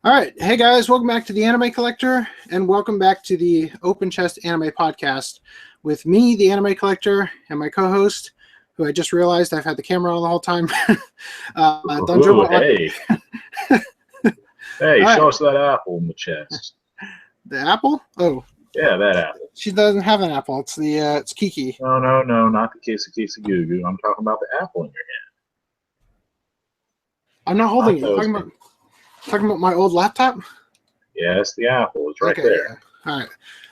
All right. Hey, guys. Welcome back to the Anime Collector, and welcome back to the Open Chest Anime Podcast with me, the Anime Collector, and my co-host, who I just realized I've had the camera on the whole time. Hey. Hey, show us that apple in the chest. The apple? Oh. Yeah, that apple. She doesn't have an apple. It's it's Kiki. No, not the Kisa Goo Goo. I'm talking about the apple in your hand. I'm not holding it. Talking about my old laptop? Yes, the apple. It's right there. Yeah. All right.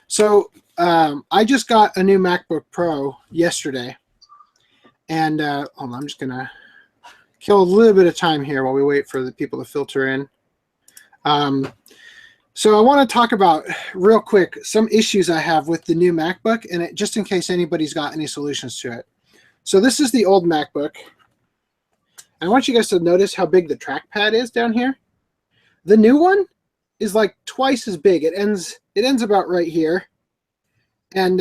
So I just got a new MacBook Pro yesterday. And hold on, I'm just going to kill a little bit of time here while we wait for the people to filter in. So I want to talk about, real quick, some issues I have with the new MacBook, and just in case anybody's got any solutions to it. So this is the old MacBook. I want you guys to notice how big the trackpad is down here. The new one is like twice as big. It ends about right here. And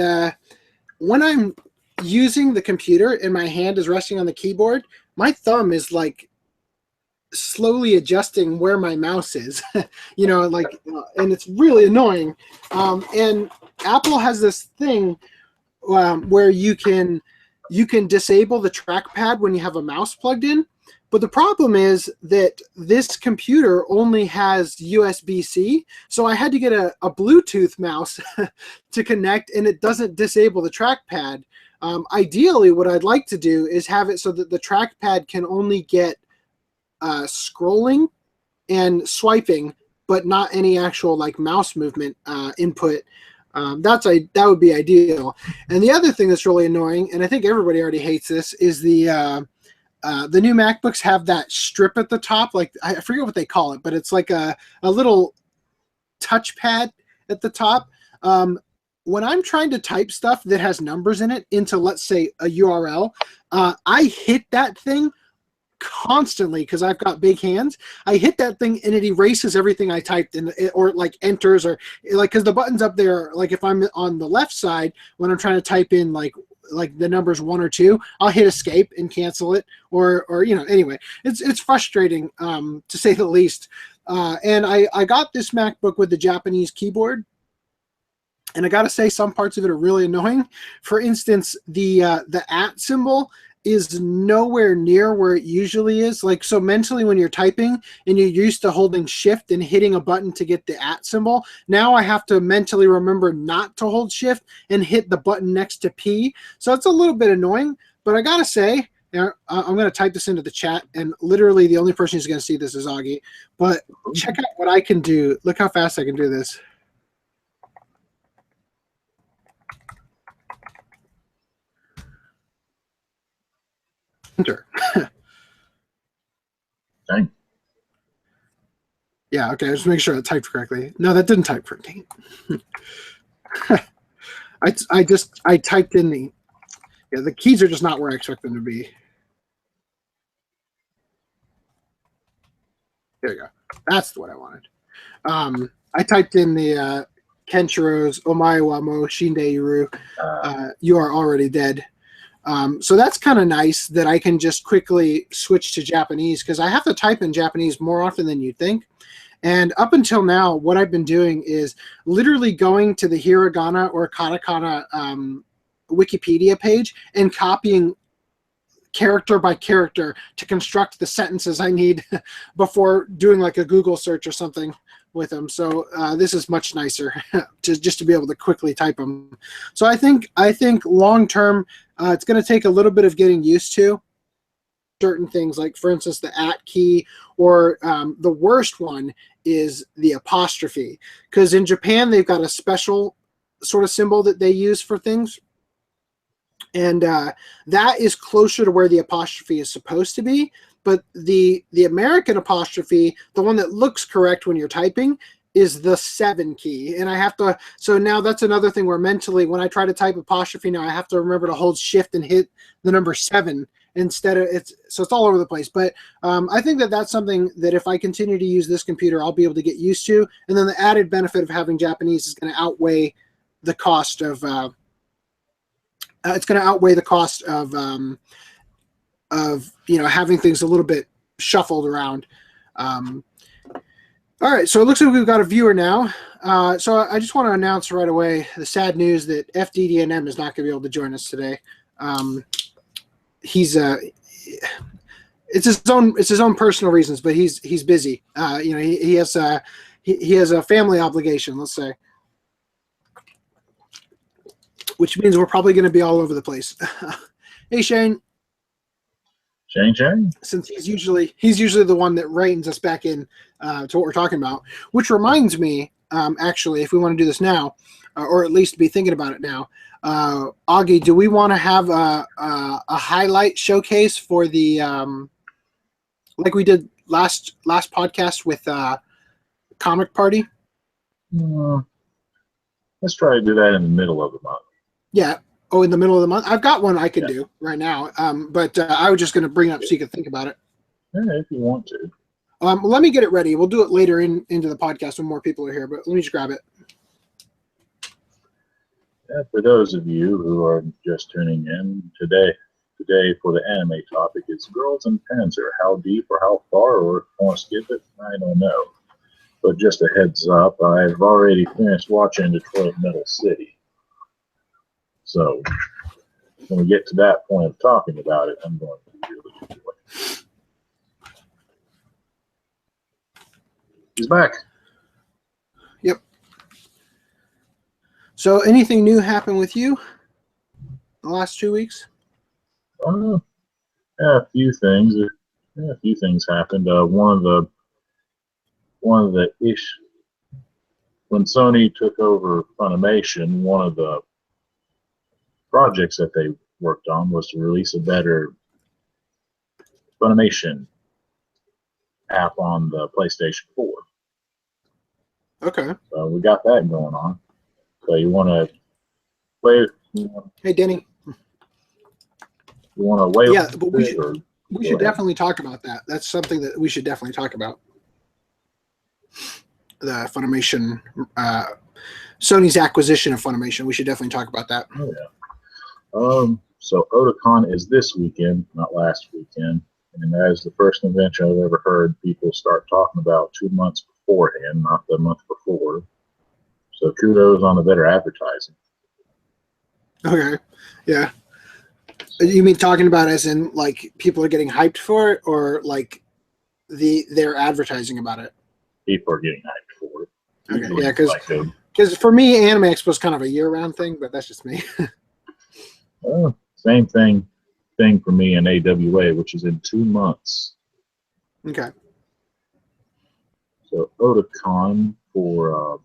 when I'm using the computer and my hand is resting on the keyboard, my thumb is like slowly adjusting where my mouse is, and it's really annoying. And Apple has this thing where you can disable the trackpad when you have a mouse plugged in. But the problem is that this computer only has USB-C, so I had to get a Bluetooth mouse to connect, and it doesn't disable the trackpad. Ideally, what I'd like to do is have it so that the trackpad can only get scrolling and swiping, but not any actual like mouse movement input. That would be ideal. And the other thing that's really annoying, and I think everybody already hates this, is the new MacBooks have that strip at the top. Like, I forget what they call it, but it's like a little touchpad at the top. When I'm trying to type stuff that has numbers in it into, let's say, a URL, I hit that thing constantly because I've got big hands. I hit that thing and it erases everything I typed in, or like enters, or like, because the buttons up there, like if I'm on the left side when I'm trying to type in like the numbers 1 or 2, I'll hit escape and cancel it, or anyway, it's frustrating to say the least. And I got this MacBook with the Japanese keyboard, and I gotta say some parts of it are really annoying. For instance, the @ symbol is nowhere near where it usually is. Like, so mentally when you're typing and you're used to holding shift and hitting a button to get the @ symbol, now I have to mentally remember not to hold shift and hit the button next to P. So it's a little bit annoying, but I gotta say, I'm gonna type this into the chat, and literally the only person who's gonna see this is Augie, but check out what I can do. Look how fast I can do this. Enter. Dang. Yeah, okay, just make sure I typed correctly. No, that didn't type correctly. I typed in the keys are just not where I expect them to be. There you go. That's what I wanted. I typed in the Kenshiro's Omae wa mo shindeiru. You are already dead. So that's kind of nice that I can just quickly switch to Japanese, because I have to type in Japanese more often than you'd think. And up until now, what I've been doing is literally going to the hiragana or katakana Wikipedia page and copying character by character to construct the sentences I need before doing like a Google search or something with them. So this is much nicer just to be able to quickly type them. So I think long term, it's going to take a little bit of getting used to certain things, like for instance the @ key, or the worst one is the apostrophe, because in Japan they've got a special sort of symbol that they use for things, and that is closer to where the apostrophe is supposed to be. But the American apostrophe, the one that looks correct when you're typing, is the 7 key. And I have to, so now that's another thing where mentally when I try to type apostrophe now, I have to remember to hold shift and hit the number 7 instead of, so it's all over the place. But I think that's something that if I continue to use this computer, I'll be able to get used to. And then the added benefit of having Japanese is going to outweigh the cost of, having things a little bit shuffled around. All right, so it looks like we've got a viewer now. So I just want to announce right away the sad news that FDDNM is not going to be able to join us today. He's it's his own personal reasons, but he's busy. He has a family obligation, let's say, which means we're probably going to be all over the place. Hey, Shane. Shane. Since he's usually the one that reins us back in to what we're talking about, which reminds me, actually, if we want to do this now, or at least be thinking about it now, Augie, do we want to have a highlight showcase for the like we did last podcast with Comic Party? Let's try to do that in the middle of the month. Yeah. Oh, in the middle of the month? I've got one I can do right now, but I was just going to bring it up so you could think about it. Yeah, if you want to. Let me get it ready. We'll do it later into the podcast when more people are here, but let me just grab it. Yeah, for those of you who are just tuning in today for the anime topic, it's Girls in Panzer. How deep or how far, or if you want to skip it, I don't know. But just a heads up, I've already finished watching Detroit Metal City. So when we get to that point of talking about it, I'm going to really enjoy it. He's back. Yep. So anything new happened with you the last 2 weeks? Yeah, a few things. Yeah, a few things happened. One of the issues when Sony took over Funimation, one of the projects that they worked on was to release a better Funimation app on the PlayStation 4. Okay. So we got that going on. So you want to play? Hey, Denny. You want to wait? Yeah, but we should definitely talk about that. That's something that we should definitely talk about. The Funimation, Sony's acquisition of Funimation. We should definitely talk about that. Oh, yeah. So Otakon is this weekend, not last weekend, and that is the first convention I've ever heard people start talking about 2 months beforehand, not the month before. So kudos on the better advertising. Okay, yeah. You mean talking about as in like people are getting hyped for it, or like they're advertising about it? People are getting hyped for it. Okay, yeah, because for me, Anime Expo is kind of a year-round thing, but that's just me. Same thing for me in AWA, which is in 2 months. Okay. So Otakon for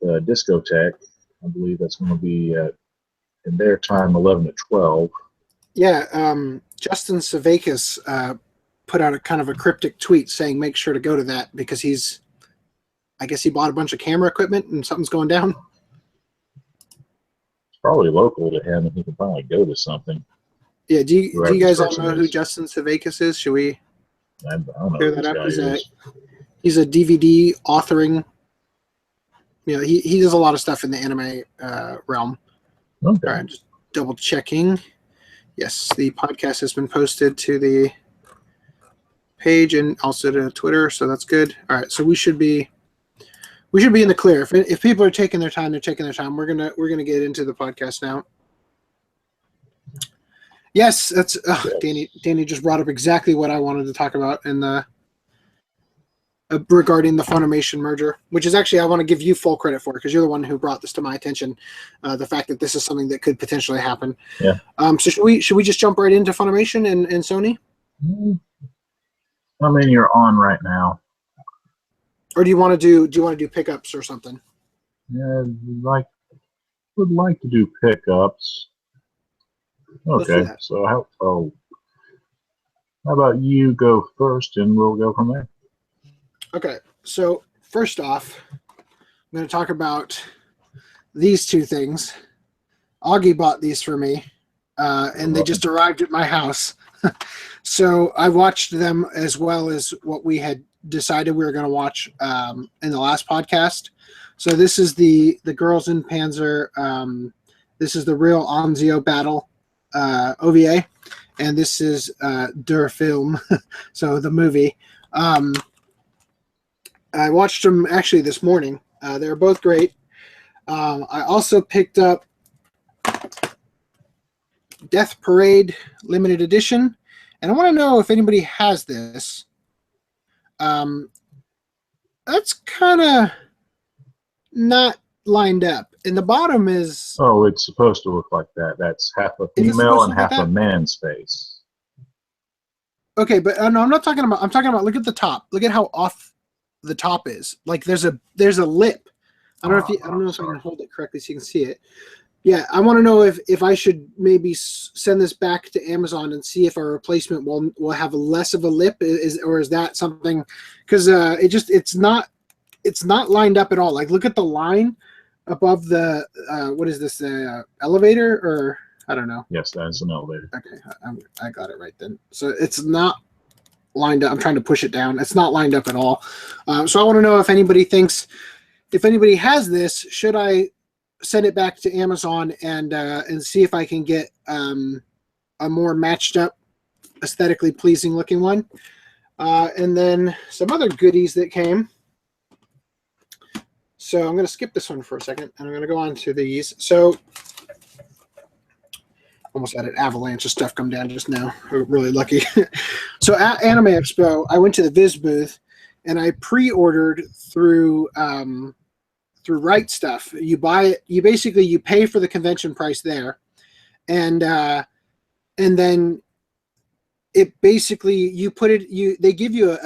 the discotheque, I believe that's going to be at, in their time, 11 to 12. Yeah, Justin Savakis put out a kind of a cryptic tweet saying make sure to go to that because I guess he bought a bunch of camera equipment and something's going down. Probably local to him, and he can probably go to something. Yeah, do you guys all know who Justin Savakis is? Should we I don't know clear that up? He's a DVD authoring. He does a lot of stuff in the anime realm. Okay. All right, just double checking. Yes, the podcast has been posted to the page and also to Twitter, so that's good. All right, so we should be in the clear. If people are taking their time, they're taking their time. We're gonna get into the podcast now. Yes, that's yes. Danny just brought up exactly what I wanted to talk about in the regarding the Funimation merger, which is actually I want to give you full credit for because you're the one who brought this to my attention. The fact that this is something that could potentially happen. Yeah. So should we just jump right into Funimation and Sony? I mean, you're on right now. Or do you want to do pickups or something? Yeah, would like to do pickups. Okay, so how about you go first and we'll go from there? Okay, so first off, I'm going to talk about these two things. Augie bought these for me, and they just arrived at my house. So I watched them as well as what we had decided we were going to watch in the last podcast. So this is the Girls in Panzer. This is the real Anzio battle OVA, and this is Der Film, so the movie. I watched them actually this morning. They're both great. I also picked up Death Parade Limited Edition, and I want to know if anybody has this. That's kind of not lined up, and the bottom is. Oh, it's supposed to look like that. That's half a female and half a man's face. Okay, but no, I'm not talking about. I'm talking about. Look at the top. Look at how off the top is. Like there's a lip. I don't know if I can hold it correctly so you can see it. Yeah, I want to know if I should maybe send this back to Amazon and see if a replacement will have less of a lip, or is that something? Because it's not lined up at all. Like look at the line above the what is this elevator, or I don't know. Yes, that's an elevator. Okay, I got it right then. So it's not lined up. I'm trying to push it down. It's not lined up at all. So I want to know if anybody has this, should I send it back to Amazon and see if I can get a more matched up, aesthetically pleasing looking one. And then some other goodies that came. So I'm going to skip this one for a second, and I'm going to go on to these. So almost had an avalanche of stuff come down just now. We're really lucky. So at Anime Expo, I went to the Viz booth, and I pre-ordered through Right Stuff. You buy it. You pay for the convention price there, and then it basically they give you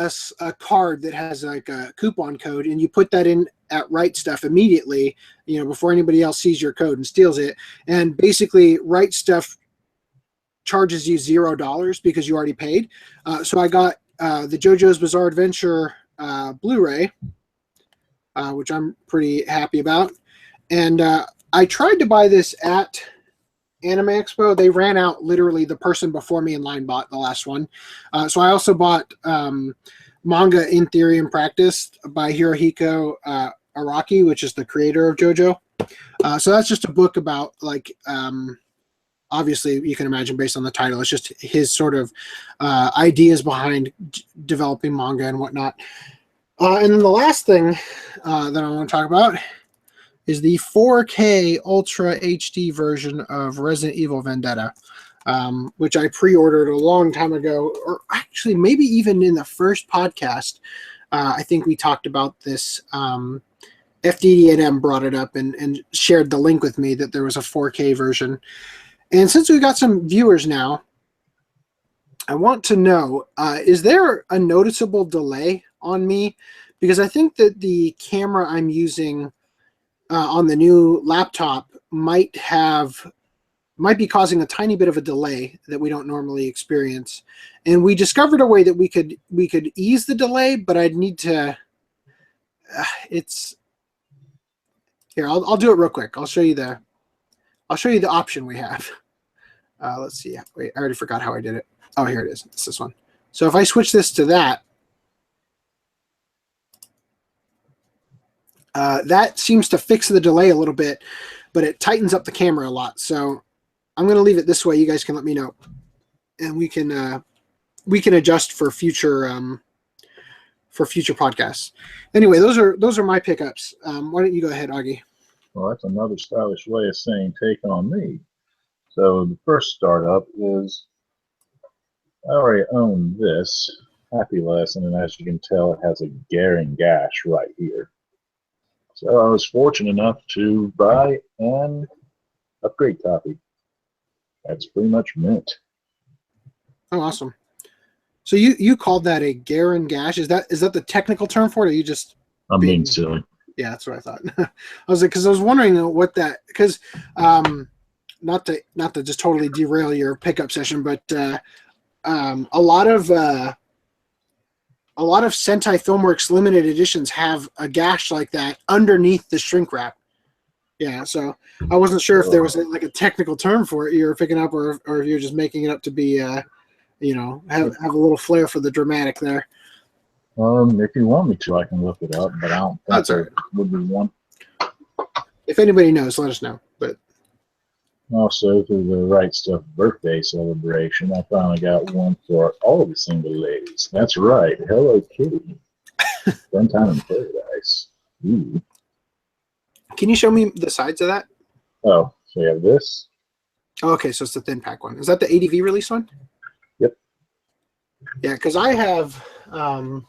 a card that has like a coupon code, and you put that in at Right Stuff immediately, before anybody else sees your code and steals it. And basically Right Stuff charges you $0 because you already paid. So I got the JoJo's Bizarre Adventure Blu-ray, which I'm pretty happy about. And I tried to buy this at Anime Expo. They ran out. Literally, the person before me in line bought the last one. So I also bought Manga in Theory and Practice by Hirohiko Araki, which is the creator of JoJo. So that's just a book about, like, obviously you can imagine based on the title, it's just his sort of ideas behind developing manga and whatnot. And then the last thing that I want to talk about is the 4K Ultra HD version of Resident Evil Vendetta, which I pre-ordered a long time ago, or actually maybe even in the first podcast. I think we talked about this. FDD&M brought it up and shared the link with me that there was a 4K version. And since we've got some viewers now, I want to know, is there a noticeable delay on me? Because I think that the camera I'm using on the new laptop might be causing a tiny bit of a delay that we don't normally experience. And we discovered a way that we could ease the delay, but I'd need to. Here, I'll do it real quick. I'll show you the option we have. Let's see. Wait, I already forgot how I did it. Oh, here it is. It's this one. So if I switch this to that, that seems to fix the delay a little bit, but it tightens up the camera a lot. So I'm going to leave it this way. You guys can let me know, and we can adjust for future podcasts. Anyway, those are my pickups. Why don't you go ahead, Augie? Well, that's another stylish way of saying take on me. So the first startup is, I already own this Happy Lesson, and as you can tell, it has a glaring gash right here. So I was fortunate enough to buy an upgrade copy. That's pretty much mint. Oh, awesome. So you called that a glaring gash? Is that the technical term for it, or you just? I'm being silly. Yeah, that's what I thought. I was like, because I was wondering what that, because not to just totally derail your pickup session, but a lot of Sentai Filmworks limited editions have a gash like that underneath the shrink wrap. Yeah, so I wasn't sure if there was like a technical term for it you were picking up, or if you're just making it up to be, have a little flair for the dramatic there. If you want me to, I can look it up, but I don't think there would be one. If anybody knows, let us know. But also, through the Right Stuff birthday celebration, I finally got one for all the single ladies. That's right, Hello Kitty. One Time in Paradise. Ooh. Can you show me the sides of that? Oh, so you have this. Oh, okay, so it's the thin pack one. Is that the ADV release one? Yep. Yeah, because I have. I wonder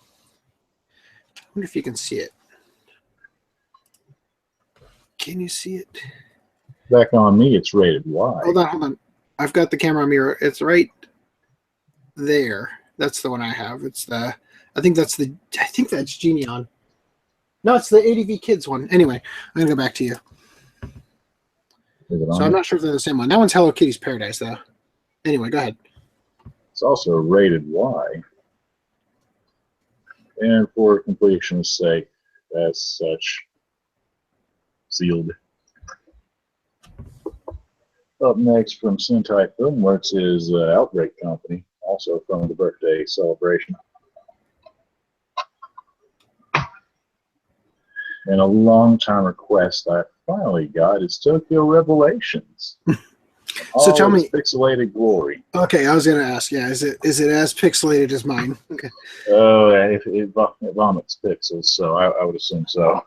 if you can see it. Can you see it? Back on me, it's rated Y. Hold on. I've got the camera mirror. It's right there. That's the one I have. It's the. I think that's Genion. No, it's the ADV Kids one. Anyway, I'm gonna go back to you. So I'm not sure if they're the same one. That one's Hello Kitty's Paradise, though. Anyway, go ahead. It's also rated Y. And for completion's sake, as such, sealed. Up next from Sentai Filmworks is Outbreak Company, also from the birthday celebration. And a long-time request I finally got is Tokyo Revelations. So tell me, pixelated glory. Okay, I was going to ask. Yeah, is it as pixelated as mine? Okay. Oh, it vomits pixels, so I would assume so.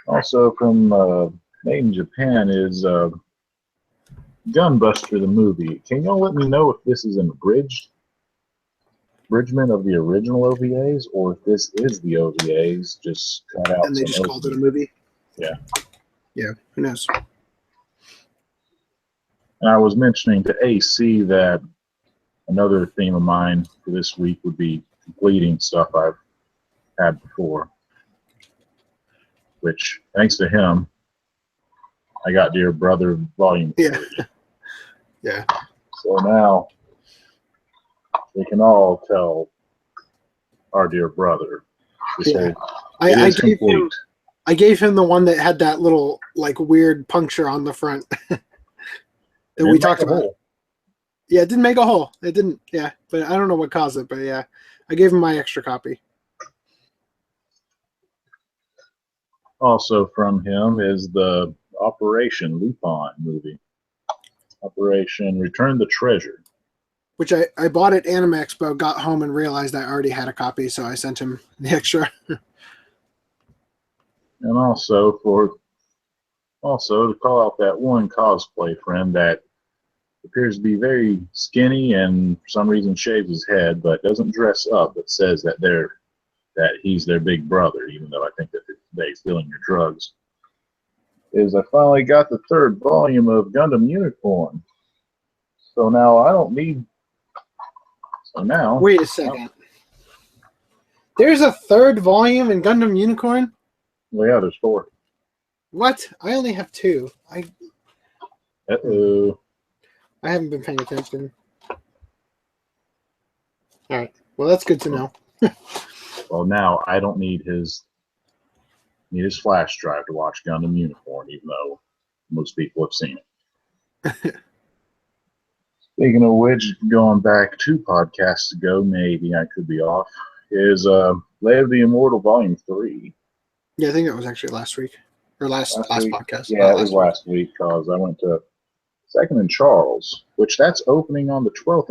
Also from made in Japan is Gunbuster the movie. Can y'all let me know if this is an abridgment of the original OVAs, or if this is the OVAs just cut out? And they just called it a movie? Yeah. Yeah, who knows? And I was mentioning to AC that another theme of mine for this week would be completing stuff I've had before. Which, thanks to him, I got Dear Brother Volume 3. Yeah. So now we can all tell our dear brother this whole I gave him the one that had that little like weird puncture on the front that we talked about. Yeah, it didn't make a hole. It didn't. Yeah, but I don't know what caused it. But yeah, I gave him my extra copy. Also from him is the Operation Lupin movie. Operation Return the Treasure. Which I bought at Anime Expo, got home and realized I already had a copy, so I sent him the extra. And also to call out that one cosplay friend that appears to be very skinny and for some reason shaves his head, but doesn't dress up, but says that he's their big brother, even though I think that they're stealing your drugs. Is I finally got the 3rd volume of Gundam Unicorn. So now I don't need. So now. Wait a second. There's a 3rd volume in Gundam Unicorn? Well, yeah, there's 4. What? I only have 2. Uh-oh. I haven't been paying attention. All right. Well, that's good to know. Well, now I don't need his flash drive to watch Gundam Unicorn, even though most people have seen it. Speaking of which, going back 2 podcasts ago, maybe I could be off, is Lay of the Immortal Volume 3. Yeah, I think that was actually last week. Or last podcast. Yeah, it was last week because I went to 2nd and Charles, which that's opening on the 12th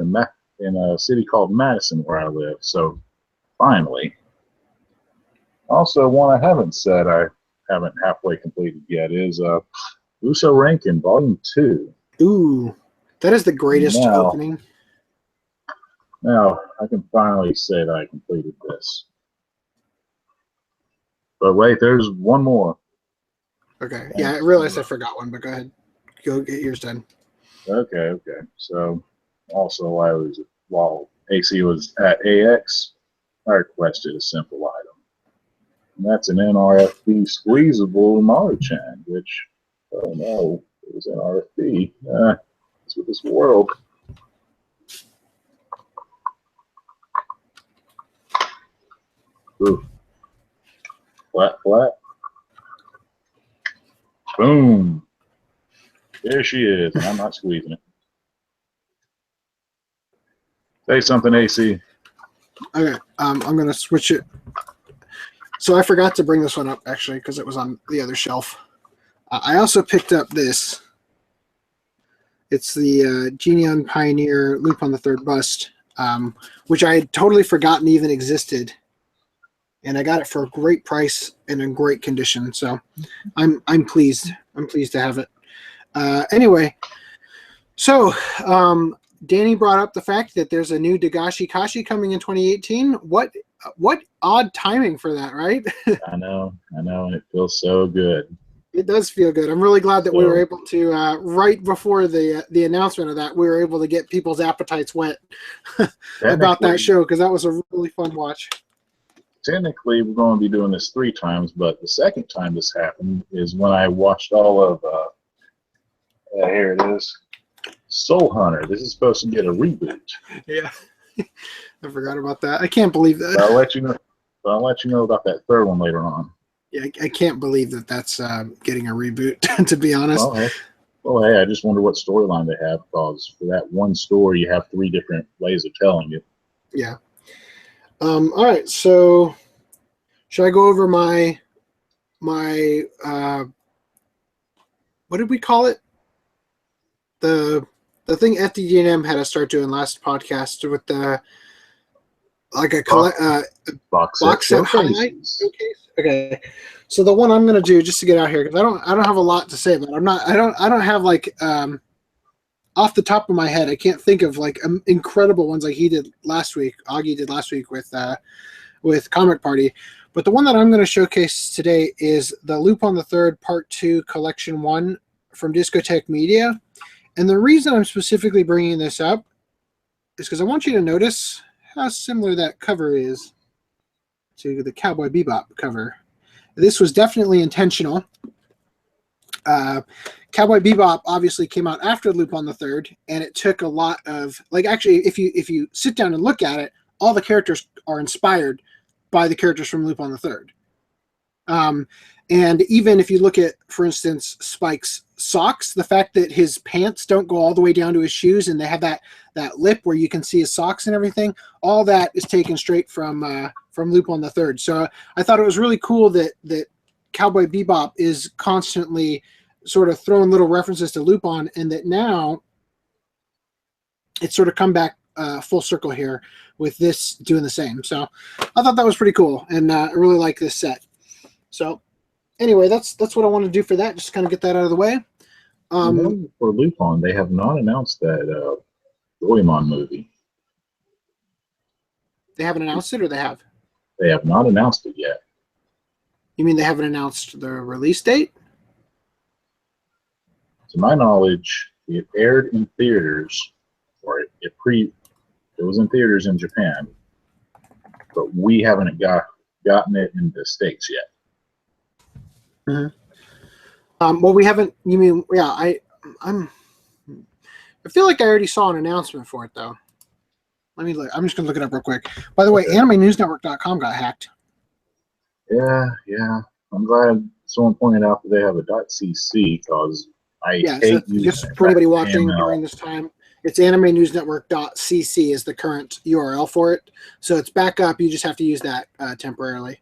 in a city called Madison where I live. So finally. Also, one I haven't said I haven't halfway completed yet is Uso Rankin Volume 2. Ooh, that is the greatest opening. Now, I can finally say that I completed this. But wait, there's one more. Okay. Yeah, I realized I forgot one, but go ahead. Go get yours done. Okay. So, also, while AC was at AX, I requested a simple item. And that's an NRFB squeezable Maru-chan, which, oh no, it was NRFB. It's with this world. Ooh. Flat. Boom. There she is, and I'm not squeezing it. Say something, AC. Okay, I'm going to switch it. So I forgot to bring this one up, actually, because it was on the other shelf. I also picked up this. It's the Genion Pioneer Loop on the Third Bust. which I had totally forgotten even existed. And I got it for a great price and in great condition. So I'm pleased. I'm pleased to have it. Anyway, so Danny brought up the fact that there's a new Dagashi Kashi coming in 2018. What odd timing for that, right? I know, and it feels so good. It does feel good. I'm really glad that we were able to, right before the announcement of that, we were able to get people's appetites wet about that show, because that was a really fun watch. Technically, we're going to be doing this 3 times, but the second time this happened is when I watched all of, here it is, Soul Hunter. This is supposed to get a reboot. Yeah, I forgot about that. I can't believe that. I'll let you know about that third one later on. Yeah, I can't believe that that's getting a reboot, to be honest. Well, hey, I just wonder what storyline they have, because for that one story, you have 3 different ways of telling it. Yeah. All right, so should I go over my what did we call it? The thing FDGM had us start doing last podcast with the box set highlight showcase. Okay, so the one I'm going to do, just to get out here, because I don't have a lot to say, but I don't have like off the top of my head, I can't think of like incredible ones like he did last week. Augie did last week with Comic Party. But the one that I'm going to showcase today is the Lupin the Third Part 2 Collection 1 from Discotheque Media. And the reason I'm specifically bringing this up is because I want you to notice how similar that cover is to the Cowboy Bebop cover. This was definitely intentional. Cowboy Bebop obviously came out after Lupin the Third, and it took a lot of, like, actually, if you sit down and look at it, all the characters are inspired by the characters from Lupin the Third. And even if you look at, for instance, Spike's socks, the fact that his pants don't go all the way down to his shoes and they have that lip where you can see his socks and everything, all that is taken straight from Lupin the Third. So I thought it was really cool that Cowboy Bebop is constantly sort of throwing little references to Lupin, and that now it's sort of come back full circle here with this doing the same. So I thought that was pretty cool, and I really like this set. So anyway, that's what I want to do for that, just to kind of get that out of the way. For Lupin, they have not announced that Goemon movie. They haven't announced it, or they have? They have not announced it yet. You mean they haven't announced the release date? To my knowledge, it aired in theaters, or it was in theaters in Japan, but we haven't gotten it in the States yet. Mm-hmm. Well, we haven't. You mean, yeah? I feel like I already saw an announcement for it, though. Let me look. I'm just gonna look it up real quick. By the way, AnimeNewsNetwork.com got hacked. Yeah. I'm glad someone pointed out that they have a .cc, because I hate using just for anybody watching during this time. It's AnimeNewsNetwork.cc is the current URL for it. So it's back up. You just have to use that temporarily.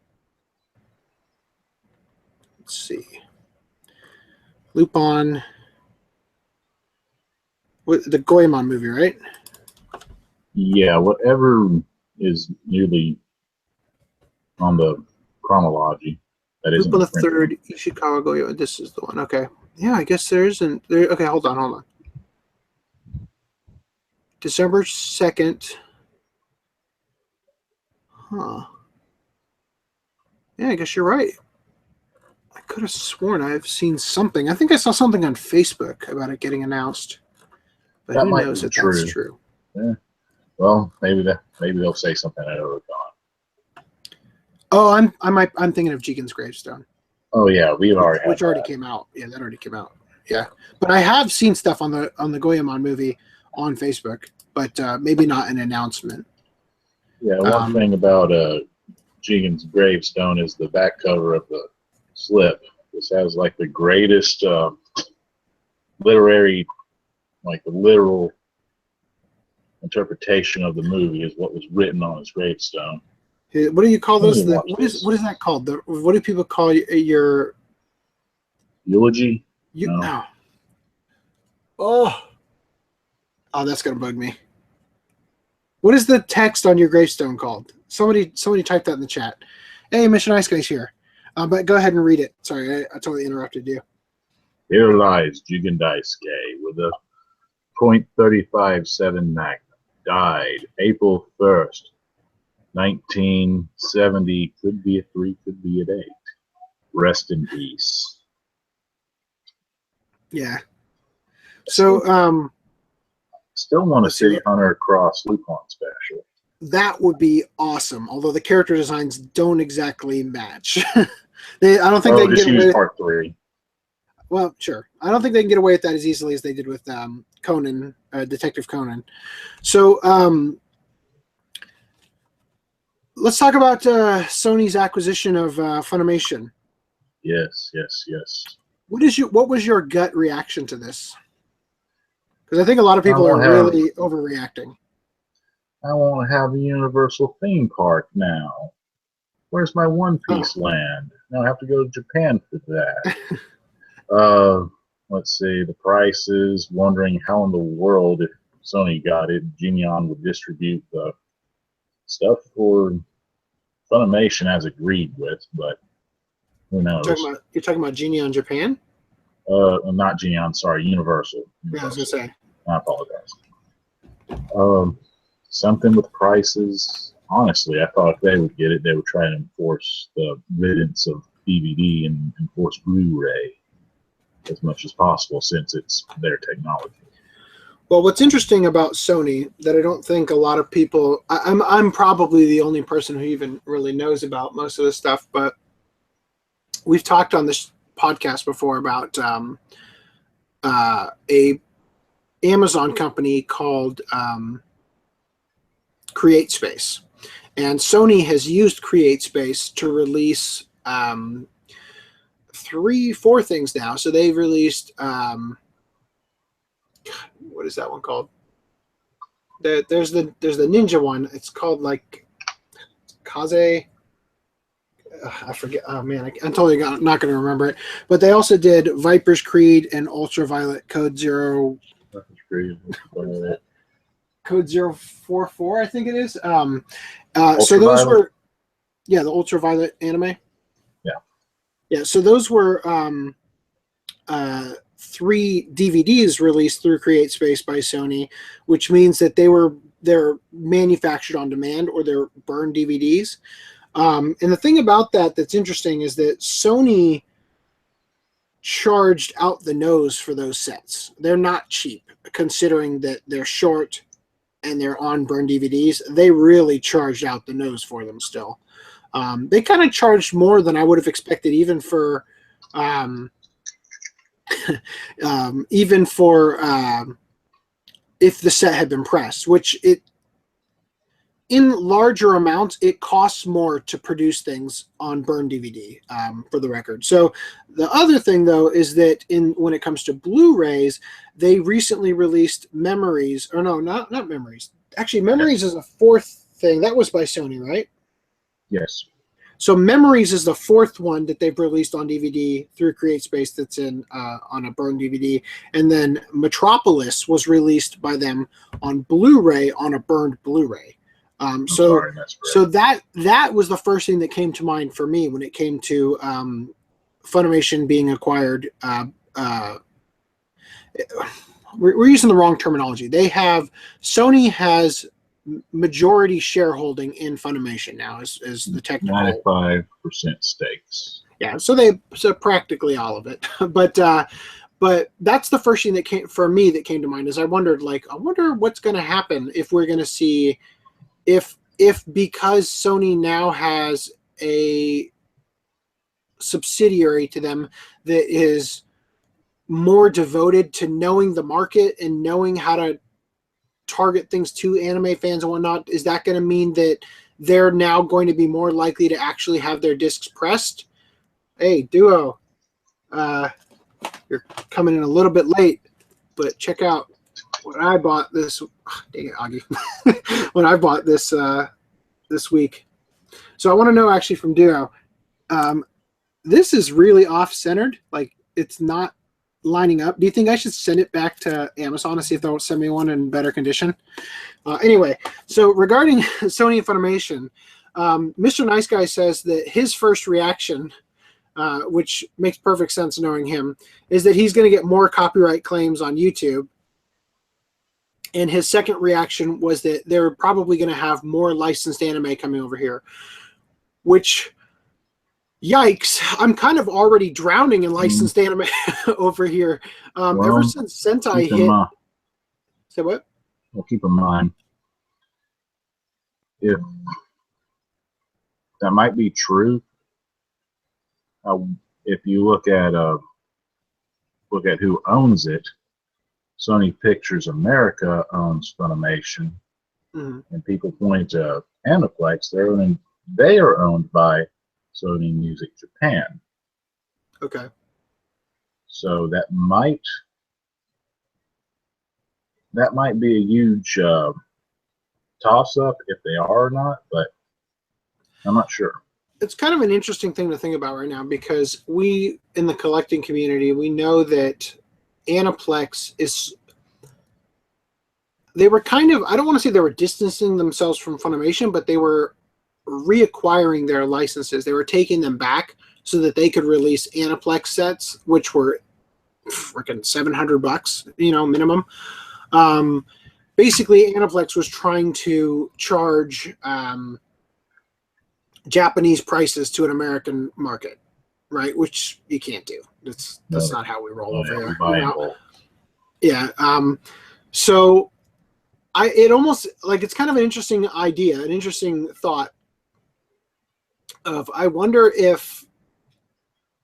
Let's see. Lupin. The Goemon movie, right? Yeah, whatever is nearly on the chronology. That isn't Lupin the Third, Ishikawa Goyo. This is the one. Okay. Yeah, I guess there isn't. Okay, hold on. December 2nd. Huh. Yeah, I guess you're right. I could have sworn I've seen something. I think I saw something on Facebook about it getting announced. But that who might knows be if true. that's true. Yeah. Well, maybe they'll say something I overgone. Oh, I'm thinking of Jigen's Gravestone. Oh yeah, which already came out. Yeah, that already came out. Yeah, but I have seen stuff on the Goemon movie on Facebook, but maybe not an announcement. Yeah, one thing about Jigen's Gravestone is the back cover of the slip. This has like the greatest literary, like the literal interpretation of the movie is what was written on his gravestone. What do you call those? What is that called? What do people call your eulogy? No. Oh, that's gonna bug me. What is the text on your gravestone called? Somebody typed that in the chat. Hey, Mission Ice Guy's here. But go ahead and read it. Sorry, I totally interrupted you. Here lies Jigen Daisuke with a .357 Magnum. Died April 1st, 1970. Could be a 3, could be an 8. Rest in peace. Yeah. So, still want to see Hunter Cross Lupin special. That would be awesome. Although the character designs don't exactly match. I don't think they can just get use away part 3. Well, sure. I don't think they can get away with that as easily as they did with Conan, Detective Conan. So let's talk about Sony's acquisition of Funimation. Yes. What was your gut reaction to this? Because I think a lot of people are really overreacting. I want to have a Universal theme park now. Where's my One Piece land? Now I have to go to Japan for that. Let's see, the prices, wondering how in the world, if Sony got it, Genion would distribute the stuff for Funimation as agreed with, but who knows? You're talking about Genion Japan? Not Genion, sorry, Universal. Yeah, I was going to say. I apologize. Something with prices. Honestly, I thought if they would get it, they would try and enforce the riddance of DVD and enforce Blu-ray as much as possible, since it's their technology. Well, what's interesting about Sony that I don't think a lot of people, I'm probably the only person who even really knows about most of this stuff, but we've talked on this podcast before about a Amazon company called CreateSpace. And Sony has used CreateSpace to release 3-4 things now. So they've released what is that one called? There's the ninja one. It's called like Kaze. I forget. Oh man, I'm totally not going to remember it. But they also did Viper's Creed and Ultraviolet Code Zero. Code 044, I think it is. So those were, the Ultraviolet anime. Yeah. So those were 3 DVDs released through CreateSpace by Sony, which means that they're manufactured on demand, or they're burned DVDs. And the thing about that's interesting is that Sony charged out the nose for those sets. They're not cheap, considering that they're short and they're on burned DVDs. They really charged out the nose for them still. They kind of charged more than I would have expected, even for if the set had been pressed, which in larger amounts, it costs more to produce things on burned DVD, for the record. So the other thing, though, is that when it comes to Blu-rays, they recently released Memories, or no, not Memories. Actually, Memories is a 4th thing. That was by Sony, right? Yes. So Memories is the 4th one that they've released on DVD through CreateSpace that's on a burned DVD. And then Metropolis was released by them on Blu-ray on a burned Blu-ray. So that was the first thing that came to mind for me when it came to Funimation being acquired. We're using the wrong terminology. Sony has majority shareholding in Funimation now, is the technical 95% stakes. Yeah, so practically all of it. But that's the first thing that came to mind. Is I wonder what's going to happen if we're going to see if because Sony now has a subsidiary to them that is more devoted to knowing the market and knowing how to target things to anime fans and whatnot, is that going to mean that they're now going to be more likely to actually have their discs pressed? Hey, Duo, you're coming in a little bit late, but check out what I bought this. Dang it, Augie. What I bought this week. So I want to know actually from Duo. This is really off-centered. Like, it's not lining up. Do you think I should send it back to Amazon to see if they'll send me one in better condition? Anyway, so regarding Sony and Funimation, Mr. Nice Guy says that his first reaction, which makes perfect sense knowing him, is that he's going to get more copyright claims on YouTube. And his second reaction was that they're probably going to have more licensed anime coming over here, which, yikes, I'm kind of already drowning in licensed anime over here. Ever since Sentai hit... Say what? Well, keep in mind, if that might be true, if you look at who owns it, Sony Pictures America owns Funimation, and people point to Aniplex. They are owned by Sony Music Japan. Okay. So that might be a huge toss-up if they are or not, but I'm not sure. It's kind of an interesting thing to think about right now, because we, in the collecting community, we know that Aniplex they were kind of, I don't want to say they were distancing themselves from Funimation, but they were reacquiring their licenses. They were taking them back so that they could release Aniplex sets, which were freaking $700, minimum. Basically, Aniplex was trying to charge Japanese prices to an American market, right? Which you can't do. That's not how we roll over here. Yeah. So it almost, like, it's kind of an interesting idea, an interesting thought of, I wonder if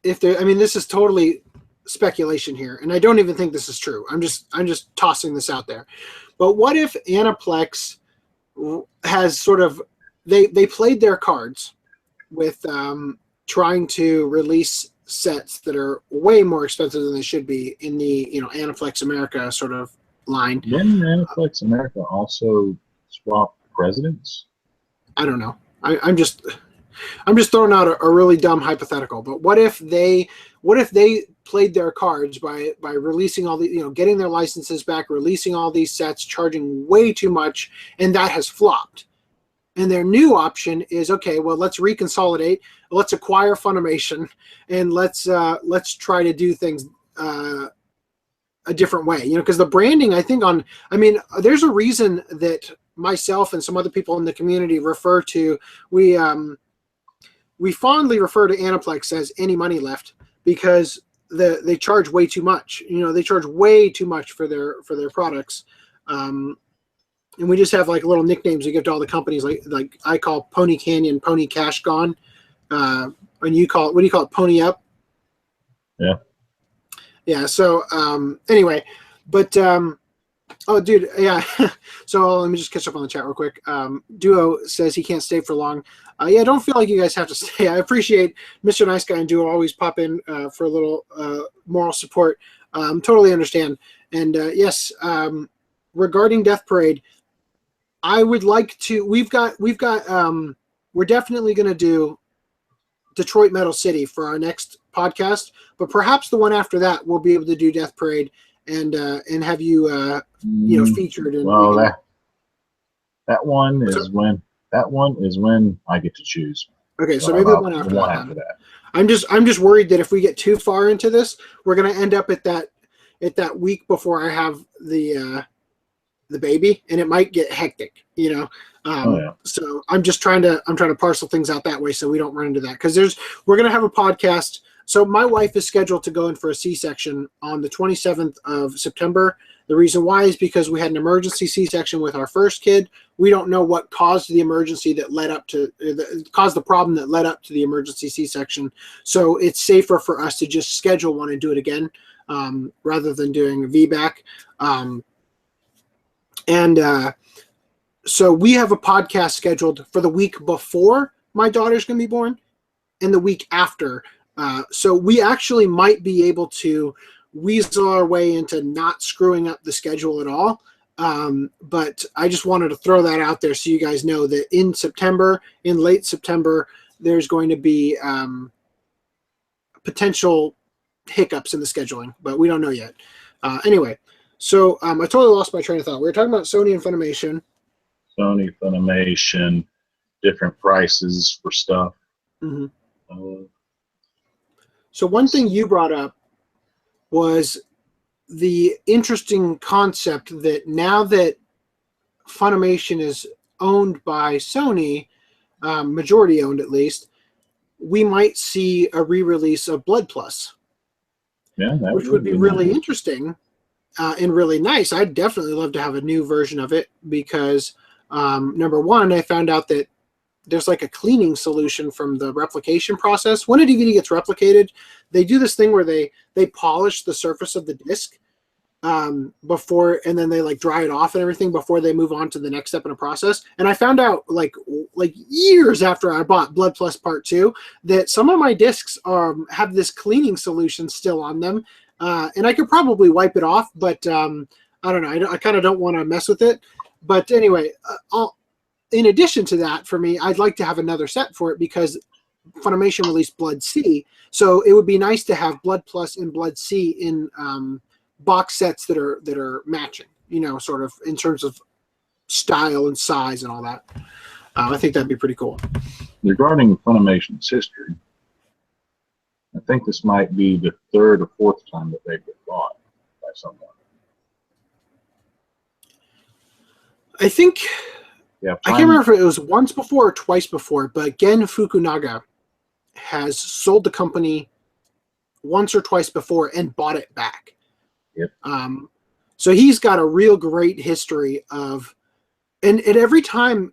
there, I mean, this is totally speculation here, and I don't even think this is true. I'm just tossing this out there. But what if Aniplex has sort of, they played their cards with trying to release sets that are way more expensive than they should be in the Aniplex America sort of line. Didn't Aniplex America also swap presidents? I don't know. I'm just throwing out a really dumb hypothetical. But what if they played their cards by releasing all the, getting their licenses back, releasing all these sets, charging way too much, and that has flopped. And their new option is, okay, well, let's reconsolidate, let's acquire Funimation, and let's try to do things a different way. Because the branding, I think there's a reason that myself and some other people in the community refer to, we fondly refer to Aniplex as any money left, because they charge way too much. They charge way too much for their products. And we just have like little nicknames we give to all the companies. Like I call Pony Canyon Pony Cash Gone, and you call it, what do you call it? Pony Up. Yeah. Yeah. So anyway, but oh, dude, yeah. So let me just catch up on the chat real quick. Duo says he can't stay for long. Yeah, don't feel like you guys have to stay. I appreciate Mr. Nice Guy and Duo always pop in for a little moral support. Totally understand. And yes, regarding Death Parade, I would like to. We're definitely going to do Detroit Metal City for our next podcast, but perhaps the one after that we'll be able to do Death Parade and have you featured. Well, that one is when I get to choose. Okay, so maybe the one after that. I'm just worried that if we get too far into this, we're going to end up at that week before I have the baby, and it might get hectic, So I'm trying to parcel things out that way so we don't run into that, because we're going to have a podcast. So my wife is scheduled to go in for a C-section on the 27th of September. The reason why is because we had an emergency C-section with our first kid. We don't know what caused the emergency that led up to caused the problem that led up to the emergency C-section. So it's safer for us to just schedule one and do it again, rather than doing a VBAC. So we have a podcast scheduled for the week before my daughter's going to be born and the week after. So we actually might be able to weasel our way into not screwing up the schedule at all. But I just wanted to throw that out there so you guys know that in late September, there's going to be potential hiccups in the scheduling, but we don't know yet. Anyway, so I totally lost my train of thought. We were talking about Sony and Funimation. Sony, Funimation, different prices for stuff. Mm-hmm. So one thing you brought up was the interesting concept that now that Funimation is owned by Sony, majority owned at least, we might see a re-release of Blood Plus. Yeah, which would be really interesting and really nice. I'd definitely love to have a new version of it because, number one, I found out that there's like a cleaning solution from the replication process. When a DVD gets replicated, they do this thing where they polish the surface of the disc before, and then they like dry it off and everything before they move on to the next step in a process. And I found out like years after I bought Blood Plus Part 2 that some of my discs have this cleaning solution still on them, and I could probably wipe it off, but I don't know. I kind of don't want to mess with it. But anyway, in addition to that, for me, I'd like to have another set for it because Funimation released Blood C, so it would be nice to have Blood Plus and Blood C in box sets that are matching, sort of in terms of style and size and all that. I think that'd be pretty cool. Regarding Funimation's history, I think this might be the third or fourth time that they've been bought by someone. I think, yeah, I can't remember if it was once before or twice before, but Gen Fukunaga has sold the company once or twice before and bought it back. Yep. So he's got a real great history of, and every time,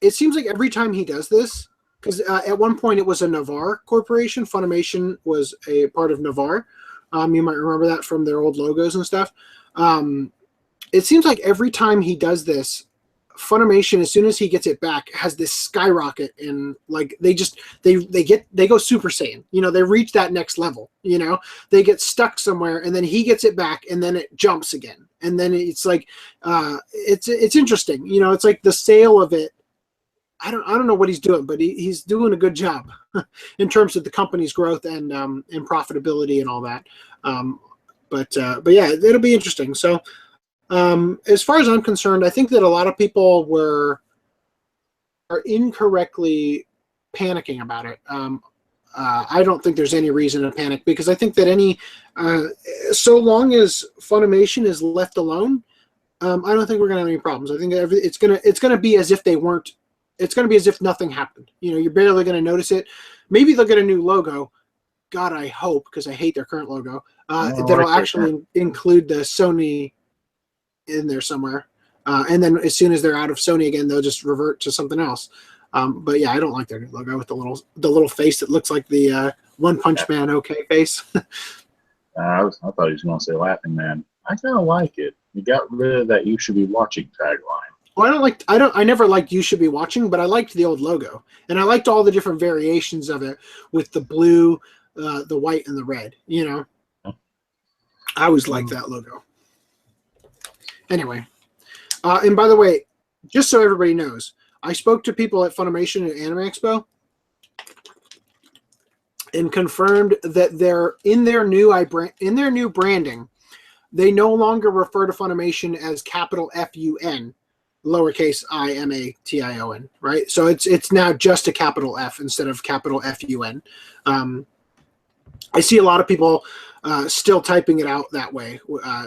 it seems like every time he does this, because at one point it was a Navar corporation. Funimation was a part of Navar. You might remember that from their old logos and stuff. It seems like every time he does this, Funimation, as soon as he gets it back, has this skyrocket, and like they go Super Saiyan. They reach that next level. They get stuck somewhere, and then he gets it back, and then it jumps again, and then it's like it's interesting. It's like the sale of it. I don't know what he's doing, but he's doing a good job in terms of the company's growth and profitability and all that. But yeah, it'll be interesting. So. As far as I'm concerned, I think that a lot of people are incorrectly panicking about it. I don't think there's any reason to panic because I think that so long as Funimation is left alone, I don't think we're gonna have any problems. I think it's gonna be as if they weren't. It's gonna be as if nothing happened. You're barely gonna notice it. Maybe they'll get a new logo. God, I hope, because I hate their current logo. That'll actually include the Sony in there somewhere, and then as soon as they're out of Sony again, they'll just revert to something else. But yeah, I don't like their new logo with the little face that looks like the One Punch Man OK face. I thought he was going to say Laughing Man. I kind of like it. You got rid of that "You should be watching" tagline. Well, I never liked "You should be watching," but I liked the old logo, and I liked all the different variations of it with the blue, the white, and the red. I always liked that logo. Anyway, and by the way, just so everybody knows, I spoke to people at Funimation at Anime Expo and confirmed that they're in their new branding, they no longer refer to Funimation as capital FUN, lowercase IMATION, right? So it's now just a capital F instead of capital FUN. I see a lot of people still typing it out that way,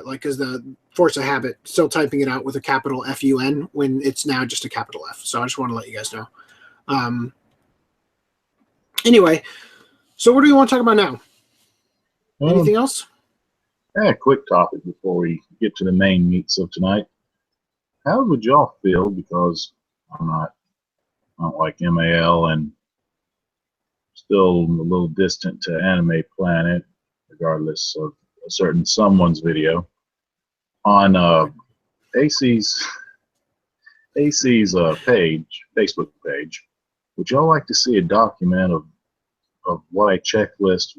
like as the force of habit, still typing it out with a capital FUN when it's now just a capital F. So I just want to let you guys know. Anyway, so what do you want to talk about now? Anything else? A quick topic before we get to the main meats of tonight. How would y'all feel, because I don't like MAL and still a little distant to Anime Planet, regardless of a certain someone's video, on AC's page, Facebook page. Would y'all like to see a document of what a checklist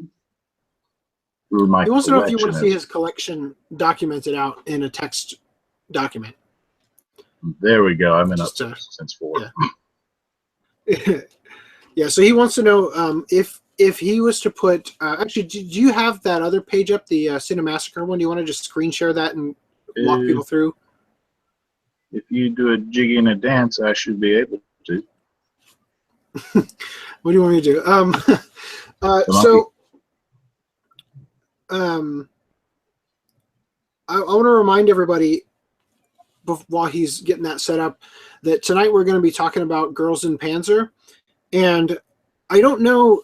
through my collection? He wants to know if you want to see his collection documented out in a text document. There we go. I'm in since 4. Yeah. Yeah, so he wants to know if if he was to put, actually, do you have that other page up, the CineMassacre one? Do you want to just screen share that and walk people through? If you do a jiggy and a dance, I should be able to. What do you want me to do? I want to remind everybody while he's getting that set up that tonight we're going to be talking about Girls in Panzer. And I don't know,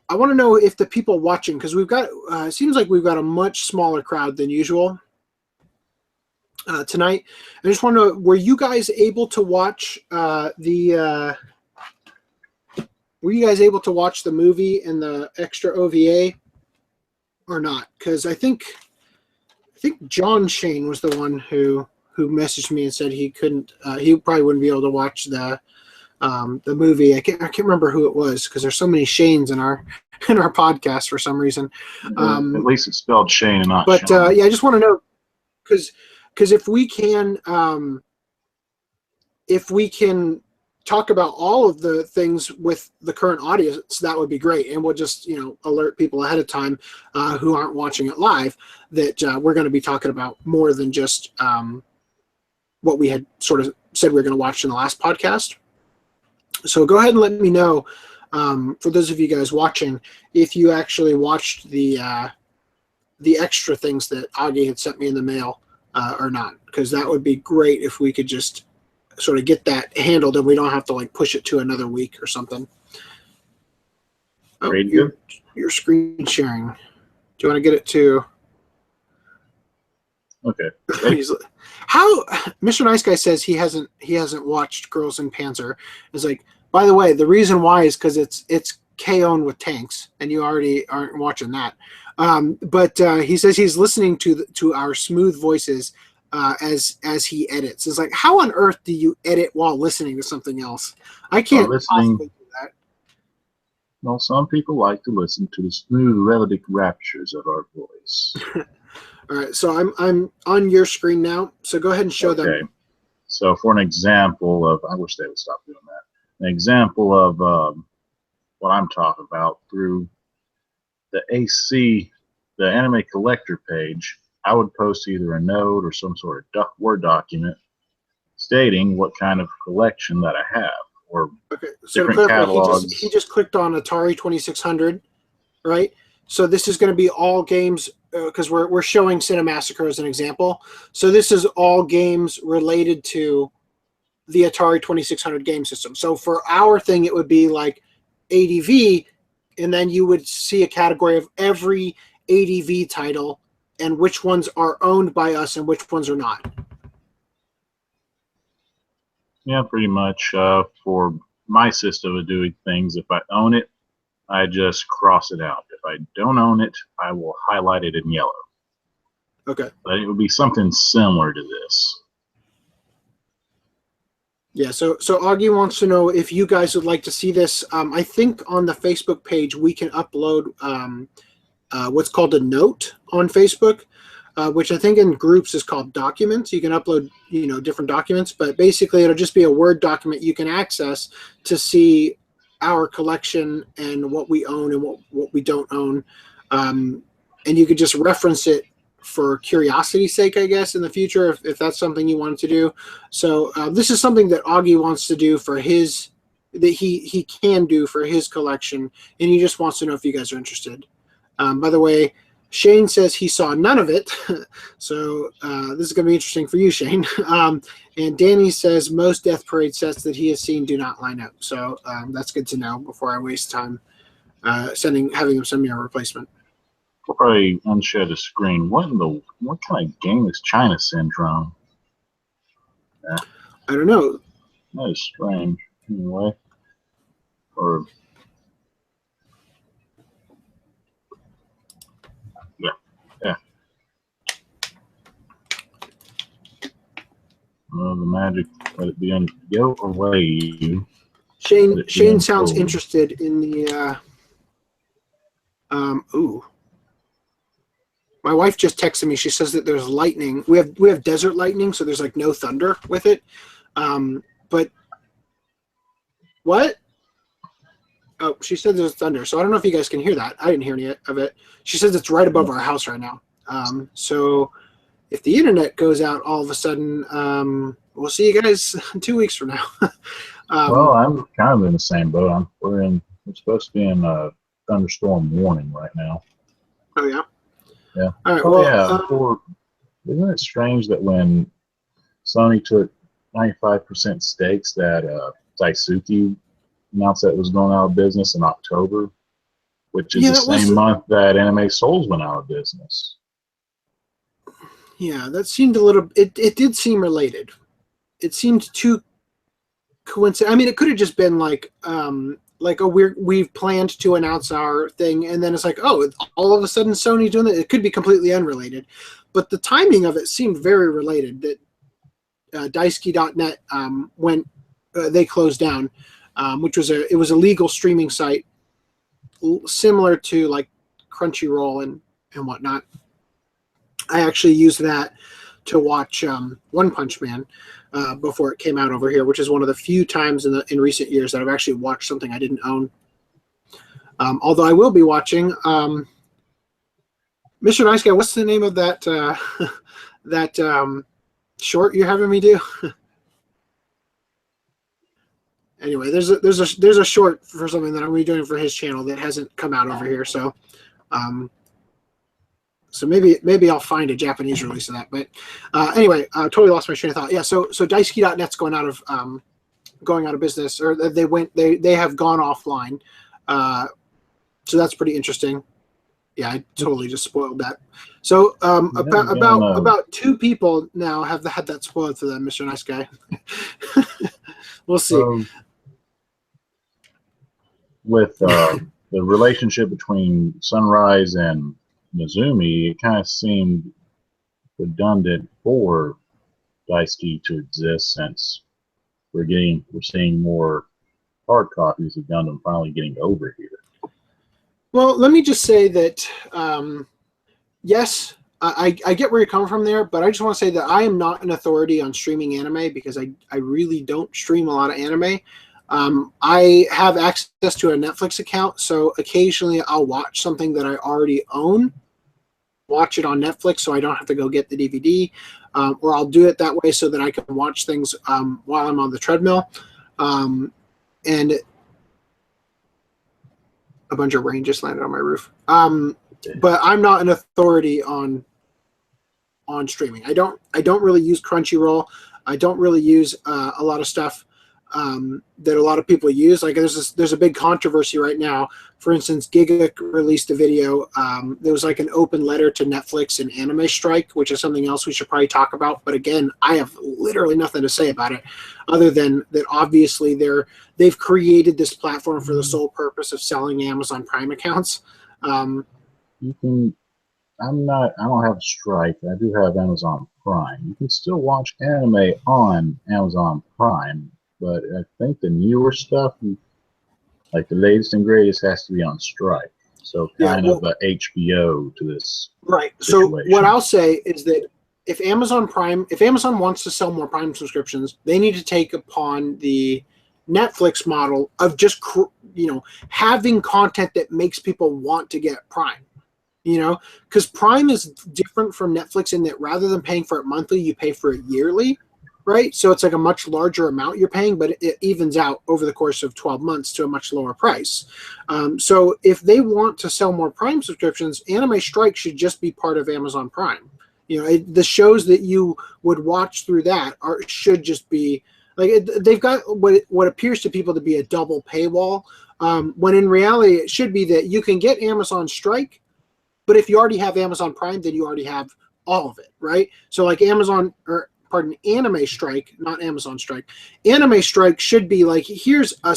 I want to know if the people watching, because we've got, it seems like we've got a much smaller crowd than usual tonight. I just want to know, were you guys able to watch were you guys able to watch the movie and the extra OVA or not? Because I think John Shane was the one who messaged me and said he couldn't, he probably wouldn't be able to watch the movie. I can't remember who it was because there's so many Shanes in our podcast for some reason. At least it's spelled Shane and not but Sean. yeah, I just want to know because if we can talk about all of the things with the current audience, that would be great. And we'll just, alert people ahead of time who aren't watching it live that we're going to be talking about more than just what we had sort of said we were going to watch in the last podcast. So go ahead and let me know, for those of you guys watching, if you actually watched the extra things that Augie had sent me in the mail or not, because that would be great if we could just sort of get that handled and we don't have to like push it to another week or something. Oh, you're screen sharing. Do you want to get it to? Okay. How Mr. Nice Guy says he hasn't watched Girls in Panzer. Is like, by the way, the reason why is because it's K-On with tanks, and you already aren't watching that. But he says he's listening to our smooth voices as he edits. It's like, how on earth do you edit while listening to something else? I can't possibly do that. Well, some people like to listen to the smooth melodic raptures of our voice. All right, so I'm on your screen now. So go ahead and show them. So for an example of, I wish they would stop doing that. An example of what I'm talking about through the AC, the Anime Collector page, I would post either a note or some sort of Word document stating what kind of collection that I have, or different catalogs. He just clicked on Atari 2600, right? So this is going to be all games, because we're showing CineMassacre as an example. So this is all games related to the Atari 2600 game system. So for our thing, it would be like ADV, and then you would see a category of every ADV title and which ones are owned by us and which ones are not. Yeah, pretty much. For my system of doing things, if I own it, I just cross it out. If I don't own it, I will highlight it in yellow. Okay. But it would be something similar to this. Yeah, so Augie wants to know if you guys would like to see this. I think on the Facebook page we can upload what's called a note on Facebook, which I think in groups is called documents. You can upload, different documents, but basically it'll just be a Word document you can access to see our collection and what we own and what we don't own. And you could just reference it for curiosity's sake, I guess, in the future, if that's something you wanted to do. So this is something that Augie wants to do for that he can do for his collection, and he just wants to know if you guys are interested. By the way, Shane says he saw none of it, so this is going to be interesting for you, Shane. And Danny says most Death Parade sets that he has seen do not line up, so that's good to know before I waste time having him send me a replacement. Before I unshare the screen, what kind of game is China Syndrome? Yeah. I don't know. That is strange. Anyway, or yeah. Well, the magic, let it be go away. Shane sounds interested in the ooh. My wife just texted me. She says that there's lightning. We have desert lightning, so there's like no thunder with it. But what? Oh, she said there's thunder. So I don't know if you guys can hear that. I didn't hear any of it. She says it's right above our house right now. So if the internet goes out all of a sudden, we'll see you guys 2 weeks from now. Well, I'm kind of in the same boat. We're supposed to be in a thunderstorm warning right now. Oh yeah. Yeah. All right. Oh Well, yeah. Isn't it strange that when Sony took 95% stakes, that Daisuki announced that it was going out of business in October, which is the same month that Anime Souls went out of business. Yeah, that seemed a little. It did seem related. It seemed too coincident. I mean, it could have just been like we've planned to announce our thing, and then it's like, oh, all of a sudden Sony's doing it. It could be completely unrelated, but the timing of it seemed very related. That Daisuki.net went, they closed down, which was it was a legal streaming site similar to like Crunchyroll and whatnot. I actually used that to watch One Punch Man before it came out over here, which is one of the few times in recent years that I've actually watched something I didn't own. Although I will be watching Mr. Nice Guy. What's the name of that that short you're having me do? Anyway, there's a short for something that I'm redoing for his channel that hasn't come out over here. So so maybe I'll find a Japanese release of that. But anyway, totally lost my train of thought. Yeah, so Daisuki.net's going out of business, or they have gone offline. So that's pretty interesting. Yeah, I totally just spoiled that. So about 2 people now have had that spoiled for them, Mr. Nice Guy. We'll see. With the relationship between Sunrise and Mizumi, it kind of seemed redundant for Daisuki to exist, since we're seeing more hard copies of Gundam finally getting over here. Well, let me just say that yes, I get where you're coming from there, but I just want to say that I am not an authority on streaming anime, because I really don't stream a lot of anime. I have access to a Netflix account, so occasionally I'll watch something that I already own, watch it on Netflix so I don't have to go get the DVD, or I'll do it that way so that I can watch things while I'm on the treadmill. And a bunch of rain just landed on my roof. But I'm not an authority on streaming. I don't really use Crunchyroll. I don't really use a lot of stuff that a lot of people use. Like there's a big controversy right now. For instance, Giga released a video. There was like an open letter to Netflix and anime strike, which is something else we should probably talk about. But again, I have literally nothing to say about it, other than that obviously they've created this platform for the sole purpose of selling Amazon Prime accounts. I don't have a strike. I do have Amazon Prime. You can still watch anime on Amazon Prime, but I think the newer stuff, like the latest and greatest, has to be on strike. So kind of a HBO to this. Right. Situation. So what I'll say is that if Amazon wants to sell more Prime subscriptions, they need to take upon the Netflix model of just having content that makes people want to get Prime. Because Prime is different from Netflix in that rather than paying for it monthly, you pay for it yearly. Right, so it's like a much larger amount you're paying, but it evens out over the course of 12 months to a much lower price. So if they want to sell more Prime subscriptions, Anime Strike should just be part of Amazon Prime. The shows that you would watch through that should just be like they've got what appears to people to be a double paywall, when in reality it should be that you can get Amazon Strike, but if you already have Amazon Prime, then you already have all of it, right? So like Anime Strike, not Amazon Strike. Anime Strike should be like, here's a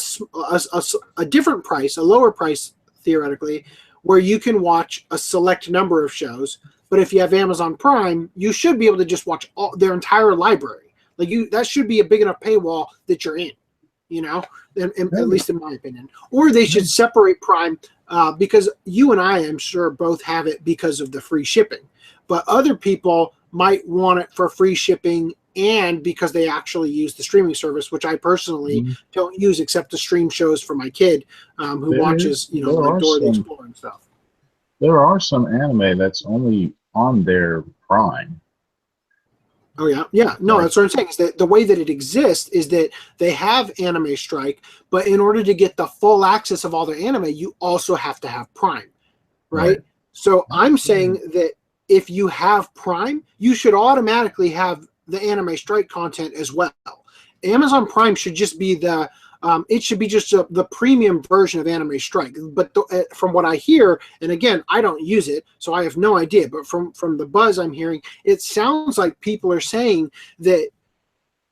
different price, a lower price theoretically, where you can watch a select number of shows. But if you have Amazon Prime, you should be able to just watch their entire library. Like that should be a big enough paywall that you're in, at least in my opinion. Or they should separate Prime because you and I am sure both have it because of the free shipping. But other people might want it for free shipping and because they actually use the streaming service, which I personally don't use except to stream shows for my kid who watches, like Dora the Explorer and stuff. There are some anime that's only on their Prime. Oh, yeah. Yeah. No, that's what I'm saying. Is that the way that it exists is that they have Anime Strike, but in order to get the full access of all their anime, you also have to have Prime, right? So I'm saying that if you have Prime, you should automatically have the Anime Strike content as well. Amazon Prime should just be the the premium version of Anime Strike. But from what I hear, and again, I don't use it, so I have no idea, but from the buzz I'm hearing, it sounds like people are saying that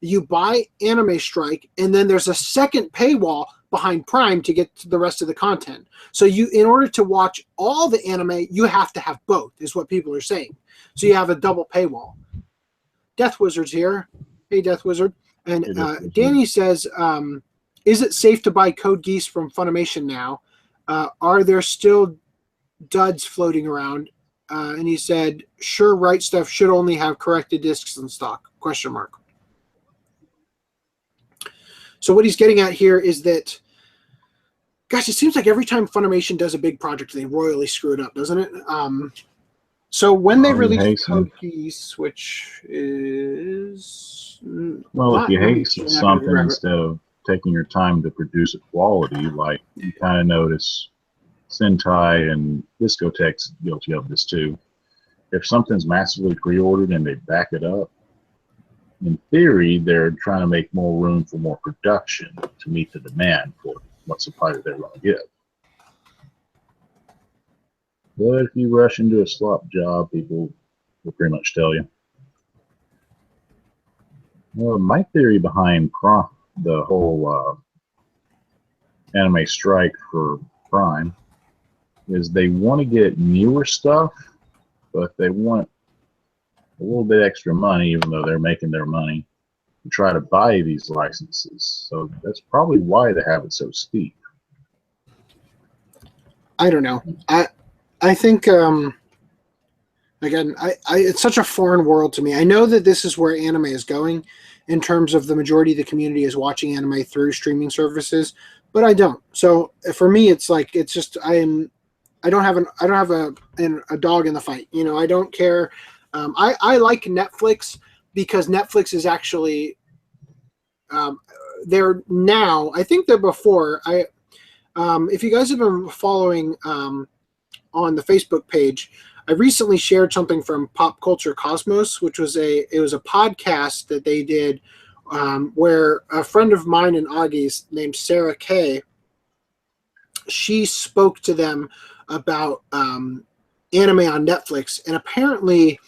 you buy Anime Strike and then there's a second paywall behind Prime to get to the rest of the content. So in order to watch all the anime, you have to have both, is what people are saying. So you have a double paywall. Death Wizard's here. Hey, Death Wizard. And Danny says, is it safe to buy Code Geass from Funimation now? Are there still duds floating around? And he said, sure, Right Stuff should only have corrected discs in stock, ? So what he's getting at here is that, gosh, it seems like every time Funimation does a big project, they royally screw it up, doesn't it? So when they release Code Geass, which is... Well, if you hasten something instead of taking your time to produce a quality, like you kind of notice Sentai and Discotek's guilty of this too. If something's massively pre-ordered and they back it up, in theory, they're trying to make more room for more production to meet the demand for what supply that they're going to get. But if you rush into a slop job, people will pretty much tell you. Well, my theory behind the whole Anime Strike for Prime is they want to get newer stuff, but they want a little bit extra money, even though they're making their money, to try to buy these licenses. So that's probably why they have it so steep. I don't know. I think again, it's such a foreign world to me. I know that this is where anime is going, in terms of the majority of the community is watching anime through streaming services, but I don't. So for me, it's like I don't have a dog in the fight. I don't care. I like Netflix because Netflix is actually they're now. I think they're before. If you guys have been following on the Facebook page, I recently shared something from Pop Culture Cosmos, which was a podcast that they did where a friend of mine and Augie's named Sarah Kay, she spoke to them about anime on Netflix, and apparently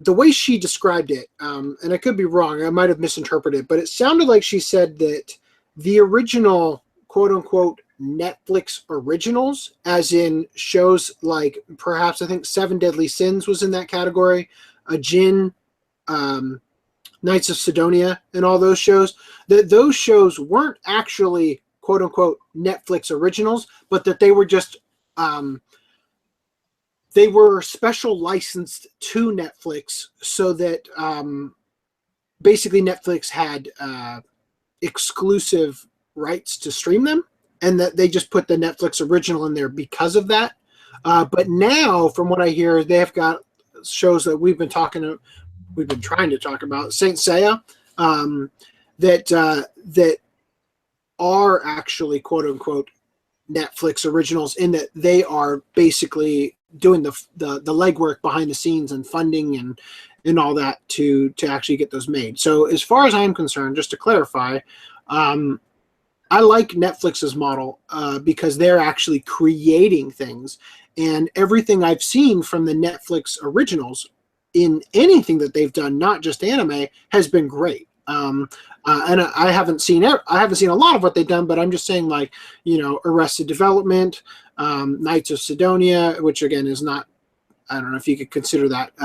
the way she described it, and I could be wrong, I might have misinterpreted, but it sounded like she said that the original quote-unquote Netflix originals, as in shows like perhaps I think Seven Deadly Sins was in that category, Jin, Knights of Sidonia, and all those shows, that those shows weren't actually quote-unquote Netflix originals, but that they were just they were special licensed to Netflix so that basically Netflix had exclusive rights to stream them, and that they just put the Netflix original in there because of that. But now, from what I hear, they have got shows that we've been trying to talk about, Saint Seiya, that are actually quote unquote Netflix originals, in that they are basically doing the legwork behind the scenes and funding and all that to actually get those made. So as far as I'm concerned, just to clarify, I like Netflix's model because they're actually creating things, and everything I've seen from the Netflix originals in anything that they've done, not just anime, has been great. And I haven't seen a lot of what they've done, but I'm just saying, like, Arrested Development, Knights of Sidonia, which again is not, I don't know if you could consider that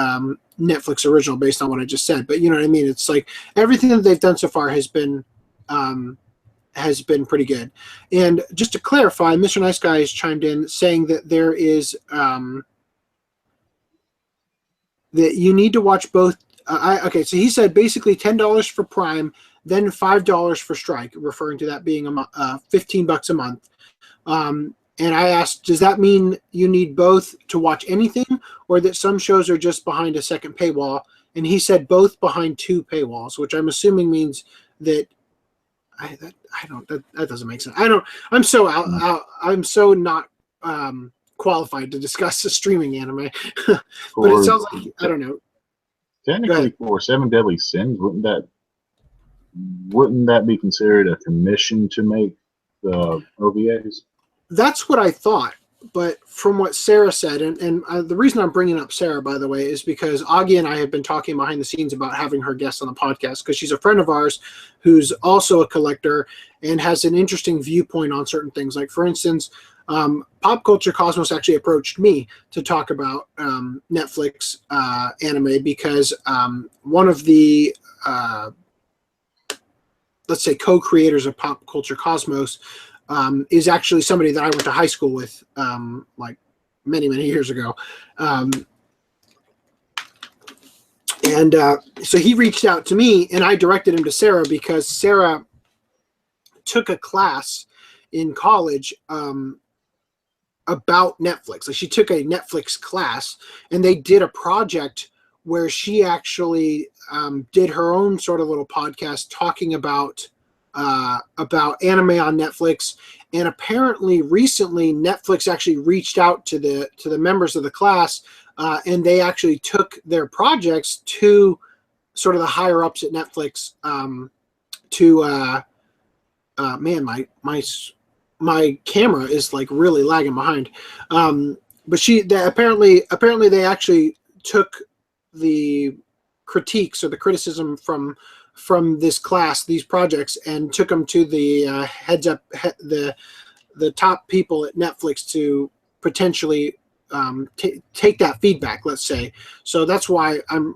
Netflix original based on what I just said, but you know what I mean? It's like everything that they've done so far has been pretty good. And just to clarify, Mr. Nice Guy has chimed in saying that there is that you need to watch both Okay, so he said basically $10 for Prime, then $5 for Strike, referring to that being $15 a month. And I asked, does that mean you need both to watch anything, or that some shows are just behind a second paywall? And he said both behind 2 paywalls, which I'm assuming means that that doesn't make sense. I'm so I'm so not qualified to discuss the streaming anime. But it sounds like, I don't know. Technically, for Seven Deadly Sins, wouldn't that be considered a commission to make the OVAs? That's what I thought. But from what Sarah said, and the reason I'm bringing up Sarah, by the way, is because Augie and I have been talking behind the scenes about having her guest on the podcast, because she's a friend of ours who's also a collector and has an interesting viewpoint on certain things. Like, for instance, Pop Culture Cosmos actually approached me to talk about Netflix anime because one of the, let's say, co-creators of Pop Culture Cosmos is actually somebody that I went to high school with, like many, many years ago. So he reached out to me, and I directed him to Sarah because Sarah took a class in college about Netflix. Like, she took a Netflix class, and they did a project where she actually did her own sort of little podcast talking about anime on Netflix. And apparently recently Netflix actually reached out to the members of the class, and they actually took their projects to sort of the higher ups at Netflix man, my camera is like really lagging behind. But apparently they actually took the critiques or the criticism from this class, these projects, and took them to the the top people at Netflix to potentially take that feedback, let's say. So that's why I'm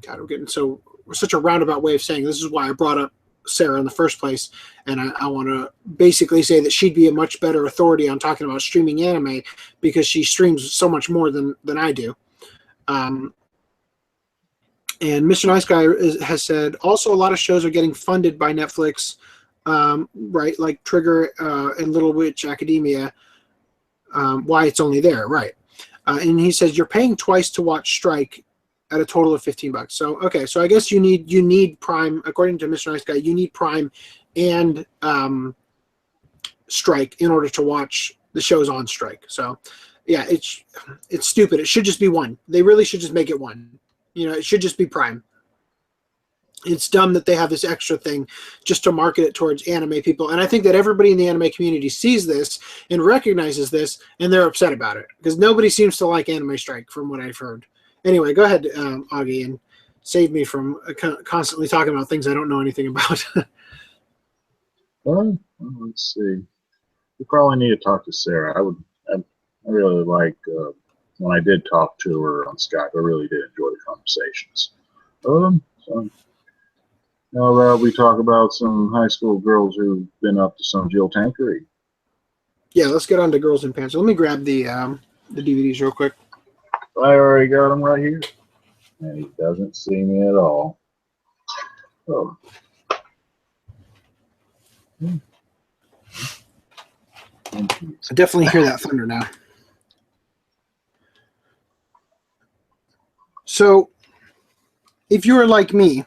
getting such a roundabout way of saying this is why I brought up Sarah in the first place, and I want to basically say that she'd be a much better authority on talking about streaming anime because she streams so much more than I do. And Mr. Nice Guy has said, also a lot of shows are getting funded by Netflix, right? Like Trigger and Little Witch Academia. Why it's only there, right? And he says you're paying twice to watch Strike at a total of $15. So okay, so I guess you need Prime, according to Mr. Nice Guy. You need Prime and Strike in order to watch the shows on Strike. So yeah, it's stupid. It should just be one. They really should just make it one. You know, it should just be Prime. It's dumb that they have this extra thing just to market it towards anime people. And I think that everybody in the anime community sees this and recognizes this, and they're upset about it because nobody seems to like Anime Strike from what I've heard. Anyway, go ahead, Augie, and save me from constantly talking about things I don't know anything about. Well, let's see. We probably need to talk to Sarah. I really like when I did talk to her on Skype. I really did enjoy the conversations. So how about we talk about some high school girls who've been up to some Jill Tankery? Yeah, let's get on to Girls in Panzer. Let me grab the DVDs real quick. I already got them right here. And he doesn't see me at all. Oh. I definitely hear that thunder now. So, if you were like me,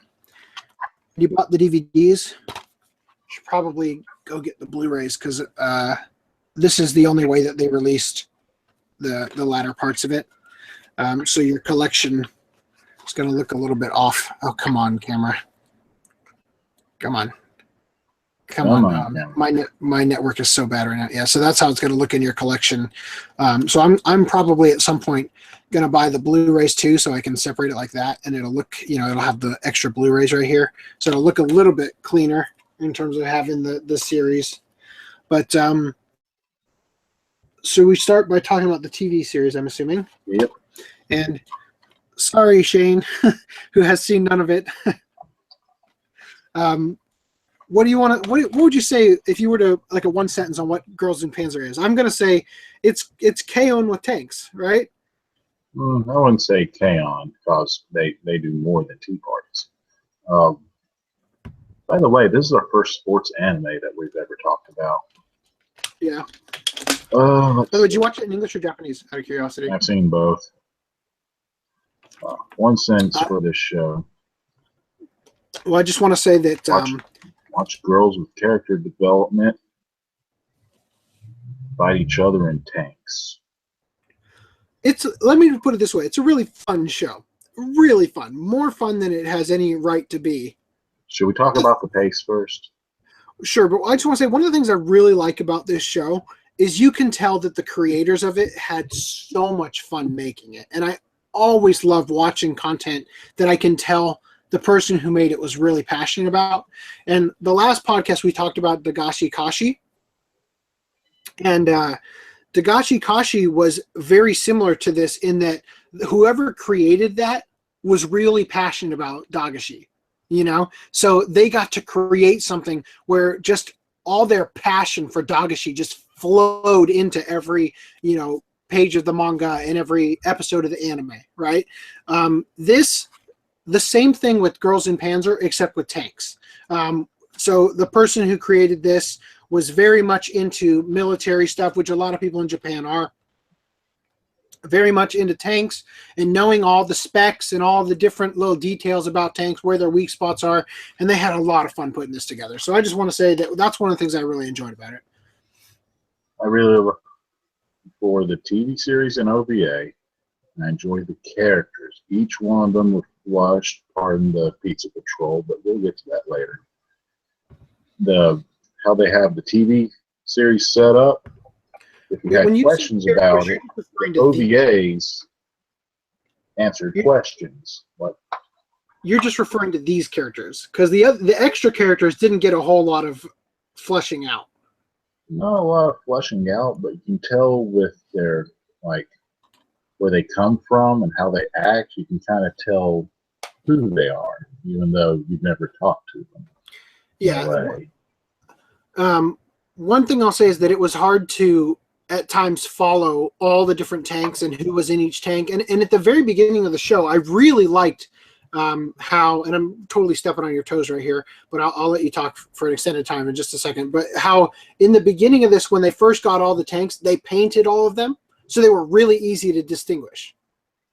you bought the DVDs, you should probably go get the Blu-rays because this is the only way that they released the latter parts of it. So your collection is going to look a little bit off. Oh, come on, camera. Come on. My network is so bad right now. Yeah, so that's how it's going to look in your collection. So I'm probably at some point going to buy the Blu-rays too, so I can separate it like that, and it'll look, it'll have the extra Blu-rays right here, so it'll look a little bit cleaner in terms of having the series. But so we start by talking about the TV series, I'm assuming. Yep. And sorry, Shane, who has seen none of it. What do you want to? What would you say if you were to like a one sentence on what Girls in Panzer is? I'm gonna say it's K-On! With tanks, right? I wouldn't say K-On! Because they do more than two parties. Um, by the way, this is our first sports anime that we've ever talked about. Yeah. By the way, did you watch it in English or Japanese, out of curiosity? I've seen both. One sentence for this show. Well, I just want to say that... Watch girls with character development fight each other in tanks. Let me put it this way. It's a really fun show. Really fun. More fun than it has any right to be. Should we talk about the pace first? Sure, but I just want to say one of the things I really like about this show is you can tell that the creators of it had so much fun making it. And I always love watching content that I can tell the person who made it was really passionate about. And the last podcast we talked about Dagashi Kashi. And Dagashi Kashi was very similar to this in that whoever created that was really passionate about Dagashi, you know? So they got to create something where just all their passion for Dagashi just flowed into every, you know, page of the manga and every episode of the anime, right? The same thing with Girls in Panzer, except with tanks. So the person who created this was very much into military stuff, which a lot of people in Japan are. Very much into tanks and knowing all the specs and all the different little details about tanks, where their weak spots are. And they had a lot of fun putting this together. So I just want to say that that's one of the things I really enjoyed about it. I really look for the TV series and OVA. And I enjoyed the characters. Each one of them was flushed, pardon the Pizza Patrol, but we'll get to that later. How they have the TV series set up. If you had questions about it, the OVAs answered questions. What? You're just referring to these characters because the extra characters didn't get a whole lot of fleshing out. Not a lot of fleshing out, but you can tell with their where they come from and how they act. You can kind of tell who they are, even though you've never talked to them. Yeah. One thing I'll say is that it was hard to at times follow all the different tanks and who was in each tank. And at the very beginning of the show, I really liked how, and I'm totally stepping on your toes right here, but I'll let you talk for an extended time in just a second. But how in the beginning of this, when they first got all the tanks, they painted all of them. So they were really easy to distinguish,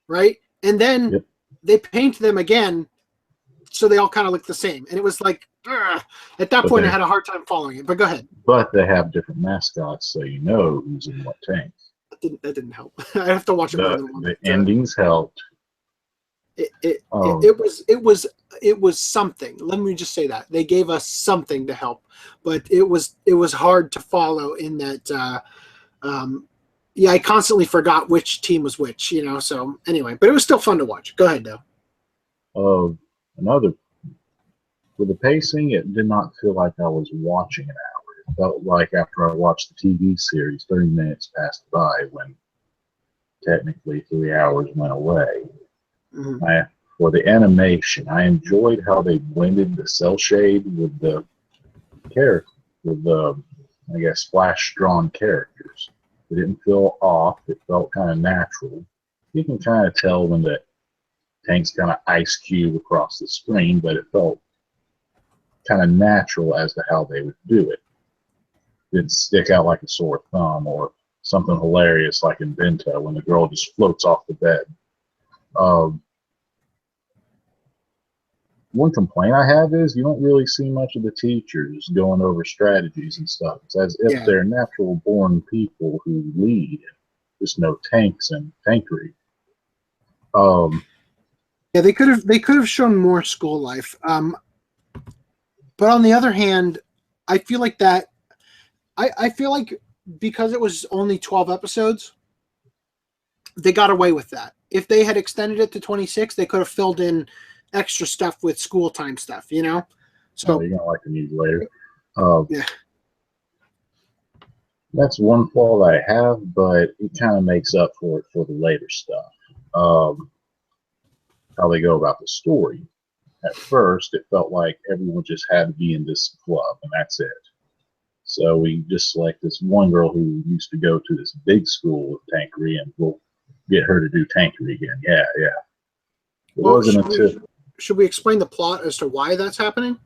right? And then they paint them again, so they all kind of look the same. And it was like, at that point, I had a hard time following it. But go ahead. But they have different mascots, so you know who's in what tank. That didn't help. I have to watch it more than once. The endings helped. It was something. Let me just say that they gave us something to help, but it was hard to follow in that. I constantly forgot which team was which, you know. So anyway, but it was still fun to watch. Go ahead, though. With the pacing, it did not feel like I was watching an hour. It felt like after I watched the TV series, 30 minutes passed by when technically 3 hours went away. Mm-hmm. For the animation, I enjoyed how they blended the cell shade with the character, with the, I guess, flash-drawn characters. It didn't feel off. It felt kind of natural. You can kind of tell when the tanks kind of ice cube across the screen, but it felt kind of natural as to how they would do it. It didn't stick out like a sore thumb or something hilarious like in Bento when the girl just floats off the bed. One complaint I have is you don't really see much of the teachers going over strategies and stuff. It's as if they're natural born people who lead, just no tanks and tankery. They could have shown more school life. But on the other hand, I feel like because it was only 12 episodes, they got away with that. If they had extended it to 26, they could have filled in extra stuff with school time stuff, you know? So you're gonna like the news later. That's one flaw that I have, but it kind of makes up for it for the later stuff. How they go about the story. At first, it felt like everyone just had to be in this club, and that's it. So we just select this one girl who used to go to this big school of tankery, and we'll get her to do tankery again. Yeah. It Well, wasn't until should we explain the plot as to why that's happening?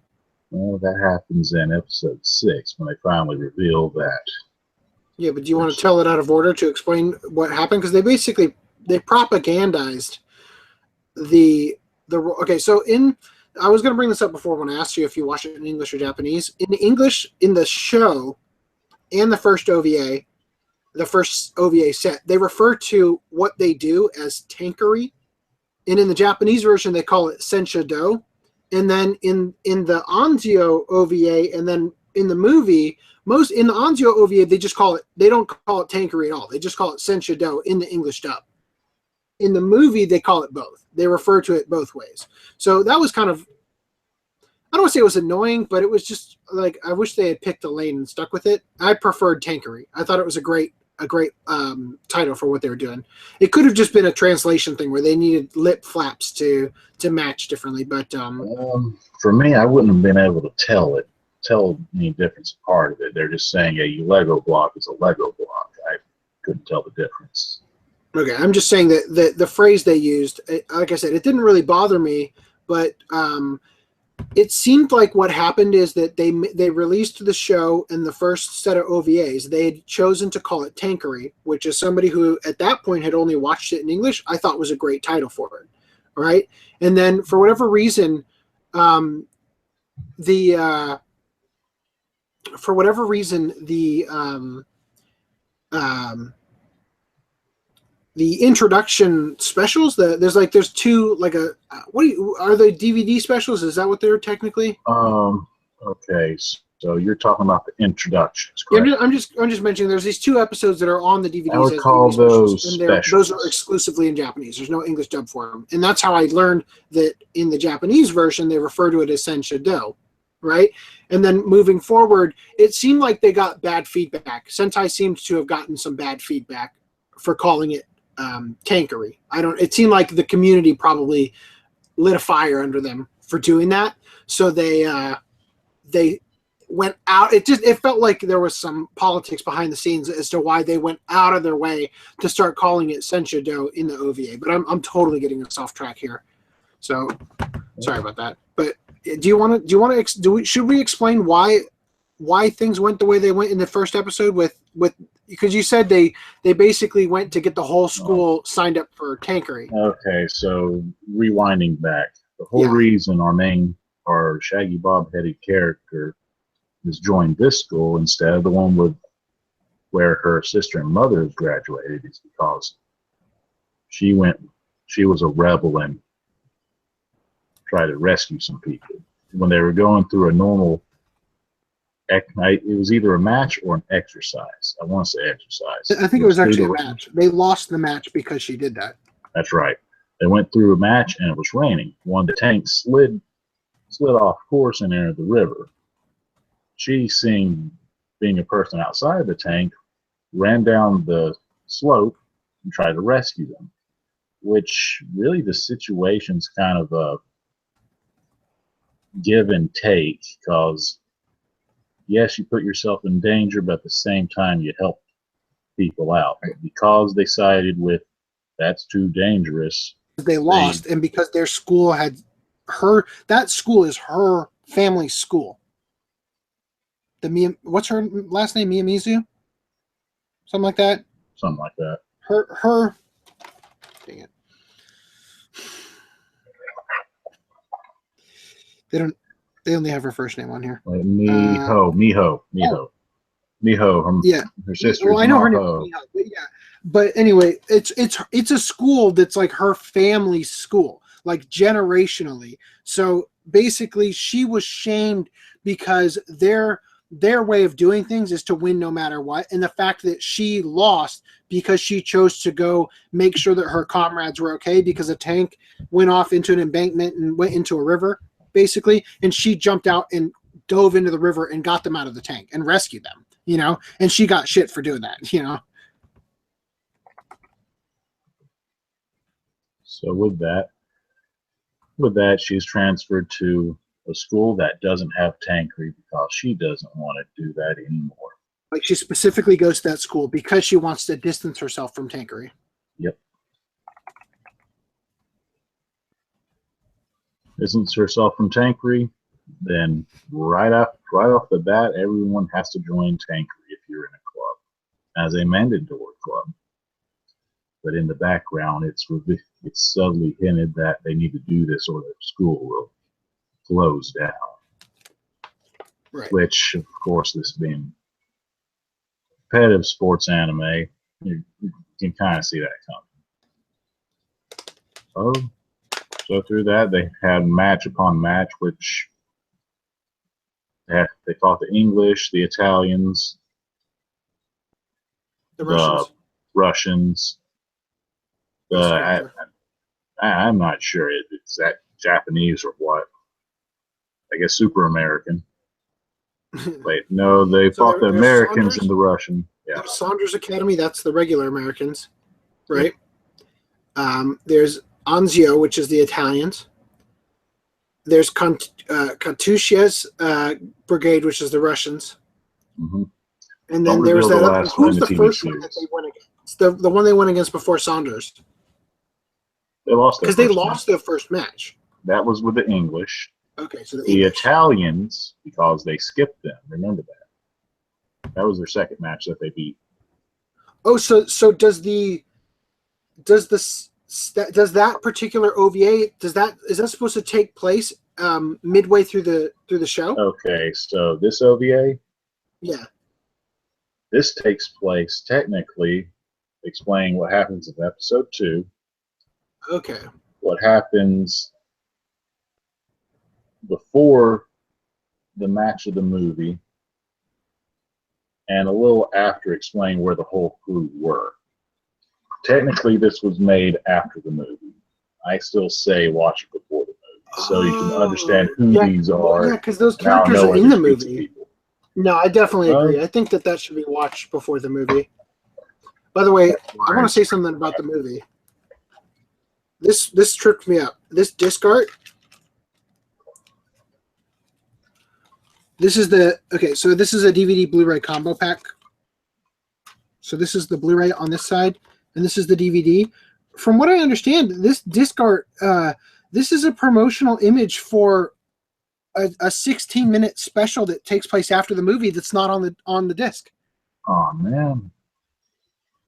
well, that happens in episode 6 when they finally reveal that. Yeah, but do you want to tell it out of order to explain what happened? Because they propagandized the okay. So I was going to bring this up before when I asked you if you watch it in English or Japanese. In English, in the show and the first OVA set, they refer to what they do as tankery. And in the Japanese version, they call it senshado. And then in the Anzio OVA, and then in the movie, in the Anzio OVA, they don't call it tankery at all. They just call it senshado in the English dub. In the movie, they call it both. They refer to it both ways. So that was kind of, I don't want to say it was annoying, but it was just like, I wish they had picked a lane and stuck with it. I preferred tankery. I thought it was a great title for what they were doing. It could have just been a translation thing where they needed lip flaps to match differently. But for me, I wouldn't have been able to tell any difference apart of it. They're just saying a Lego block is a Lego block. I couldn't tell the difference. Okay, I'm just saying that the phrase they used, like I said, it didn't really bother me, but it seemed like what happened is that they released the show in the first set of OVAs. They had chosen to call it Tankery, which is somebody who at that point had only watched it in English. I thought was a great title for it. All right, and then for whatever reason, the introduction specials, there's two, like are they DVD specials? Is that what they're technically? Okay, so you're talking about the introductions, correct? Yeah, I'm just mentioning there's these 2 episodes that are on the DVDs. I would call those specials. Those are exclusively in Japanese. There's no English dub for them, and that's how I learned that in the Japanese version they refer to it as Senshado, right? And then moving forward, it seemed like they got bad feedback. Sentai seems to have gotten some bad feedback for calling it tankery. It seemed like the community probably lit a fire under them for doing that. So they went out. It felt like there was some politics behind the scenes as to why they went out of their way to start calling it Senshado in the OVA. But I'm totally getting us off track here. So sorry about that. But should we explain why things went the way they went in the first episode with because you said they basically went to get the whole school signed up for tankery. Okay, so rewinding back, the whole reason our shaggy bob-headed character has joined this school instead of the one where her sister and mother has graduated is because she was a rebel and tried to rescue some people. When they were going through a normal, it was either a match or an exercise. I want to say exercise. I think it was actually a match. They lost the match because she did that. That's right. They went through a match and it was raining. One of the tanks slid off course and entered the river. She, being a person outside the tank, ran down the slope and tried to rescue them. Which really the situation's kind of a give and take because yes, you put yourself in danger, but at the same time, you help people out. But because they sided with that's too dangerous, they lost, and because their school that school is her family's school. What's her last name? Miyamizu? Something like that. Something like that. Her. Dang it. They only have her first name on here. Miho. Her sister. Well, I know her name is Miho, but yeah. But anyway, it's a school that's like her family's school, like generationally. So basically, she was shamed because their way of doing things is to win no matter what, and the fact that she lost because she chose to go make sure that her comrades were okay because a tank went off into an embankment and went into a river. Basically, and she jumped out and dove into the river and got them out of the tank and rescued them, and she got shit for doing that, So with that, she's transferred to a school that doesn't have tankery because she doesn't want to do that anymore. Like she specifically goes to that school because she wants to distance herself from tankery. Yep. distance herself from tankery, then right off the bat, everyone has to join tankery if you're in a club as a mandatory club. But in the background, it's subtly hinted that they need to do this or their school will close down. Right. Which, of course, this being competitive sports anime, you can kind of see that coming. So through that, they had match upon match, which they fought the English, the Italians, The Russians. I'm not sure it's that Japanese or what. I guess Super American. Wait, no, they fought the Americans and the Russian. Yeah. There's Saunders Academy, that's the regular Americans, right? There's Anzio, which is the Italians. There's Katusha's brigade, which is the Russians. Mm-hmm. And then there was that other, who's the first one that they went against? The one they went against before Saunders. They lost because they lost their first match. That was with the English. Okay, so the Italians, because they skipped them. Remember that. That was their second match that they beat. Oh, so does that particular OVA is that supposed to take place midway through the show? Okay, so this OVA, yeah, this takes place technically explaining what happens in episode 2. Okay. What happens before the match of the movie, and a little after explaining where the whole crew were. Technically, this was made after the movie. I still say watch it before the movie, so you can understand who these are. Yeah, because those characters are in the movie. No, I definitely agree. I think that should be watched before the movie. By the way, I want to say something about the movie. This tripped me up. This disc art. This is so this is a DVD Blu-ray combo pack. So this is the Blu-ray on this side, and this is the DVD. From what I understand, this disc art, this is a promotional image for a 16-minute special that takes place after the movie that's not on the disc. Oh man.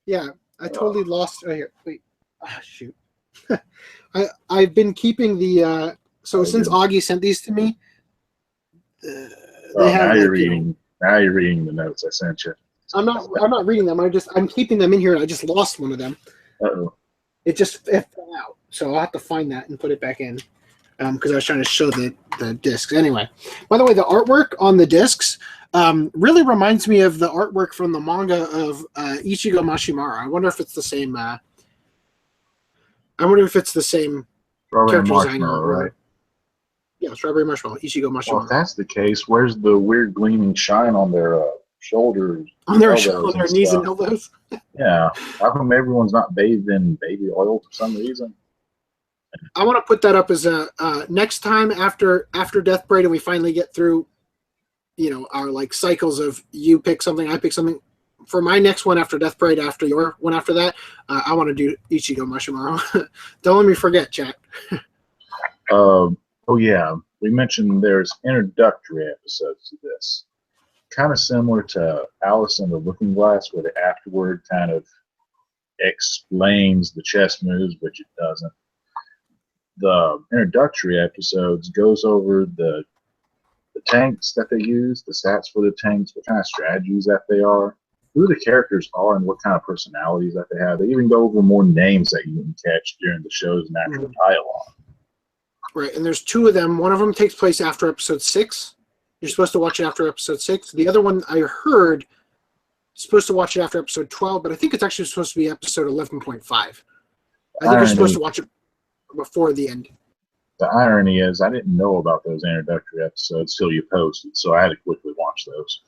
Yeah, I totally lost. Oh, here, wait. Shoot. I've been keeping the since Augie sent these to me. Now you're reading the notes I sent you. I'm not reading them. I'm keeping them in here, and I just lost one of them. Uh-oh. It fell out, so I'll have to find that and put it back in because I was trying to show the discs. Anyway, by the way, the artwork on the discs really reminds me of the artwork from the manga of Ichigo Mashimara. I wonder if it's the same. Strawberry Marshmallow, right? Yeah, Strawberry Marshmallow, Ichigo Mashimara. Well, if that's the case, where's the weird gleaming shine on their shoulders? On their knees and elbows? Yeah. How come everyone's not bathed in baby oil for some reason? I want to put that up as a next time after Death Parade and we finally get through, our like cycles of you pick something, I pick something. For my next one after Death Parade, after your one after that, I want to do Ichigo Mashimaro. Don't let me forget, chat. Oh yeah, we mentioned there's introductory episodes to this. Kind of similar to Alice in the Looking Glass, where the afterward kind of explains the chess moves, which it doesn't. The introductory episodes goes over the tanks that they use, the stats for the tanks, what kind of strategies that they are, who the characters are, and what kind of personalities that they have. They even go over more names that you can catch during the show's natural dialogue. Right, and there's 2 of them. One of them takes place after episode 6. You're supposed to watch it after episode 6. The other one, I heard, supposed to watch it after episode 12, but I think it's actually supposed to be episode 11.5. I think you're supposed to watch it before the end. The irony is I didn't know about those introductory episodes till you posted, so I had to quickly watch those.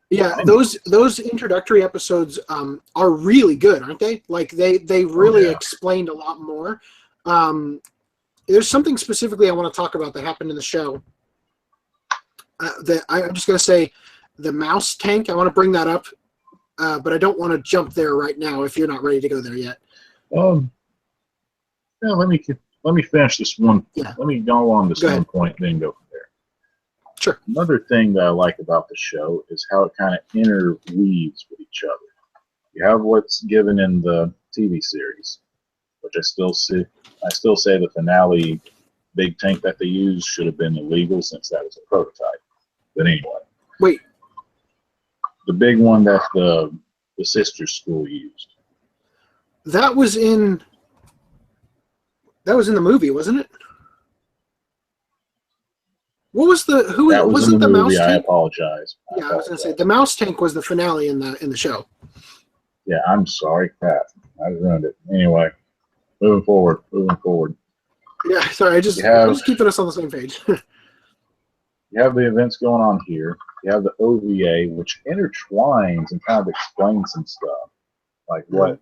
Yeah, those introductory episodes are really good, aren't they? Like they really explained a lot more. There's something specifically I want to talk about that happened in the show. I'm just going to say the mouse tank. I want to bring that up, but I don't want to jump there right now if you're not ready to go there yet. Yeah, let me let me finish this one. Yeah. Let me go on this Go one ahead. point, then go from there. Sure. Another thing that I like about the show is how it kind of interweaves with each other. You have what's given in the TV series, which I still say the finale big tank that they used should have been illegal since that was a prototype. But anyway. Wait. The big one that the sister school used. That was in the movie, wasn't it? What was the who that was wasn't in the the movie? mouse I tank? apologize. Yeah, I was gonna say the mouse tank was the finale in the show. Yeah, I'm sorry, crap. I ruined it. Anyway, moving forward. Yeah, sorry, I'm just keeping us on the same page. You have the events going on here. You have the OVA, which intertwines and kind of explains some stuff, like what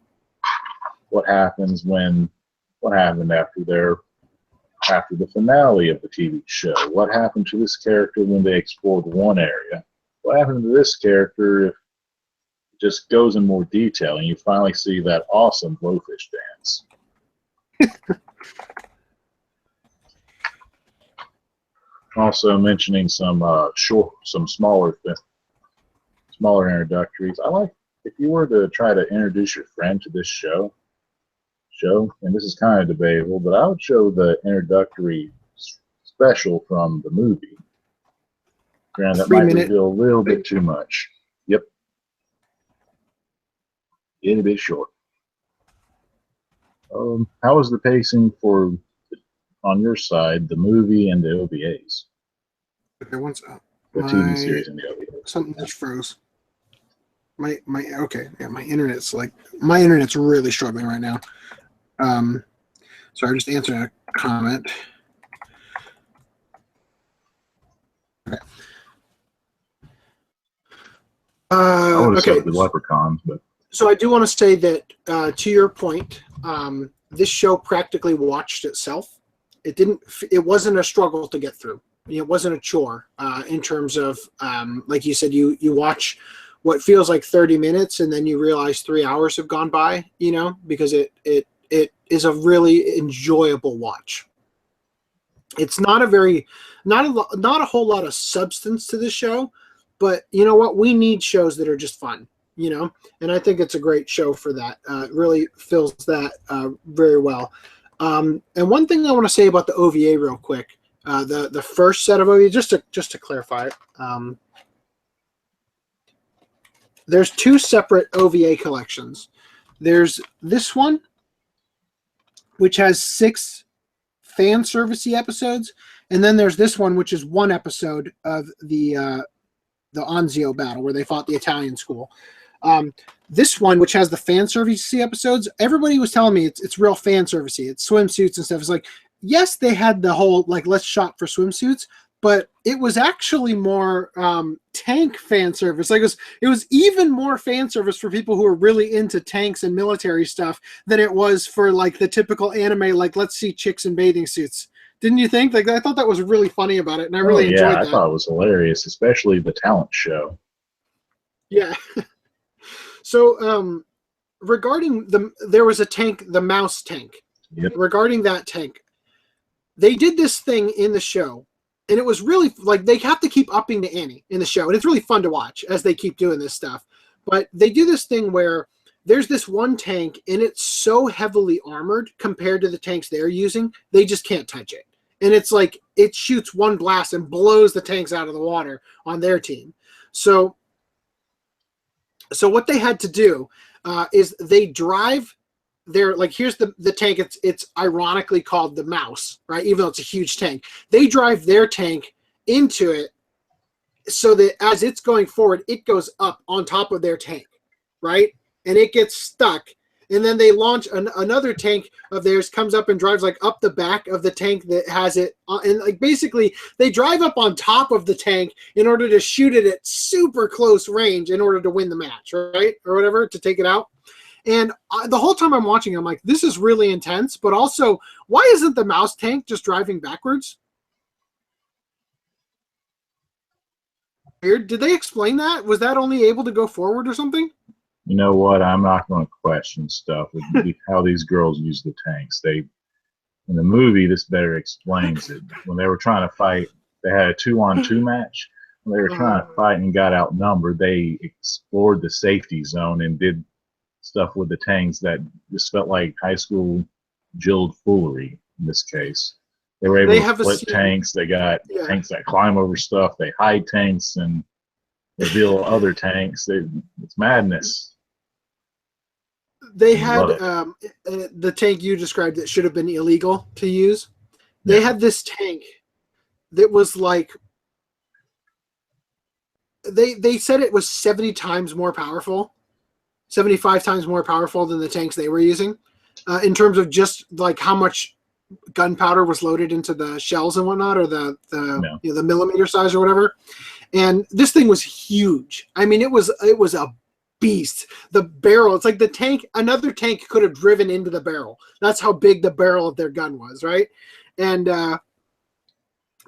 happens what happened after the finale of the TV show. What happened to this character when they explored one area? What happened to this character if it just goes in more detail and you finally see that awesome blowfish dance? Also mentioning some smaller introductories. I like if you were to try to introduce your friend to this show, and this is kind of debatable, but I would show the introductory special from the movie. Granted, that might reveal a little bit too much. Yep. Getting a bit short. How was the pacing on your side, the movie and the OVAs? Okay, once The TV series and the OVAs. Something just froze. My internet's really struggling right now. So I just answered a comment. Okay. I would have Okay. said the leprechauns, but So I do want to say that to your point, this show practically watched itself. It wasn't a struggle to get through. It wasn't a chore in terms of, like you said, you watch what feels like 30 minutes and then you realize 3 hours have gone by, because it is a really enjoyable watch. It's not a whole lot of substance to this show, but you know what? We need shows that are just fun, and I think it's a great show for that. It really fills that very well. And one thing I want to say about the OVA real quick, the first set of OVA, just to clarify it, there's two separate OVA collections. There's this one, which has 6 fan servicey episodes, and then there's this one, which is 1 episode of the Anzio battle where they fought the Italian school. This one, which has the fan servicey episodes, everybody was telling me it's real fan servicey. It's swimsuits and stuff. It's like, yes, they had the whole let's shop for swimsuits, but it was actually more tank fan service. Like it was even more fan service for people who are really into tanks and military stuff than it was for like the typical anime. Like, let's see chicks in bathing suits. Didn't you think? Like, I thought that was really funny about it, and I really enjoyed that. I thought it was hilarious, especially the talent show. Yeah. So, regarding there was a tank, the mouse tank. Yep. Regarding that tank, they did this thing in the show, and it was really like they have to keep upping the ante in the show, and it's really fun to watch as they keep doing this stuff. But they do this thing where there's this one tank, and it's so heavily armored compared to the tanks they're using, they just can't touch it. And it's like it shoots one blast and blows the tanks out of the water on their team. So what they had to do is they drive their, like, here's the tank. It's ironically called the mouse, right? Even though it's a huge tank. They drive their tank into it so that as it's going forward, it goes up on top of their tank, right? And it gets stuck. And then they launch another tank of theirs, comes up and drives like up the back of the tank that has it. And like basically they drive up on top of the tank in order to shoot it at super close range in order to win the match, right? Or whatever, to take it out. And the whole time I'm watching, I'm like, this is really intense. But also, why isn't the mouse tank just driving backwards? Weird. Did they explain that? Was that only able to go forward or something? You know what? I'm not going to question stuff with how these girls use the tanks. In the movie, this better explains it. When they were trying to fight, they had a 2-on-2 match. When they were trying to fight and got outnumbered, they explored the safety zone and did stuff with the tanks that just felt like high school jilled foolery in this case. They were able to split tanks. They got tanks that climb over stuff. They hide tanks and reveal other tanks. It's madness. They had the tank you described that should have been illegal to use. They had this tank that was like, they said it was 70 times more powerful, 75 times more powerful than the tanks they were using, in terms of just like how much gunpowder was loaded into the shells and whatnot, or the millimeter size or whatever. And this thing was huge. I mean, it was a beast. The barrel, it's like the tank, another tank could have driven into the barrel. That's how big the barrel of their gun was, right? And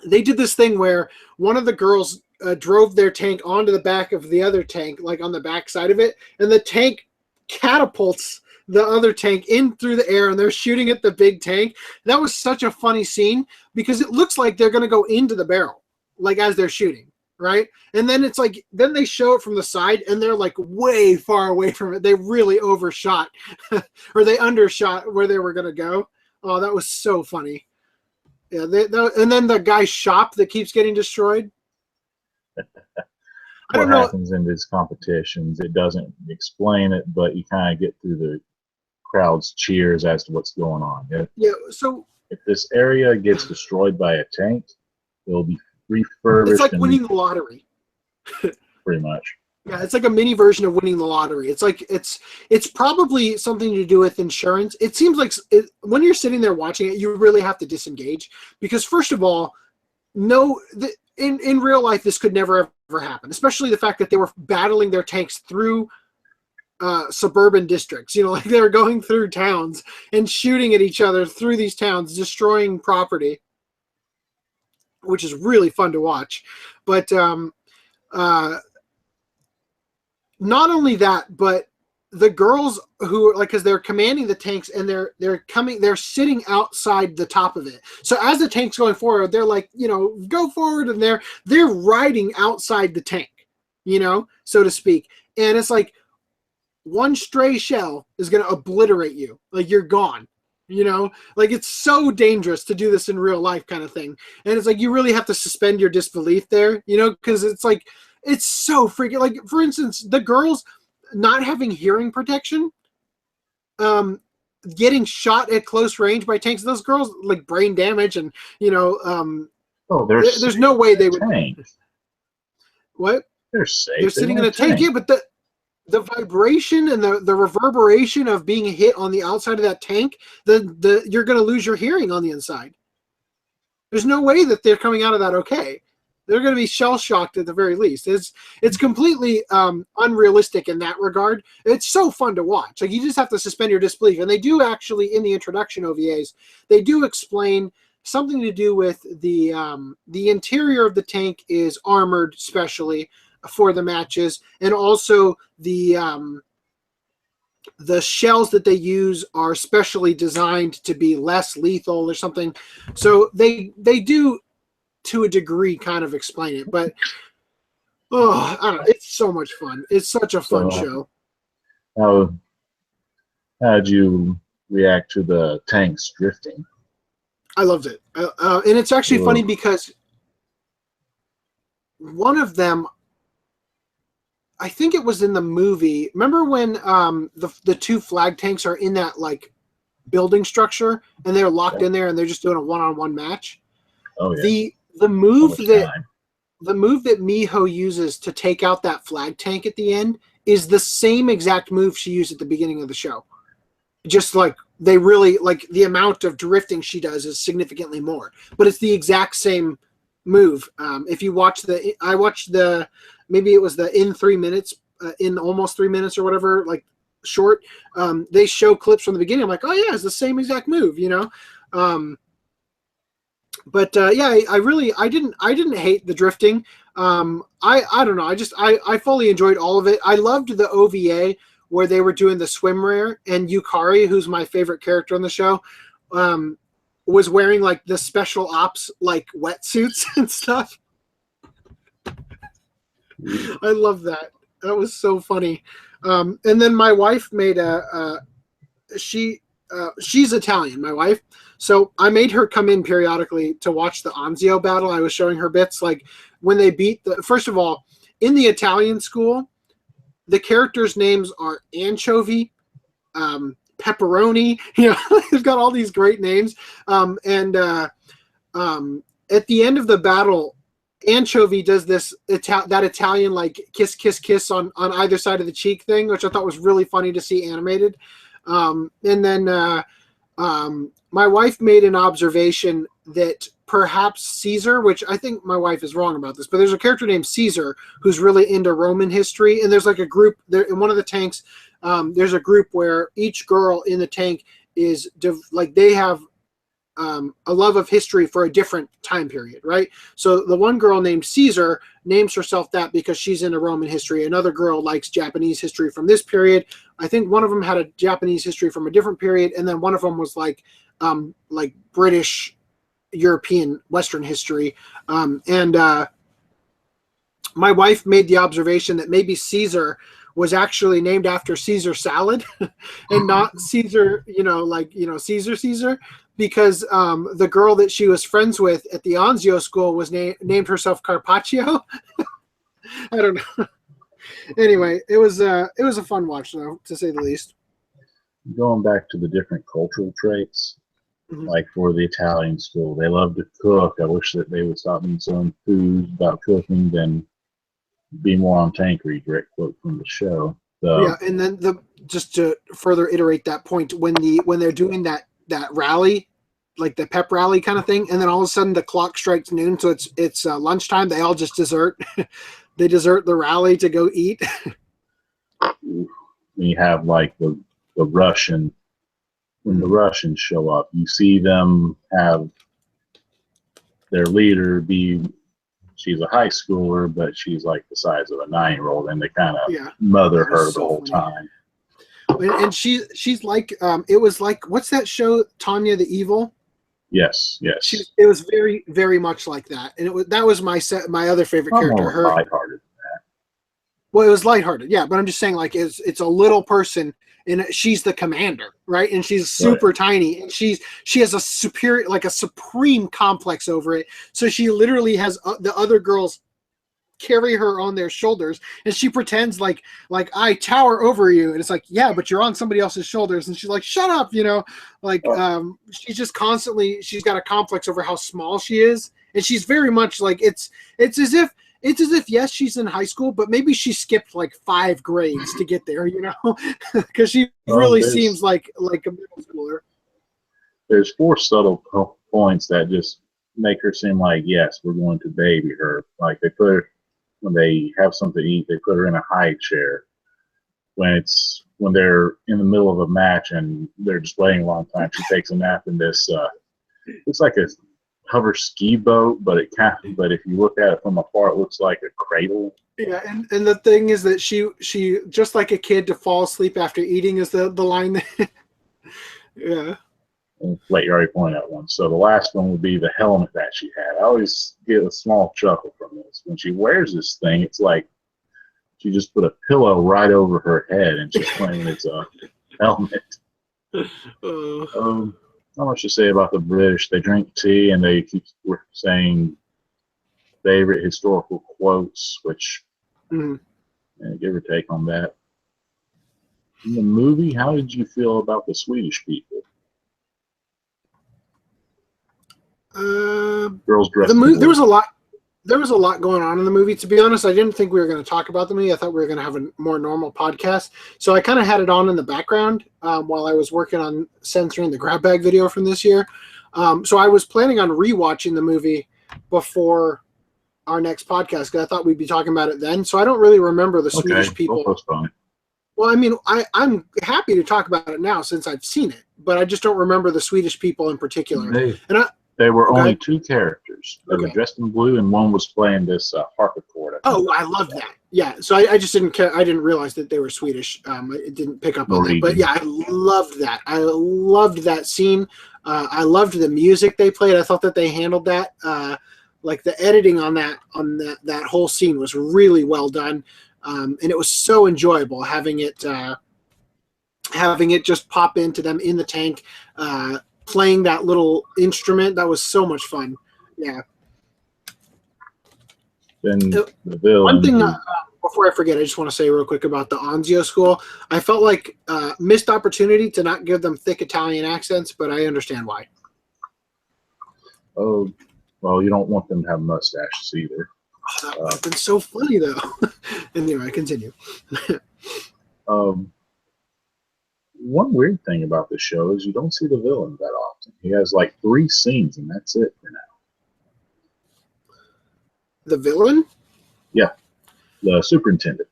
they did this thing where one of the girls drove their tank onto the back of the other tank, like on the back side of it, and the tank catapults the other tank in through the air, and they're shooting at the big tank. That was such a funny scene because it looks like they're going to go into the barrel, like as they're shooting, right? And then it's like, then they show it from the side and they're like way far away from it. They really overshot or they undershot where they were going to go. Oh, that was so funny. Yeah. And then the guy's shop that keeps getting destroyed. What happens in these competitions, it doesn't explain it, but you kind of get through the crowd's cheers as to what's going on. So if this area gets destroyed by a tank, it'll be refurbished. It's like winning the lottery. Pretty much. Yeah, it's like a mini version of winning the lottery. It's like it's probably something to do with insurance. It seems like when you're sitting there watching it, you really have to disengage because, first of all, in real life, this could never ever happen. Especially the fact that they were battling their tanks through suburban districts. You know, like they were going through towns and shooting at each other through these towns, destroying property, which is really fun to watch. But not only that, but the girls who like, because they're commanding the tanks and they're sitting outside the top of it. So as the tank's going forward, they're like, you know, go forward, and they're riding outside the tank, you know, so to speak. And it's like one stray shell is going to obliterate you, like you're gone. You know, like it's so dangerous to do this in real life kind of thing. And it's like you really have to suspend your disbelief there, you know, because it's like it's so freaking, like, for instance, the girls not having hearing protection, getting shot at close range by tanks. Those girls like brain damage, and you know, there's no way they would. What? They're safe. They're sitting in a tank. Yeah, but the vibration and the reverberation of being hit on the outside of that tank, you're going to lose your hearing on the inside. There's no way that they're coming out of that okay. They're going to be shell shocked at the very least. It's completely unrealistic in that regard. It's so fun to watch. Like you just have to suspend your disbelief. And they do actually, in the introduction OVAs, they do explain something to do with the interior of the tank is armored specially for the matches, and also the shells that they use are specially designed to be less lethal or something. So they do, to a degree, kind of explain it, but I don't know, it's so much fun. It's such a fun show. How'd you react to the tanks drifting? I loved it, and it's actually funny because one of them, I think it was in the movie. Remember when the two flag tanks are in that like building structure and they're locked in there and they're just doing a one-on-one match? Oh yeah. The move that Miho uses to take out that flag tank at the end is the same exact move she used at the beginning of the show. Just like they really like the amount of drifting she does is significantly more, but it's the exact same move. If you watch I watched maybe it was the in 3 minutes, in almost 3 minutes or whatever, like short. They show clips from the beginning. I'm like, oh yeah, it's the same exact move, you know. But yeah, I didn't hate the drifting. I don't know. I fully enjoyed all of it. I loved the OVA where they were doing the swimwear, and Yukari, who's my favorite character on the show. was wearing like the special ops like wetsuits and stuff. I love that. That was so funny. And then my wife made she's Italian, my wife. So I made her come in periodically to watch the Anzio battle. I was showing her bits like when they beat first of all, in the Italian school, the characters' names are Anchovy, Pepperoni. They've got all these great names. And at the end of the battle, Anchovy does this that Italian like kiss kiss kiss on either side of the cheek thing, which I thought was really funny to see animated. And then my wife made an observation that perhaps Caesar, which I think my wife is wrong about this, but there's a character named Caesar who's really into Roman history, and there's like a group there in one of the tanks. There's a group where each girl in the tank is like they have a love of history for a different time period, right? So the one girl named Caesar names herself that because she's into Roman history. Another girl likes Japanese history from this period. I think one of them had a Japanese history from a different period, and then one of them was like British, European, Western history. My wife made the observation that maybe Caesar was actually named after Caesar salad and not Caesar, Caesar, because the girl that she was friends with at the Anzio school was named herself Carpaccio. I don't know. Anyway, it was a fun watch though, to say the least. Going back to the different cultural traits, like for the Italian school, they love to cook. I wish that they would stop being so enthused about cooking than be more on tankery. Direct quote from the show. So, yeah, and then just to further iterate that point, when they're doing that rally, like the pep rally kind of thing, and then all of a sudden the clock strikes noon, so it's lunchtime. They all just desert. They desert the rally to go eat. You have like the Russian. When the Russians show up, you see them have their leader she's a high schooler, but she's like the size of a 9-year-old, and they kind of mother her the whole time. And she's like, it was like, what's that show, Tanya the Evil? Yes. It was very, very much like that, and that was my other favorite character. Her lighthearted than that. Well, it was lighthearted, yeah, but I'm just saying, like, it's a little person, and she's the commander, right? And she's super tiny, and she has a supreme complex over it. So she literally has the other girls carry her on their shoulders, and she pretends like I tower over you, and it's like, yeah, but you're on somebody else's shoulders, and she's like, shut up, she's just constantly, she's got a complex over how small she is, and she's very much like it's as if yes, she's in high school, but maybe she skipped like 5 grades to get there, because she really seems like a middle schooler. There's 4 subtle points that just make her seem like, yes, we're going to baby her. Like they put her, when they have something to eat, they put her in a high chair. When they're in the middle of a match and they're just waiting a long time, she takes a nap in this. It's like a hover ski boat, but if you look at it from afar, it looks like a cradle. Yeah, and the thing is that she just like a kid to fall asleep after eating is the line. Yeah. Wait, you already pointed out one. So the last one would be the helmet that she had. I always get a small chuckle from this. When she wears this thing, it's like she just put a pillow right over her head and she's claiming it's a helmet. Not much to say about the British. They drink tea and they keep saying favorite historical quotes, which give or take on that. In the movie, how did you feel about the Swedish people? Girls dressed. There was a lot. There was a lot going on in the movie. To be honest, I didn't think we were going to talk about the movie. I thought we were going to have a more normal podcast. So I kind of had it on in the background while I was working on censoring the grab bag video from this year. So I was planning on rewatching the movie before our next podcast because I thought we'd be talking about it then. So I don't really remember the Swedish people. We'll postpone it. Well, I mean, I'm happy to talk about it now since I've seen it, but I just don't remember the Swedish people in particular. They were Okay. only two characters. They were Okay. dressed in blue, and one was playing this harpsichord. Oh, I love that. Yeah, so I just didn't care. I didn't realize that they were Swedish. I didn't pick up on that. But yeah, I loved that. I loved that scene. I loved the music they played. I thought that they handled that. Like the editing on that whole scene was really well done, and it was so enjoyable having it just pop into them in the tank, playing that little instrument. That was so much fun. Yeah. Then the villain. One thing before I forget, I just want to say real quick about the Anzio school. I felt like missed opportunity to not give them thick Italian accents, but I understand why. Oh, well, you don't want them to have mustaches either. Oh, that would have been so funny, though. Anyway, continue. One weird thing about the show is you don't see the villain that often. He has like 3 scenes, and that's it for now. The villain? Yeah, the superintendent.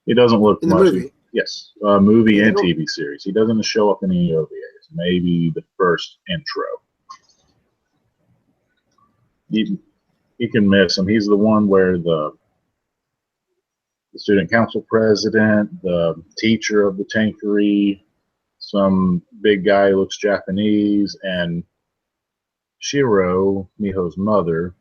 He doesn't look In the much. movie? Yes, movie and TV series. He doesn't show up in any OVAs. Maybe the first intro. You can miss him. He's the one where the student council president, the teacher of the tankery, some big guy who looks Japanese, and Shiro, Miho's mother,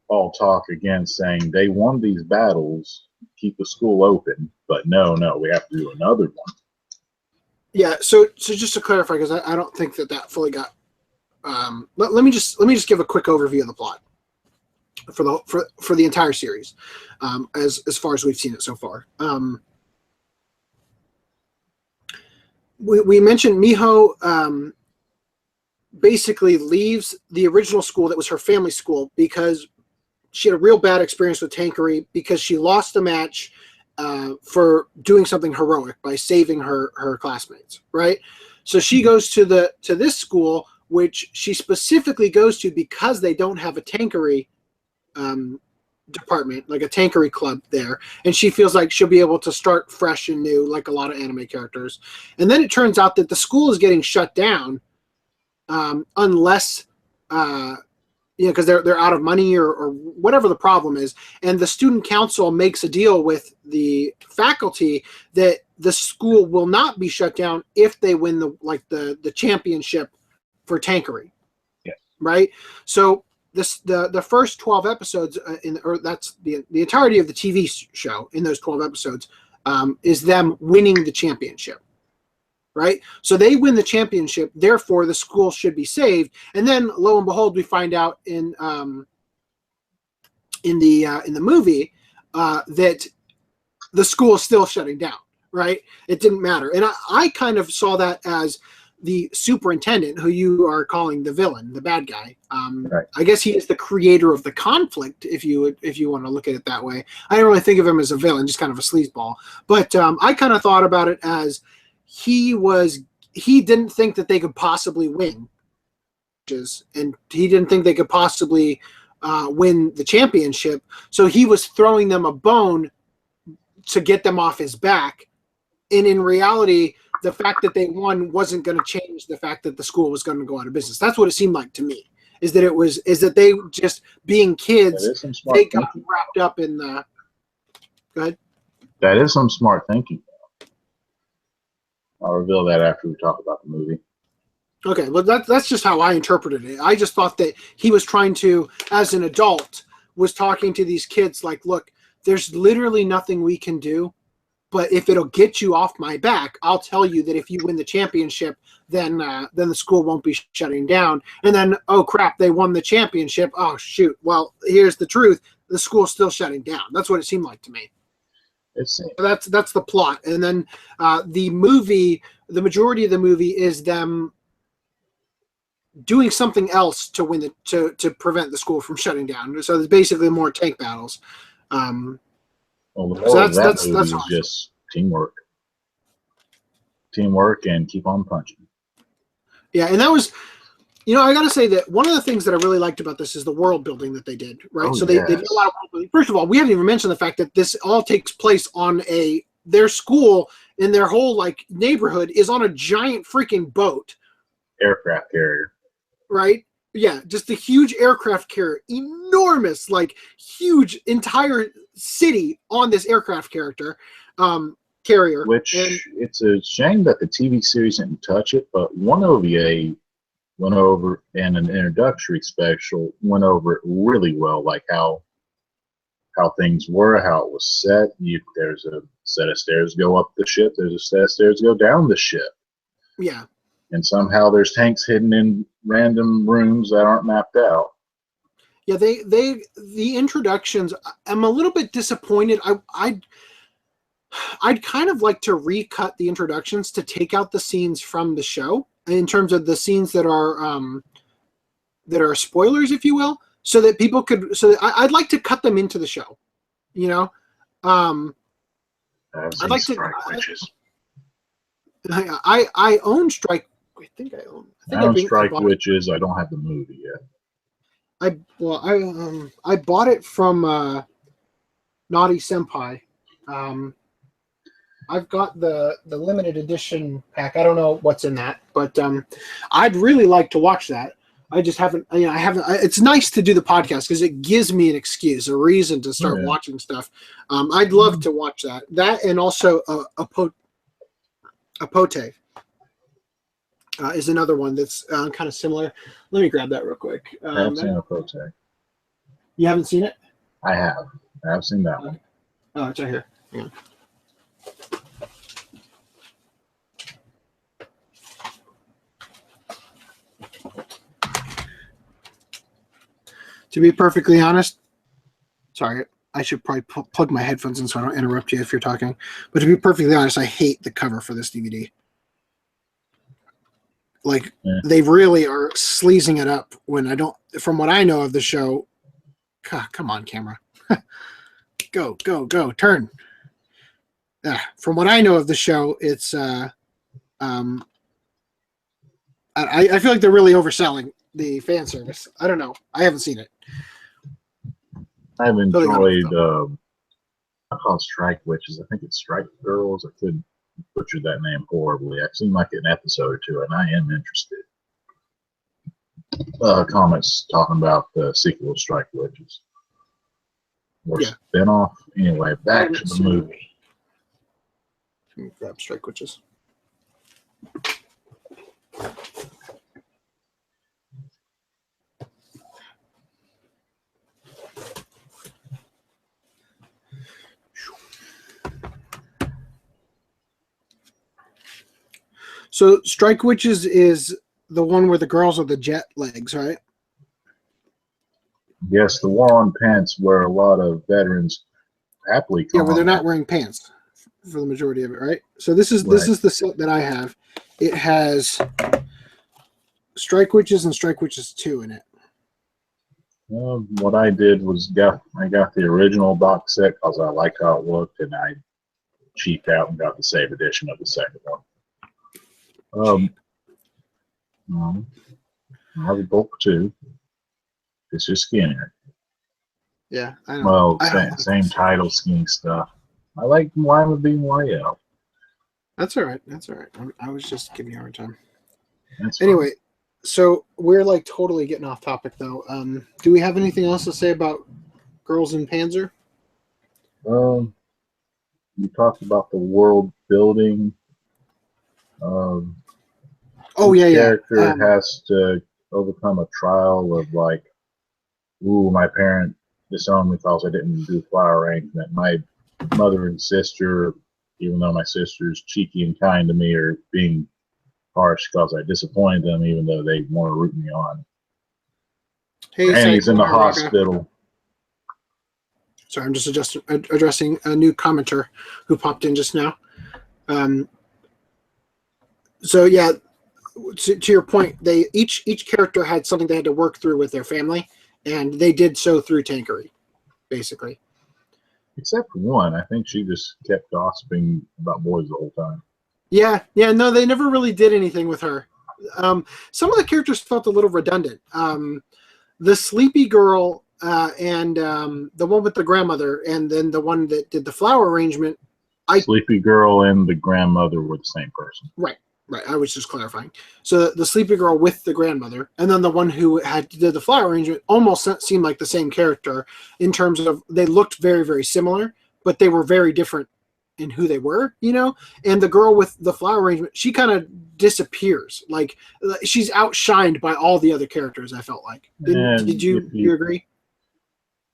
all talk again saying they won these battles, keep the school open, but no, we have to do another one. Yeah, so just to clarify, because I don't think that fully got let me just give a quick overview of the plot for the entire series, as far as we've seen it so far. We mentioned Miho basically leaves the original school that was her family school because she had a real bad experience with tankery because she lost a match for doing something heroic by saving her classmates, right? So she goes to this school, which she specifically goes to because they don't have a tankery department, like a tankery club there, and she feels like she'll be able to start fresh and new, like a lot of anime characters. And then it turns out that the school is getting shut down unless because they're out of money or whatever the problem is, and the student council makes a deal with the faculty that the school will not be shut down if they win the championship for tankery. Yeah. Right. So the first 12 episodes that's the entirety of the TV show in those 12 episodes is them winning the championship. Right. So they win the championship. Therefore, the school should be saved. And then, lo and behold, we find out in the movie that the school is still shutting down. Right. It didn't matter. And I kind of saw that as the superintendent, who you are calling the villain, the bad guy. Right. I guess he is the creator of the conflict, if you want to look at it that way. I don't really think of him as a villain, just kind of a sleazeball. But I kind of thought about it as he didn't think that they could possibly win, and he didn't think they could possibly win the championship. So he was throwing them a bone to get them off his back. And in reality, the fact that they won wasn't going to change the fact that the school was going to go out of business. That's what it seemed like to me. Is that they just being kids, they got wrapped up in the. Go ahead. That is some smart thinking. I'll reveal that after we talk about the movie. Okay, well that's just how I interpreted it. I just thought that he was trying to, as an adult, was talking to these kids like, look, there's literally nothing we can do, but if it'll get you off my back, I'll tell you that if you win the championship, then the school won't be shutting down. And then, oh crap, they won the championship. Oh shoot. Well, here's the truth. The school's still shutting down. That's what it seemed like to me. That's the plot. And then the movie, the majority of the movie is them doing something else to win to prevent the school from shutting down. So there's basically more tank battles. Well, the more of that movie is just teamwork and keep on punching. Yeah, and that was, I got to say that one of the things that I really liked about this is the world building that they did, right? So they did a lot of world building. First of all, we haven't even mentioned the fact that this all takes place on their school, and their whole neighborhood is on a giant freaking boat, aircraft carrier. Right? Yeah, just a huge aircraft carrier, enormous, like huge entire city on this aircraft carrier. Which it's a shame that the TV series didn't touch it, but one OVA went over, and an introductory special went over it really well, like how things were, how it was set. There's a set of stairs go up the ship. There's a set of stairs go down the ship. Yeah. And somehow there's tanks hidden in random rooms that aren't mapped out. Yeah, the introductions, I'm a little bit disappointed. I'd kind of like to recut the introductions to take out the scenes from the show in terms of the scenes that are spoilers, if you will, so that people could. I'd like to cut them into the show. You know, I'd like to. Strike Witches. I own Strike. I think I own. I own Strike Witches. I don't have the movie yet. I bought it from Naughty Senpai. I've got the limited edition pack. I don't know what's in that, but I'd really like to watch that. I just haven't. It's nice to do the podcast because it gives me an excuse, a reason to start watching stuff. I'd love to watch that. That and also Apote is another one that's kind of similar. Let me grab that real quick. I haven't seen Apote. You haven't seen it? I have. I have seen that one. Oh, it's right here. Yeah. To be perfectly honest, sorry, I should probably plug my headphones in so I don't interrupt you if you're talking. But to be perfectly honest, I hate the cover for this DVD. Like, they really are sleazing it up when I don't, from what I know of the show. God, come on, camera. Go, turn. From what I know of the show, it's, I feel like they're really overselling the fan service. I don't know. I haven't seen it. I've enjoyed, I call it Strike Witches. I think it's Strike Girls. I could butcher that name horribly. I've seen like an episode or two, and I am interested. Comments talking about the sequel of Strike Witches. Or spinoff. Anyway, back to the movie. Let me grab Strike Witches. So Strike Witches is the one where the girls are the jet legs, right? Yes, the war on pants where a lot of veterans happily come. Yeah, where they're not wearing pants for the majority of it, right? So this is the set that I have. It has Strike Witches and Strike Witches 2 in it. What I did was I got the original box set because I liked how it looked, and I cheaped out and got the save edition of the second one. I have a book too. It's just skinnier. Yeah, I know. Well, same title, skinny stuff. I like Lima being YL. That's all right. I was just giving you a hard time. Anyway, so we're like totally getting off topic though. Do we have anything else to say about Girls in Panzer? You talked about the world building. Character has to overcome a trial of like, ooh, my parent disowned me because I didn't do flower arrangement. My mother and sister, even though my sister's cheeky and kind to me, are being harsh because I disappointed them, even though they want to root me on. Hey, and he's in the hospital. Sorry, I'm just addressing a new commenter who popped in just now. So yeah, to your point, they each character had something they had to work through with their family, and they did so through tankery, basically. Except for one, I think she just kept gossiping about boys the whole time. Yeah, no, they never really did anything with her. Some of the characters felt a little redundant. The sleepy girl and the one with the grandmother, and then the one that did the flower arrangement. Sleepy girl and the grandmother were the same person. Right. Right, I was just clarifying. So the sleepy girl with the grandmother, and then the one who did the flower arrangement almost seemed like the same character in terms of they looked very, very similar, but they were very different in who they were, you know? And the girl with the flower arrangement, she kind of disappears. Like, she's outshined by all the other characters, I felt like. Did you agree?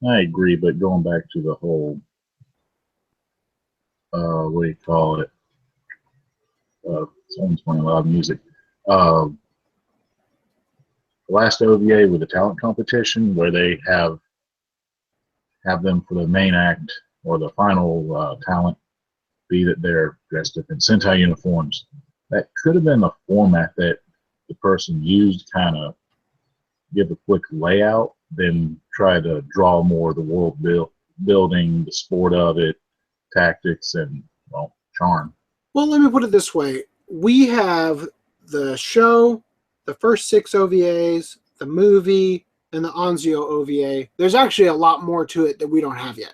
I agree, but going back to the whole, what do you call it? Someone's playing loud music. Last OVA with the talent competition, where they have them for the main act or the final talent be that they're dressed up in Sentai uniforms. That could have been the format that the person used, kind of give a quick layout, then try to draw more of the world building, the sport of it, tactics, and, well, charm. Well, let me put it this way. We have the show, the first 6 OVAs, the movie, and the Anzio OVA. There's actually a lot more to it that we don't have yet.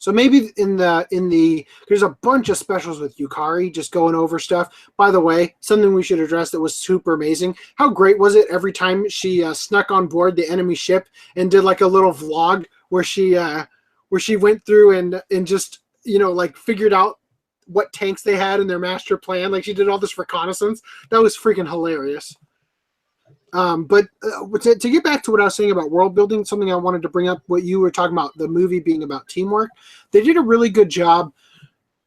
So maybe there's a bunch of specials with Yukari just going over stuff. By the way, something we should address that was super amazing. How great was it every time she snuck on board the enemy ship and did like a little vlog where she went through and just, you know, like figured out what tanks they had in their master plan. Like she did all this reconnaissance. That was freaking hilarious. But to get back to what I was saying about world building, something I wanted to bring up, what you were talking about, the movie being about teamwork, they did a really good job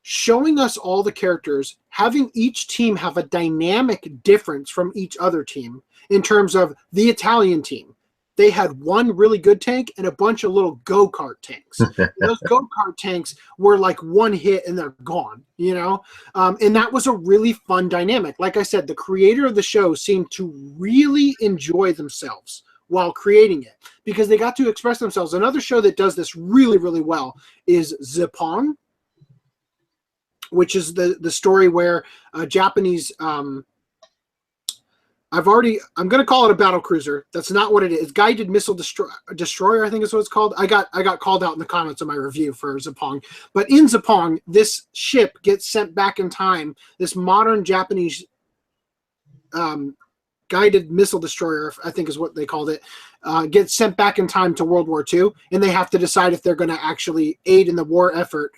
showing us all the characters, having each team have a dynamic difference from each other team. In terms of the Italian team, they had one really good tank and a bunch of little go-kart tanks. Those go-kart tanks were like one hit and they're gone, you know? And that was a really fun dynamic. Like I said, the creator of the show seemed to really enjoy themselves while creating it because they got to express themselves. Another show that does this really, really well is Zippon, which is the story where a Japanese... I'm going to call it a battle cruiser. That's not what it is. Guided Missile Destroyer, I think is what it's called. I got called out in the comments of my review for Zippon. But in Zippon, this ship gets sent back in time. This modern Japanese guided missile destroyer, I think is what they called it, gets sent back in time to World War II. And they have to decide if they're going to actually aid in the war effort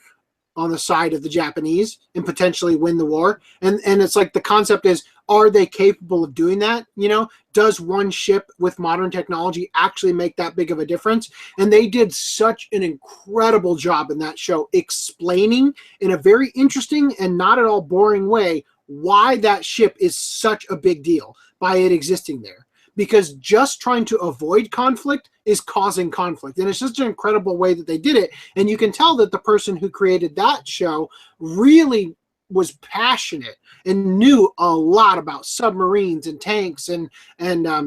on the side of the Japanese and potentially win the war. And it's like the concept is, are they capable of doing that? You know, does one ship with modern technology actually make that big of a difference? And they did such an incredible job in that show explaining in a very interesting and not at all boring way why that ship is such a big deal by it existing there. Because just trying to avoid conflict is causing conflict. And it's just an incredible way that they did it. And you can tell that the person who created that show really was passionate and knew a lot about submarines and tanks and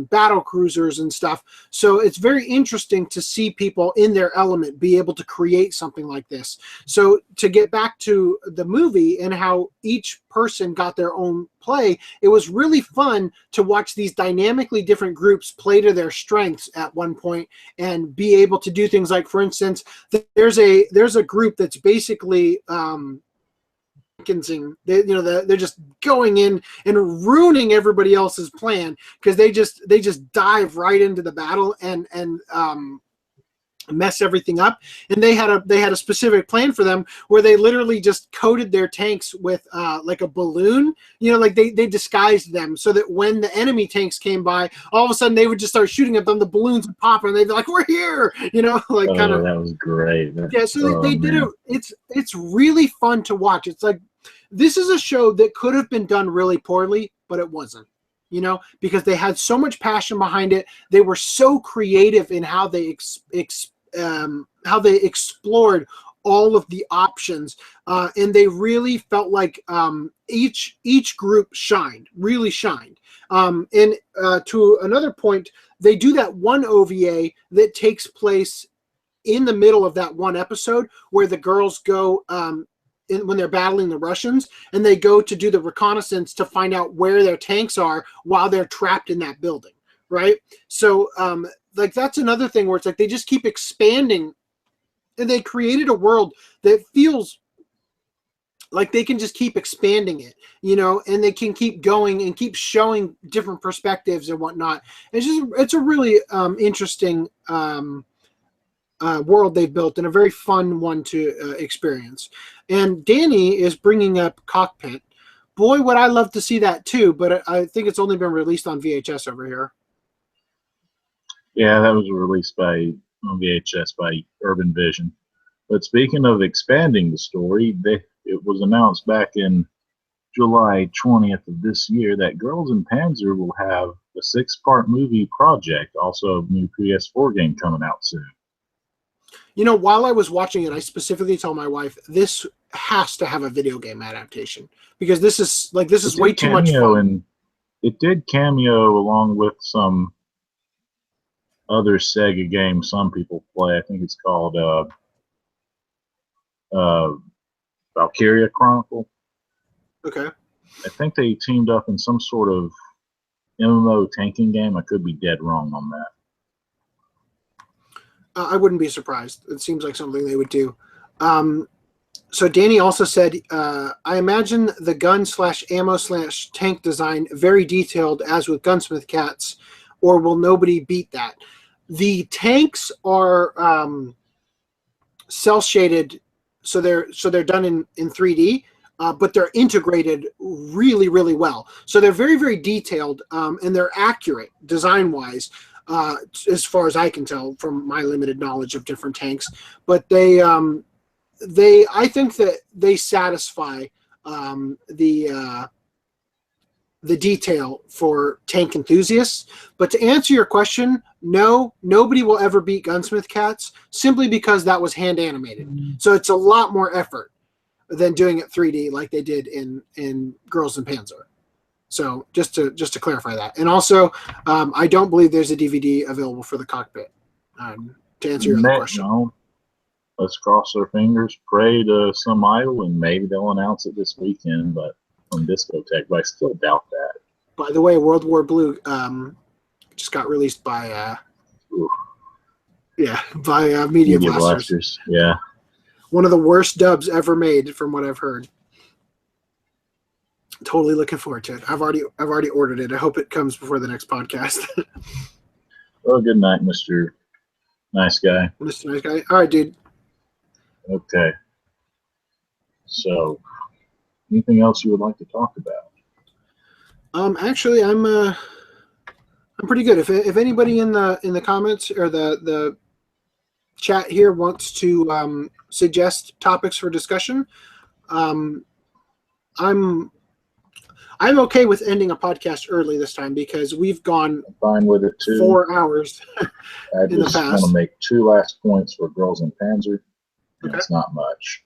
battle cruisers and stuff. So it's very interesting to see people in their element be able to create something like this. So to get back to the movie and how each person got their own play, it was really fun to watch these dynamically different groups play to their strengths at one point and be able to do things like, for instance, there's a group that's basically they're just going in and ruining everybody else's plan because they just dive right into the battle and mess everything up. And they had a specific plan for them where they literally just coated their tanks with like a balloon, you know, like they disguised them so that when the enemy tanks came by, all of a sudden they would just start shooting at them, the balloons would pop and they'd be like, we're here, you know, like kind of. That was great. Yeah, so they did it. It's really fun to watch. It's like, this is a show that could have been done really poorly, but it wasn't, you know, because they had so much passion behind it. They were so creative in how they explored all of the options, and they really felt like each group really shined. And to another point, they do that one OVA that takes place in the middle of that one episode where the girls go when they're battling the Russians, and they go to do the reconnaissance to find out where their tanks are while they're trapped in that building, right? So like that's another thing where it's like they just keep expanding, and they created a world that feels like they can just keep expanding it, and they can keep going and keep showing different perspectives and whatnot. It's a really interesting world they've built, and a very fun one to experience. And Danny is bringing up Cockpit. Boy, would I love to see that too, but I think it's only been released on VHS over here. Yeah, that was released on VHS by Urban Vision. But speaking of expanding the story, it was announced back in July 20th of this year that Girls in Panzer will have a 6-part movie project, also a new PS4 game coming out soon. While I was watching it, I specifically told my wife, this has to have a video game adaptation, because this is way too much fun. And it did cameo along with some other Sega game some people play. I think it's called Valkyria Chronicle. Okay. I think they teamed up in some sort of MMO tanking game. I could be dead wrong on that. I wouldn't be surprised. It seems like something they would do. So Danny also said, I imagine the gun/ammo/tank design very detailed, as with Gunsmith Cats, or will nobody beat that? The tanks are cell shaded, so they're done in 3D, but they're integrated really, really well. So they're very, very detailed, and they're accurate design wise, as far as I can tell from my limited knowledge of different tanks. But I think that they satisfy the detail for tank enthusiasts. But to answer your question, no, nobody will ever beat Gunsmith Cats, simply because that was hand animated. So it's a lot more effort than doing it 3D like they did in Girls in Panzer. So just to clarify that. And also, I don't believe there's a DVD available for the Cockpit. To answer your other question. No. Let's cross our fingers, pray to some idol, and maybe they'll announce it this weekend, but on Discotech, but I still doubt that. By the way, World War Blue just got released by Media Blasters. Yeah. One of the worst dubs ever made, from what I've heard. Totally looking forward to it. I've already ordered it. I hope it comes before the next podcast. Well, good night, Mr. Nice Guy. Mr. Nice Guy. All right, dude. Okay. So, anything else you would like to talk about? Actually, I'm pretty good. If anybody in the comments or the chat here wants to suggest topics for discussion, I'm okay with ending a podcast early this time, because we've gone fine with it too. 4 hours. I just want to make 2 last points for Girls in Panzer. Okay. It's not much.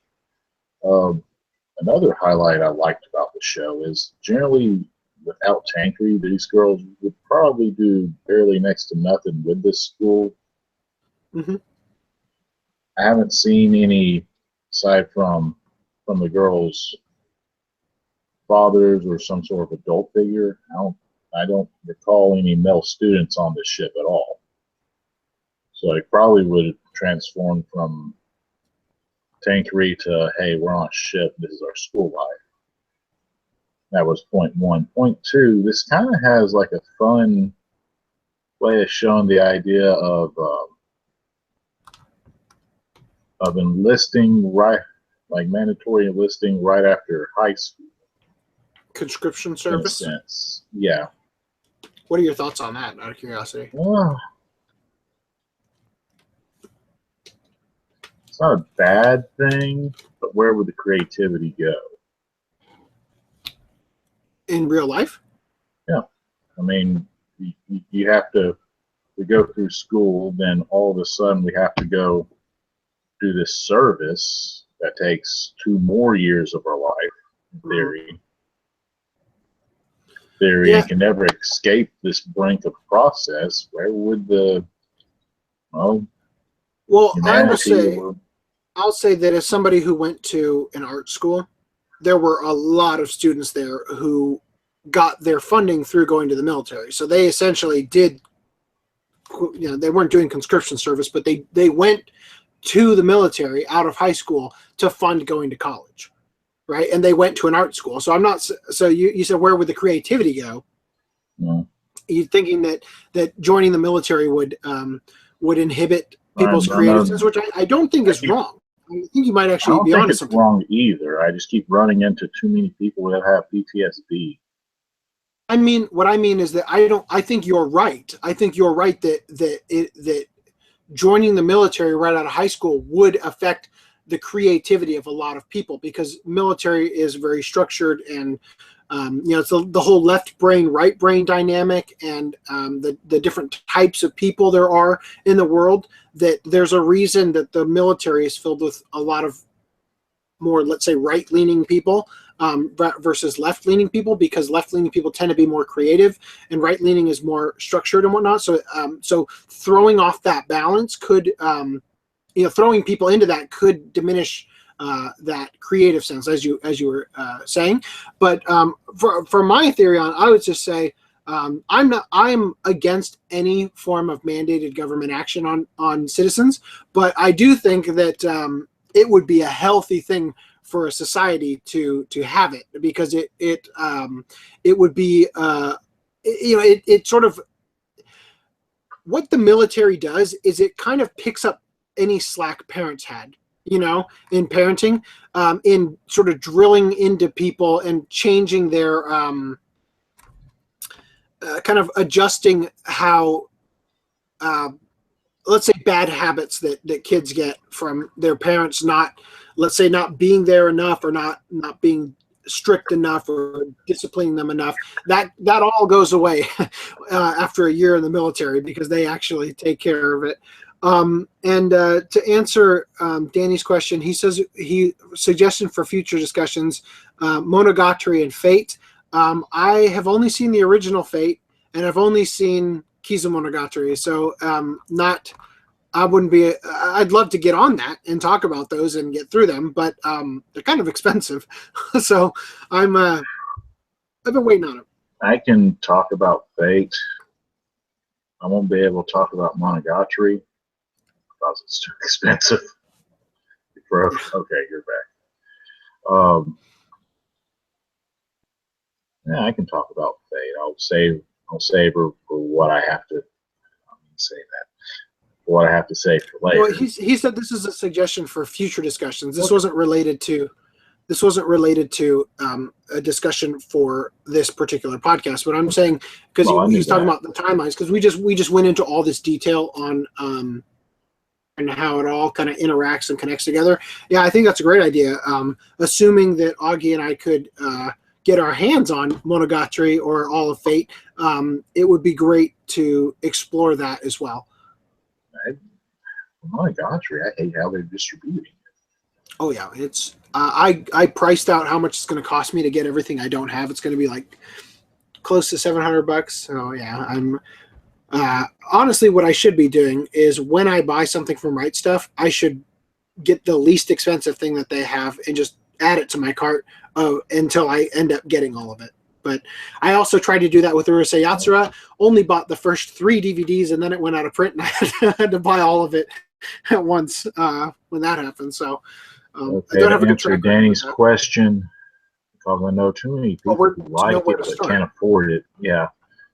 Another highlight I liked about the show is, generally without tankery, these girls would probably do barely next to nothing with this school. Mm-hmm. I haven't seen any, aside from the girls' fathers or some sort of adult figure. I don't recall any male students on this ship at all. So it probably would have transformed from tankery to, hey, we're on a ship, this is our school life. That was point 1. Point 2, this kind of has like a fun way of showing the idea of enlisting like mandatory enlisting right after high school. Conscription service? In a sense. Yeah. What are your thoughts on that, out of curiosity? It's not a bad thing, but where would the creativity go? In real life? Yeah. I mean, you have to go through school, then all of a sudden we have to go do this service that takes 2 more years of our life, in theory. Yeah. You can never escape this brink of process. Where would I'll say that as somebody who went to an art school, there were a lot of students there who got their funding through going to the military. So they essentially did, they weren't doing conscription service, but they went to the military out of high school to fund going to college, right? And they went to an art school. So I'm not. So you said, where would the creativity go? No. You're thinking that joining the military would inhibit people's creative sense, which I don't think is wrong. I think you might actually be onto something. I don't think it's wrong either. I just keep running into too many people that have PTSD. I mean, what I mean is that I think you're right. I think you're right that joining the military right out of high school would affect the creativity of a lot of people, because military is very structured, and it's the whole left brain, right brain dynamic, and the different types of people there are in the world. That there's a reason that the military is filled with a lot of more, let's say, right-leaning people versus left-leaning people, because left-leaning people tend to be more creative and right-leaning is more structured and whatnot. So so throwing off that balance could, throwing people into that could diminish that creative sense, as you were saying. But for my theory on, I would just say, I'm against any form of mandated government action on citizens, but I do think that it would be a healthy thing for a society to have it, because it would be it sort of, what the military does is it kind of picks up any slack parents had, in parenting, in sort of drilling into people and changing their kind of adjusting how, let's say, bad habits that kids get from their parents not being there enough, or not being strict enough, or disciplining them enough. That all goes away after a year in the military, because they actually take care of it. And to answer Danny's question, he says suggestion for future discussions, Monogatari and Fate. I have only seen the original Fate, and I've only seen Kizumonogatari, so I'd love to get on that and talk about those and get through them, but they're kind of expensive. So I've been waiting on it. I can talk about Fate. I won't be able to talk about Monogatari because it's too expensive. Okay, you're back. Yeah, I can talk about Fate. I'll save for what I have to say that. What I have to say for later. Well, he said this is a suggestion for future discussions. This wasn't related to a discussion for this particular podcast. But I'm saying, because he's talking about the timelines, because we just went into all this detail on and how it all kind of interacts and connects together. Yeah, I think that's a great idea. Assuming that Augie and I could get our hands on Monogatari or all of Fate, it would be great to explore that as well. Monogatari, I hate how they're distributing it. Oh yeah, it's I priced out how much it's going to cost me to get everything I don't have. It's going to be like close to $700. So yeah, I'm honestly, what I should be doing is, when I buy something from Right Stuff, I should get the least expensive thing that they have and just add it to my cart until I end up getting all of it. But I also tried to do that with Urusei Yatsura. Only bought the first 3 DVDs, and then it went out of print, and I had to buy all of it at once when that happened. So okay, I don't have to a answer Danny's question, because I know too many people who like it but can't afford it. Yeah,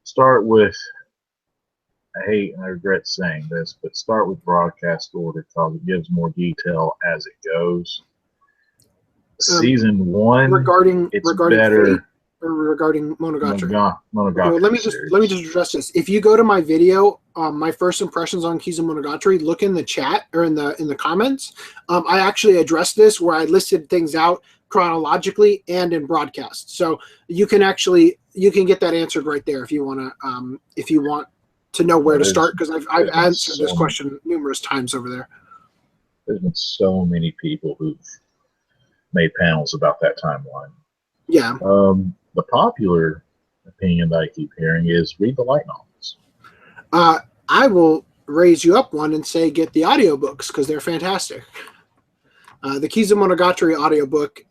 start with, I hate and I regret saying this, but start with broadcast order, because it gives more detail as it goes. Season 1, regarding better. Fate, or regarding Monogatari. Monogatari. Okay, let me just address this. If you go to my video, my first impressions on Kizumonogatari, look in the chat or in the comments. I actually addressed this, where I listed things out chronologically and in broadcast. So you can get that answered right there if you want to know where to start, because I've answered this question numerous times over there. There's been so many people who've made panels about that timeline. Yeah. The popular opinion that I keep hearing is read the light novels. I will raise you up one and say get the audiobooks, because they're fantastic. The Kizumonogatari audiobook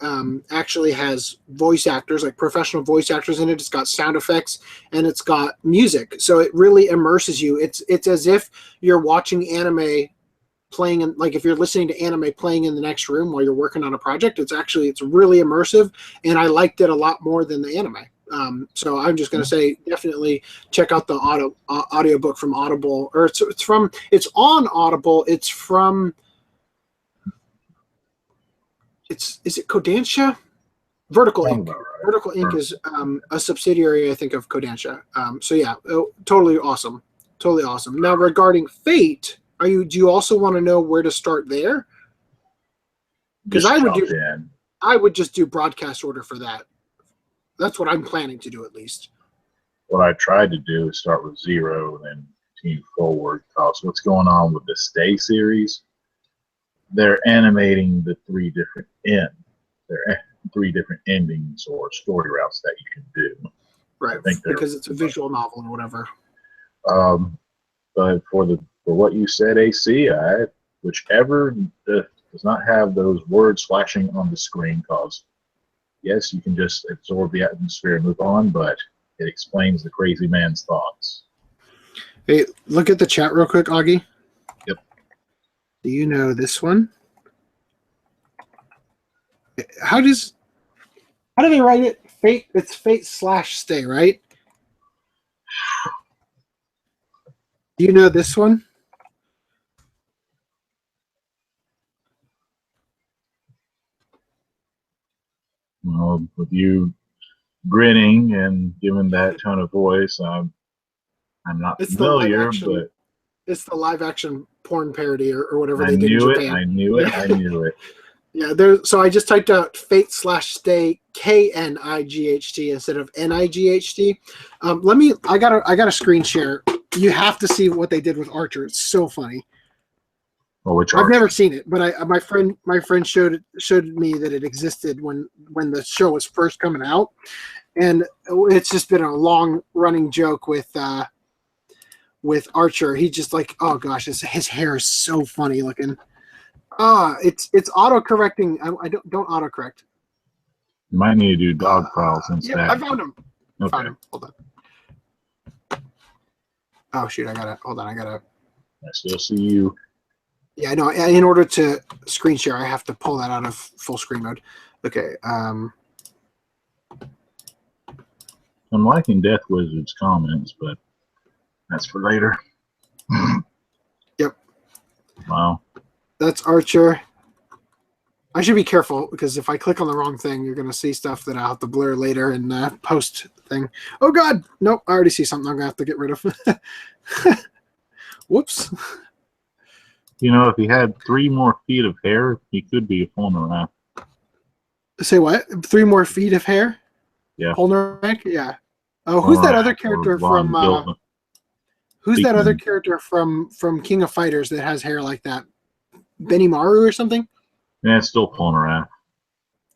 actually has voice actors, like professional voice actors in it. It's got sound effects and it's got music. So it really immerses you. It's as if you're watching anime playing in, like if you're listening to anime playing in the next room while you're working on a project. It's really immersive, and I liked it a lot more than the anime. So I'm just going to say definitely check out the audiobook from Audible, or it's on Audible. It's from, is it Kodansha? Vertical Inc. Right. Vertical Inc. is a subsidiary, I think, of Kodansha. So yeah, totally awesome. Totally awesome. Now regarding Fate, do you also want to know where to start there? Because I would just do broadcast order for that. That's what I'm planning to do, at least. What I tried to do is start with 0 and then continue forward. Because what's going on with the Stay series, they're animating the 3 different ends. They're 3 different endings or story routes that you can do. Right, because it's a visual novel or whatever. But for what you said, AC, whichever does not have those words flashing on the screen, because yes, you can just absorb the atmosphere and move on, but it explains the crazy man's thoughts. Hey, look at the chat real quick, Augie. Yep. Do you know this one? How do they write it? Fate. It's Fate/Stay, right? Do you know this one? Well, with you grinning and giving that tone of voice, I'm not familiar, but it's the live action porn parody or whatever I they did in knew Japan. I knew it. Yeah, so I just typed out Fate/Stay KNIGHT instead of NIGHT. I got a screen share. You have to see what they did with Archer. It's so funny. Well, I've never seen it, but my friend showed me that it existed when the show was first coming out, and it's just been a long running joke with Archer. He just like, oh gosh, his hair is so funny looking. It's auto correcting. I don't autocorrect. You might need to do dog files instead. Yeah, I found him. Okay. Found him. Hold on. Oh shoot! Hold on. I still see you. Yeah, I know. In order to screen share, I have to pull that out of full screen mode. Okay. I'm liking Death Wizard's comments, but that's for later. Yep. Wow. That's Archer. I should be careful because if I click on the wrong thing, you're going to see stuff that I'll have to blur later in post thing. Oh, God. Nope. I already see something I'm going to have to get rid of. Whoops. You know, if he had 3 more feet of hair, he could be a Polnareff. Say what? 3 more feet of hair? Yeah. Polnareff? Yeah. Oh, who's that other character from... who's that other character from King of Fighters that has hair like that? Benny Maru or something? Yeah, it's still Polnareff.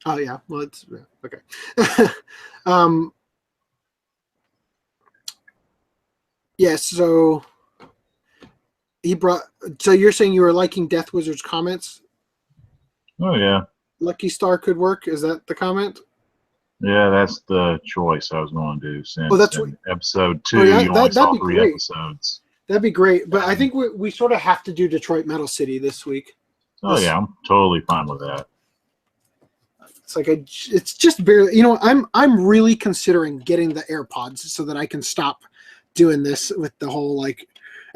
Oh yeah, well it's okay. Yeah, so so you're saying you were liking Death Wizard's comments? Oh yeah. Lucky Star could work. Is that the comment? Yeah, that's the choice I was going to do since episode 2 you only saw 3 episodes. That'd be great, but I think we sort of have to do Detroit Metal City this week. Oh yeah, I'm totally fine with that. It's like it's just barely. You know, I'm really considering getting the AirPods so that I can stop doing this with the whole like.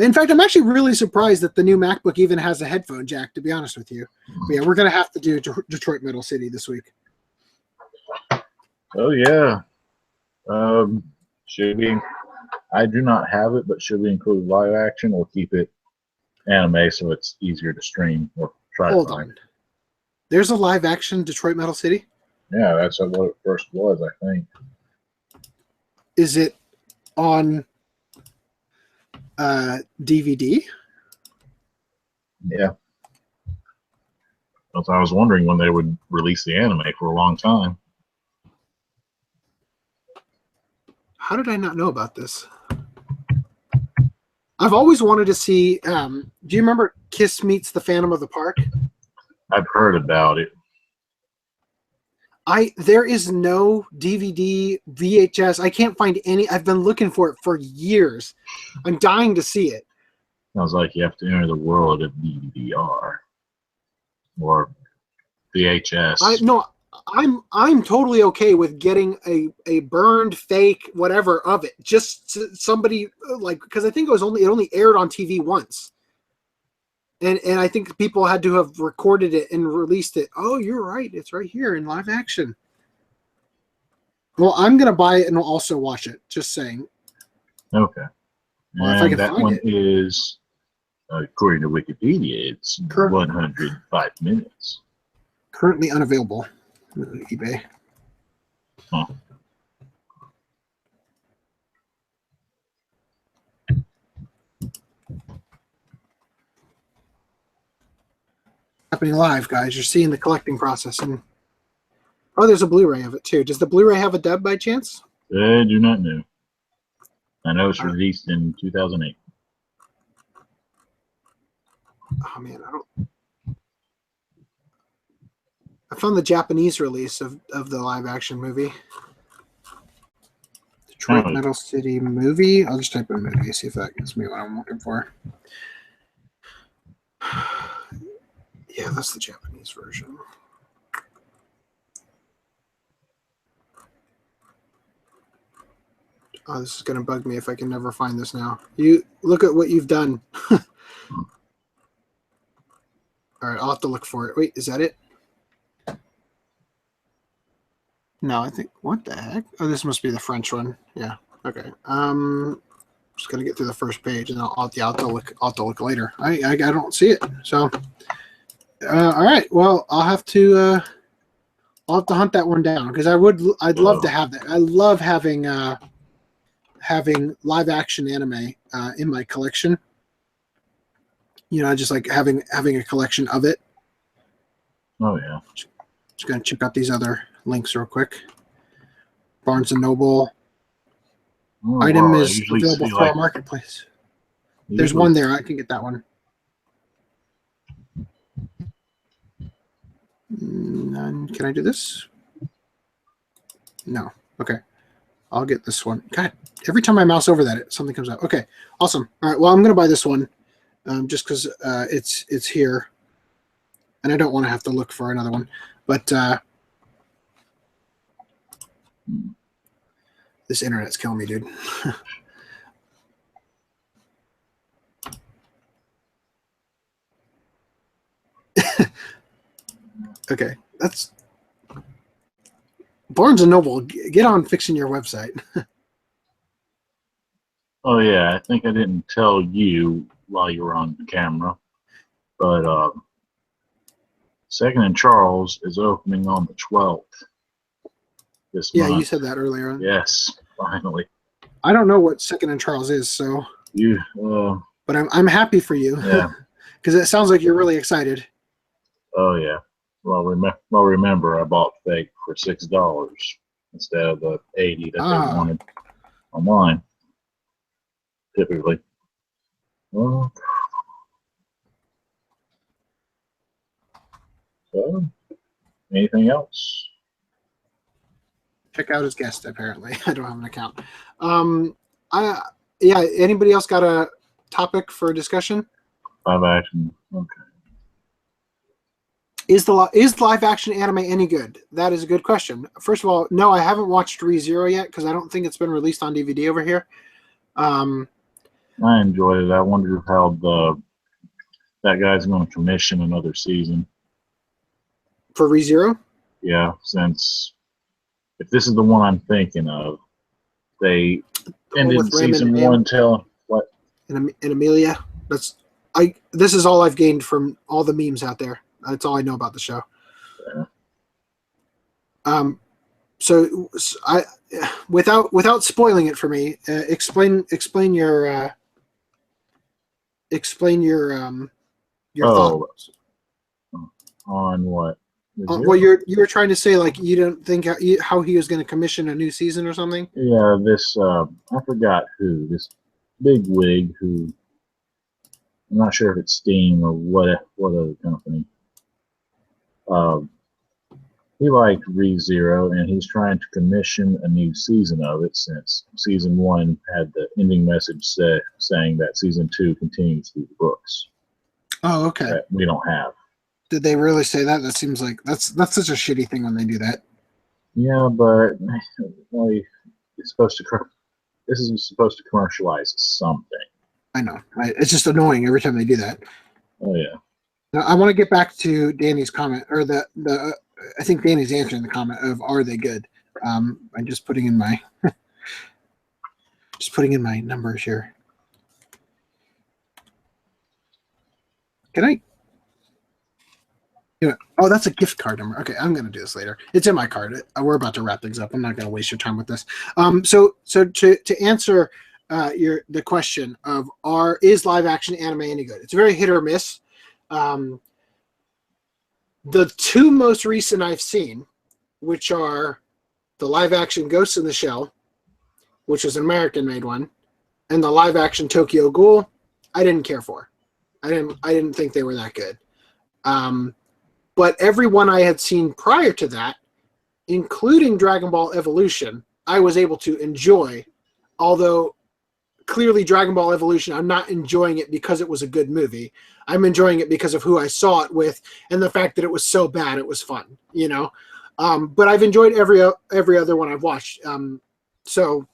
In fact, I'm actually really surprised that the new MacBook even has a headphone jack. To be honest with you, but yeah, we're gonna have to do Detroit Metal City this week. Oh yeah. Should we? I do not have it, but should we include live action or keep it anime so it's easier to stream or try? Hold on. There's a live action Detroit Metal City? Yeah, that's what it first was, I think. Is it on DVD? Yeah. Because I was wondering when they would release the anime for a long time. How did I not know about this? I've always wanted to see. Do you remember Kiss Meets the Phantom of the Park? I've heard about it. There is no DVD, VHS. I can't find any. I've been looking for it for years. I'm dying to see it. Sounds like you have to enter the world of DVR or VHS. I'm totally okay with getting a burned fake whatever of it. Just somebody like, because I think it only aired on TV once, and I think people had to have recorded it and released it. Oh, you're right, it's right here in live action. Well, I'm gonna buy it and also watch it. Just saying. Okay. Well, if I can that find one it. is, according to Wikipedia, it's 105 minutes. Currently unavailable. eBay. Huh. Happening live, guys. You're seeing the collecting process, and there's a Blu-ray of it too. Does the Blu-ray have a dub by chance? I do not know. I know it's released in 2008. Oh man, I found the Japanese release of the live action movie. Detroit Metal City movie. I'll just type in movie, see if that gives me what I'm looking for. Yeah, that's the Japanese version. Oh, this is going to bug me if I can never find this now. You look at what you've done. All right, I'll have to look for it. Wait, is that it? No, I think, what the heck? Oh, this must be the French one. Yeah. Okay. Just gonna get through the first page, and I'll have to look later. I don't see it. So, all right. Well, I'll have to hunt that one down because I'd love to have that. I love having live action anime in my collection. You know, I just like having a collection of it. Oh yeah. Just gonna check out these other links real quick. Barnes and Noble. Item is available for our marketplace. There's one there. I can get that one. Can I do this? No. Okay. I'll get this one. God, every time I mouse over that, something comes out. Okay. Awesome. All right. Well, I'm going to buy this one just because it's here. And I don't want to have to look for another one. But this internet's killing me, dude. Okay, that's Barnes and Noble. Get on fixing your website. Oh yeah, I think I didn't tell you while you were on the camera, but Second and Charles is opening on the 12th. This month. Yeah, you said that earlier on. Yes, finally. I don't know what Second and Charles is, so but I'm happy for you. Yeah, because it sounds like you're really excited. Oh yeah. Well, remember, I bought fake for $6 instead of the $80 that they wanted online. Typically. Well, so, anything else? Check out his guest. Apparently, I don't have an account. Yeah. Anybody else got a topic for discussion? Live action. Okay. Is live action anime any good? That is a good question. First of all, no, I haven't watched ReZero yet because I don't think it's been released on DVD over here. I enjoyed it. I wonder how that guy's going to commission another season for ReZero. Yeah, since if this is the one I'm thinking of, they ended season one telling what in Amelia. This is all I've gained from all the memes out there. That's all I know about the show. Yeah. So I, without spoiling it for me, explain your thoughts on what. Well, you were trying to say like you don't think how he was going to commission a new season or something. Yeah, this I forgot who, this big wig who, I'm not sure if it's Steam or what other company. he liked ReZero, and he's trying to commission a new season of it since season 1 had the ending message saying that season 2 continues through the books. Oh, okay. That we don't have. Did they really say that? That seems like that's such a shitty thing when they do that. Yeah, but like, it's supposed to. This is supposed to commercialize something. I know. It's just annoying every time they do that. Oh yeah. Now, I want to get back to Danny's comment, or the I think Danny's answering the comment of "Are they good?" I'm just putting in my numbers here. Can I? Oh, that's a gift card number. Okay, I'm going to do this later. It's in my card. We're about to wrap things up. I'm not going to waste your time with this. So to answer the question of is live action anime any good? It's very hit or miss. The two most recent I've seen, which are the live action Ghost in the Shell, which is an American made one, and the live action Tokyo Ghoul, I didn't care for. I didn't think they were that good. But every one I had seen prior to that, including Dragon Ball Evolution, I was able to enjoy. Although, clearly Dragon Ball Evolution, I'm not enjoying it because it was a good movie. I'm enjoying it because of who I saw it with and the fact that it was so bad it was fun, you know? But I've enjoyed every other one I've watched. So,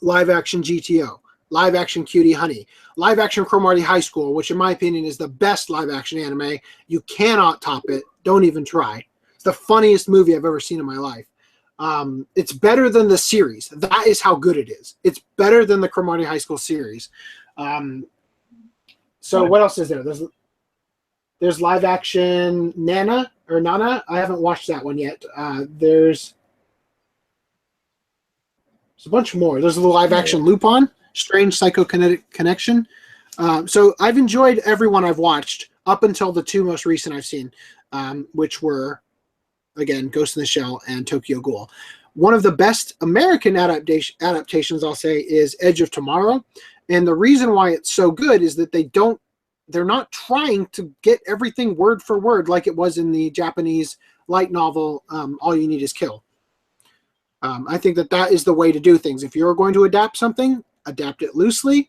live action GTO, live action Cutie Honey, live action Cromartie High School, which in my opinion is the best live action anime. You cannot top it. Don't even try. It's the funniest movie I've ever seen in my life. It's better than the series. That is how good it is. It's better than the Cromartie High School series. So what else is there? There's live action Nana. I haven't watched that one yet. There's a bunch more. There's the live action Lupin, Strange Psychokinetic Connection. So I've enjoyed every one I've watched up until the two most recent I've seen, which were, again, Ghost in the Shell and Tokyo Ghoul. One of the best American adaptations, I'll say, is Edge of Tomorrow. And the reason why it's so good is that they're not trying to get everything word for word like it was in the Japanese light novel, All You Need Is Kill. I think that is the way to do things. If you're going to adapt something, adapt it loosely,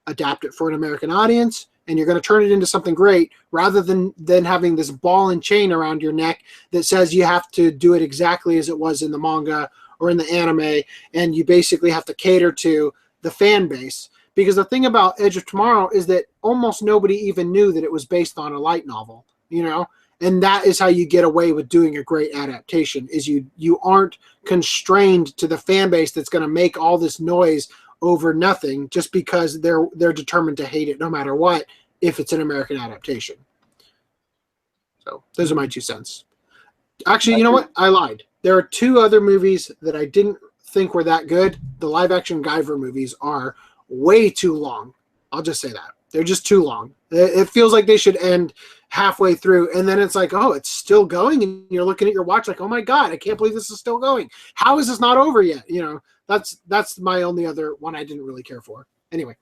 adapt it for an American audience, and you're going to turn it into something great rather than having this ball and chain around your neck that says you have to do it exactly as it was in the manga or in the anime, and you basically have to cater to the fan base. Because the thing about Edge of Tomorrow is that almost nobody even knew that it was based on a light novel, you know? And that is how you get away with doing a great adaptation, is you aren't constrained to the fan base that's going to make all this noise over nothing just because they're determined to hate it no matter what if it's an American adaptation. So those are my 2 cents. Actually, you know what? I lied. There are 2 other movies that I didn't think were that good. The live action Guyver movies are way too long. I'll just say that. They're just too long. It feels like they should end halfway through, and then it's like, oh, it's still going, and you're looking at your watch like, oh my god, I can't believe this is still going. How is this not over yet? You know, that's my only other one I didn't really care for. Anyway,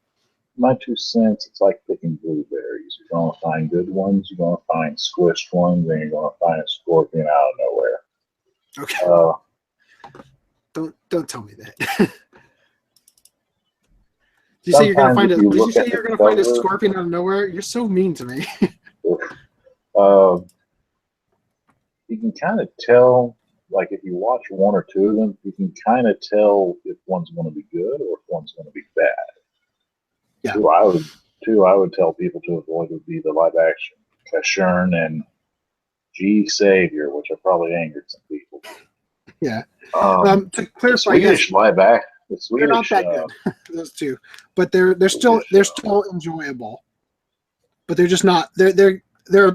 my 2 cents. It's like picking blueberries. You're gonna find good ones. You're gonna find squished ones, and you're gonna find a scorpion out of nowhere. Okay. Don't tell me that. Did you say you're gonna find a scorpion out of nowhere? You're so mean to me. You can kind of tell, like if you watch 1 or 2 of them, you can kind of tell if one's going to be good or if one's going to be bad. Yeah. Two I would tell people to avoid would be the live action Kashern and G Savior, which have probably angered some people. Yeah. To clarify, Swedish live action. They're not that good, those 2, but they're still enjoyable. But they're just not. They're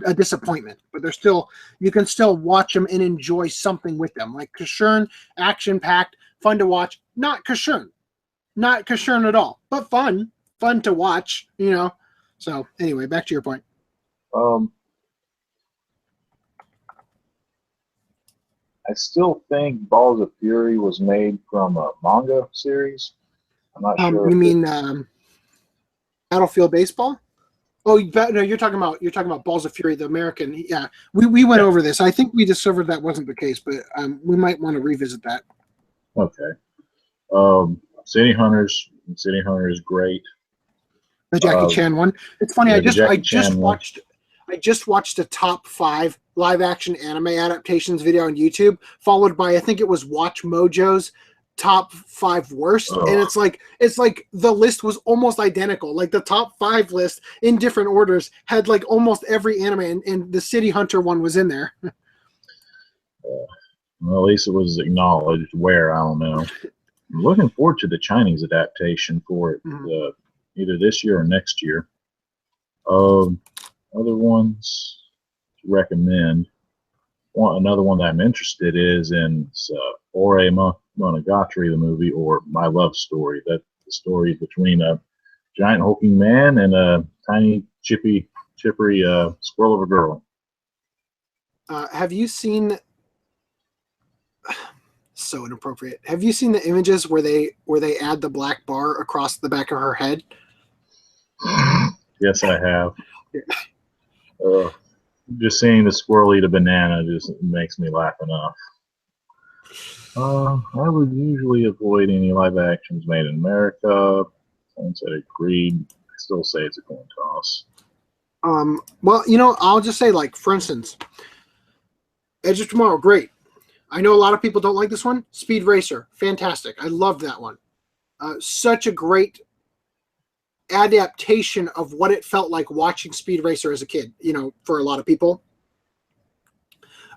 a disappointment. But they're still. You can still watch them and enjoy something with them. Like Kashern, action packed, fun to watch. Not Kashern at all. But fun to watch. You know. So anyway, back to your point. I still think Balls of Fury was made from a manga series. I'm not sure. You mean Battlefield Baseball? Oh, no, you're talking about Balls of Fury, the American. Yeah, we went over this. I think we discovered that wasn't the case, but we might want to revisit that. Okay. City Hunters is great. The Jackie Chan one. It's funny. Yeah, I just watched a top 5 live action anime adaptations video on YouTube, followed by I think it was Watch Mojo's top 5 worst, and it's like the list was almost identical. Like the top 5 list in different orders had like almost every anime, and the City Hunter one was in there. Well, at least it was acknowledged. Where, I don't know. I'm looking forward to the Chinese adaptation for it, either this year or next year. Other ones to recommend. Another one that I'm interested is in Ore Monogatari, the movie, or My Love Story. That's the story between a giant hulking man and a tiny chippery squirrel of a girl. Have you seen? So inappropriate. Have you seen the images where they add the black bar across the back of her head? Yes, I have. Just seeing the squirrel eat a banana just makes me laugh enough. I would usually avoid any live actions made in America. Once I agreed, I still say it's a coin toss. Well, I'll just say, like, for instance, Edge of Tomorrow, great. I know a lot of people don't like this one. Speed Racer, fantastic. I loved that one. Such a great adaptation of what it felt like watching Speed Racer as a kid, for a lot of people.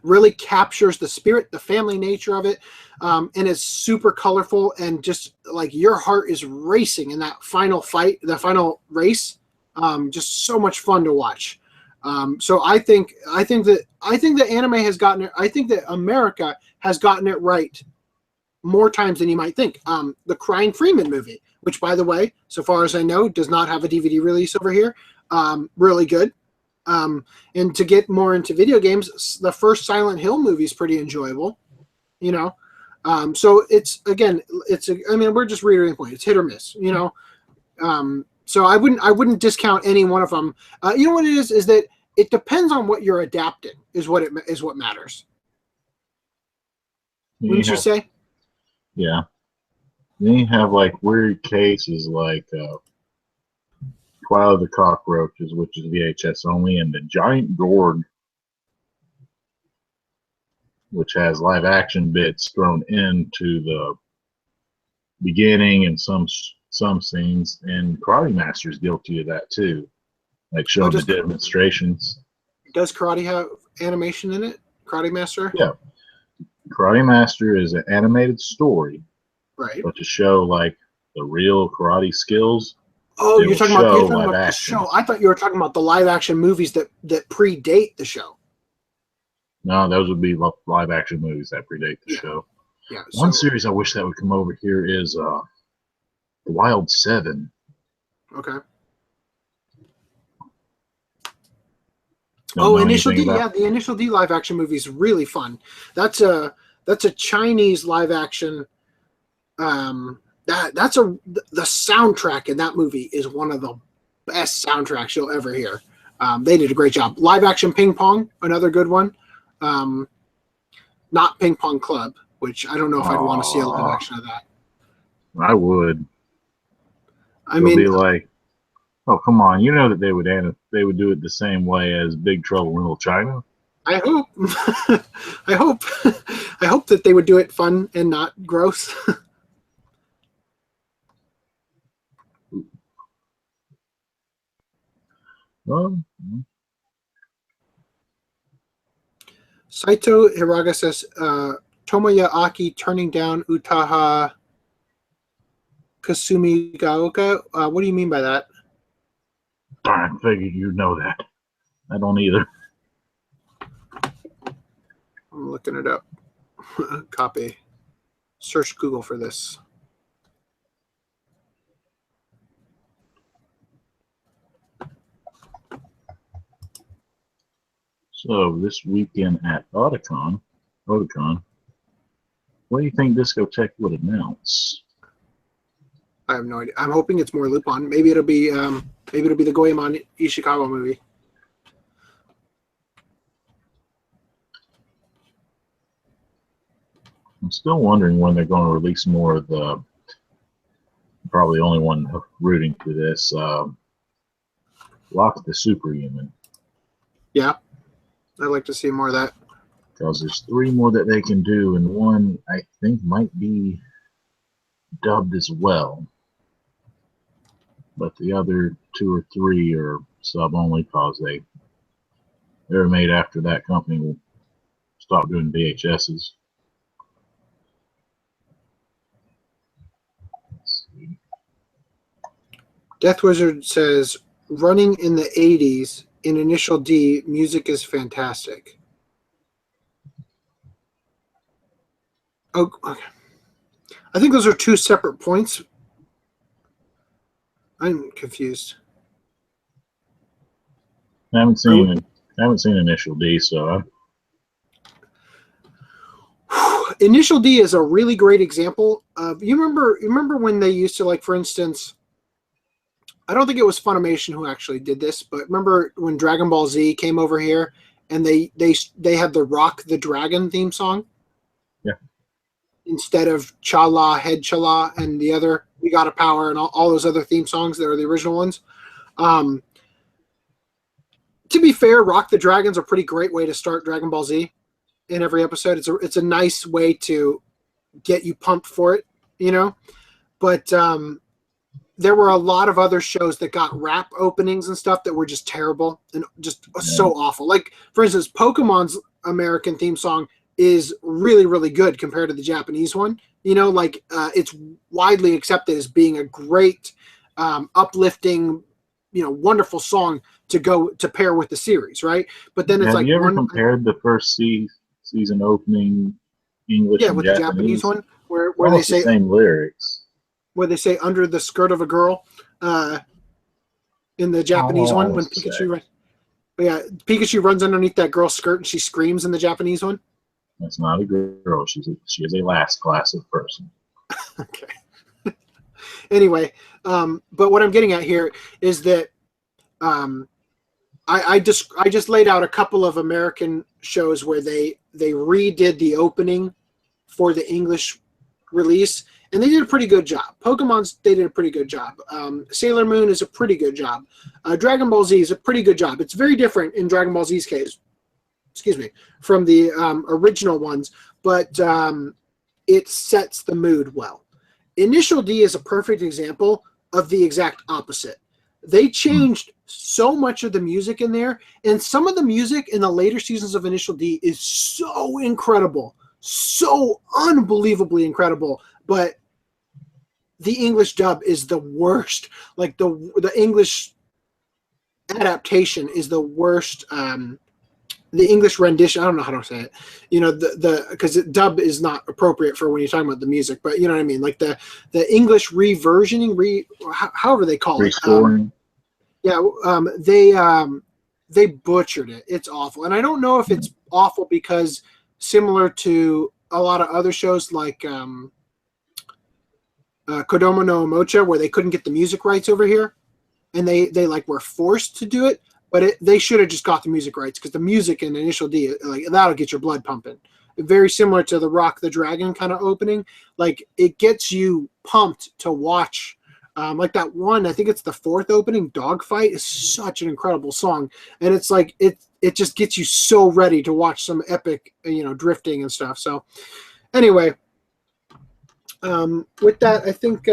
Really captures the spirit, the family nature of it, and is super colorful, and just like your heart is racing in that final fight, the final race. Just so much fun to watch. So I think that anime has gotten it. I think that America has gotten it right more times than you might think. The Crying Freeman movie, which, by the way, so far as I know, does not have a DVD release over here. Really good. And to get more into video games, the first Silent Hill movie is pretty enjoyable. So we're just reiterating the point. It's hit or miss. So I wouldn't discount any one of them. You know what it is that it depends on what you're adapting is what matters. Wouldn't you say? Yeah. Then you have like weird cases like Twilight of the Cockroaches, which is VHS only, and the Giant Gorg, which has live action bits thrown into the beginning and some scenes, and Karate Master is guilty of that too, like showing the demonstrations. Does Karate have animation in it? Karate Master? Yeah. Karate Master is an animated story, right? But to show like the real karate skills. Oh, you're talking about the show. I thought you were talking about the live action movies that predate the show. No, those would be live action movies that predate the show. Yeah. One series I wish that would come over here is The Wild 7. Okay. Initial D. Yeah, the Initial D live action movie is really fun. That's a Chinese live action. The soundtrack in that movie is one of the best soundtracks you'll ever hear. They did a great job. Live action Ping Pong, another good one. Not Ping Pong Club, which I don't know if I'd want to see a live action of that. I would. It'll be like, oh, come on! You know that they would do it the same way as Big Trouble in Little China. I hope. I hope that they would do it fun and not gross. Saito Hiraga says, Tomoya Aki turning down Utaha Kasumi Gaoka. What do you mean by that? I figured you'd know that. I don't either. I'm looking it up. Copy. Search Google for this. So this weekend at Otakon, what do you think Discotheque would announce? I have no idea. I'm hoping it's more Lupin. Maybe it'll be the Goemon Ishikawa movie. I'm still wondering when they're going to release more of the. Probably the only one rooting for this. Lock the Superhuman. Yeah, I'd like to see more of that. Because there's 3 more that they can do, and one I think might be dubbed as well. But the other 2 or 3 are sub only because they're made after that company will stop doing VHSs. Let's see. Death Wizard says, running in the 80s in Initial D, music is fantastic. Oh, okay. I think those are 2 separate points. I'm confused. I haven't seen Initial D, so Initial D is a really great example of you remember when they used to, like, for instance, I don't think it was Funimation who actually did this, but remember when Dragon Ball Z came over here and they had the Rock the Dragon theme song? Yeah. Instead of Chala, Head Chala, and the other We Gotta Power and all those other theme songs that are the original ones. To be fair, Rock the Dragon's a pretty great way to start Dragon Ball Z in every episode. It's a nice way to get you pumped for it, you know? But there were a lot of other shows that got rap openings and stuff that were just terrible and just so awful. Like, for instance, Pokemon's American theme song is really, really good compared to the Japanese one. You know, like it's widely accepted as being a great, uplifting, you know, wonderful song to go to pair with the series, right? But then it's have you ever compared the first season opening English and with Japanese? the Japanese one where they almost say the same lyrics, where they say under the skirt of a girl in the Japanese one when Pikachu Pikachu runs underneath that girl's skirt and she screams in the Japanese one. That's not a girl. She is a last class of person. Okay. Anyway, but what I'm getting at here is that I just laid out a couple of American shows where they redid the opening for the English release, and they did a pretty good job. They did a pretty good job. Sailor Moon is a pretty good job. Dragon Ball Z is a pretty good job. It's very different in Dragon Ball Z's case, from the original ones, but it sets the mood well. Initial D is a perfect example of the exact opposite. They changed so much of the music in there, and some of the music in the later seasons of Initial D is so incredible, so unbelievably incredible, but the English dub is the worst. Like the English adaptation is the worst. The English rendition, I don't know how to say it, you know, because dub is not appropriate for when you're talking about the music, but you know what I mean? Like the English reversioning, however they call it. Restoring. They butchered it. It's awful. And I don't know if it's awful because similar to a lot of other shows like Kodomo no Omocha, where they couldn't get the music rights over here, and they like were forced to do it. But they should have just got the music rights, because the music in Initial D, like, that'll get your blood pumping. Very similar to the Rock the Dragon kind of opening. Like, it gets you pumped to watch. Like that one, I think it's the 4th opening, Dogfight, is such an incredible song. And it's like, it just gets you so ready to watch some epic, you know, drifting and stuff. So anyway, with that, I think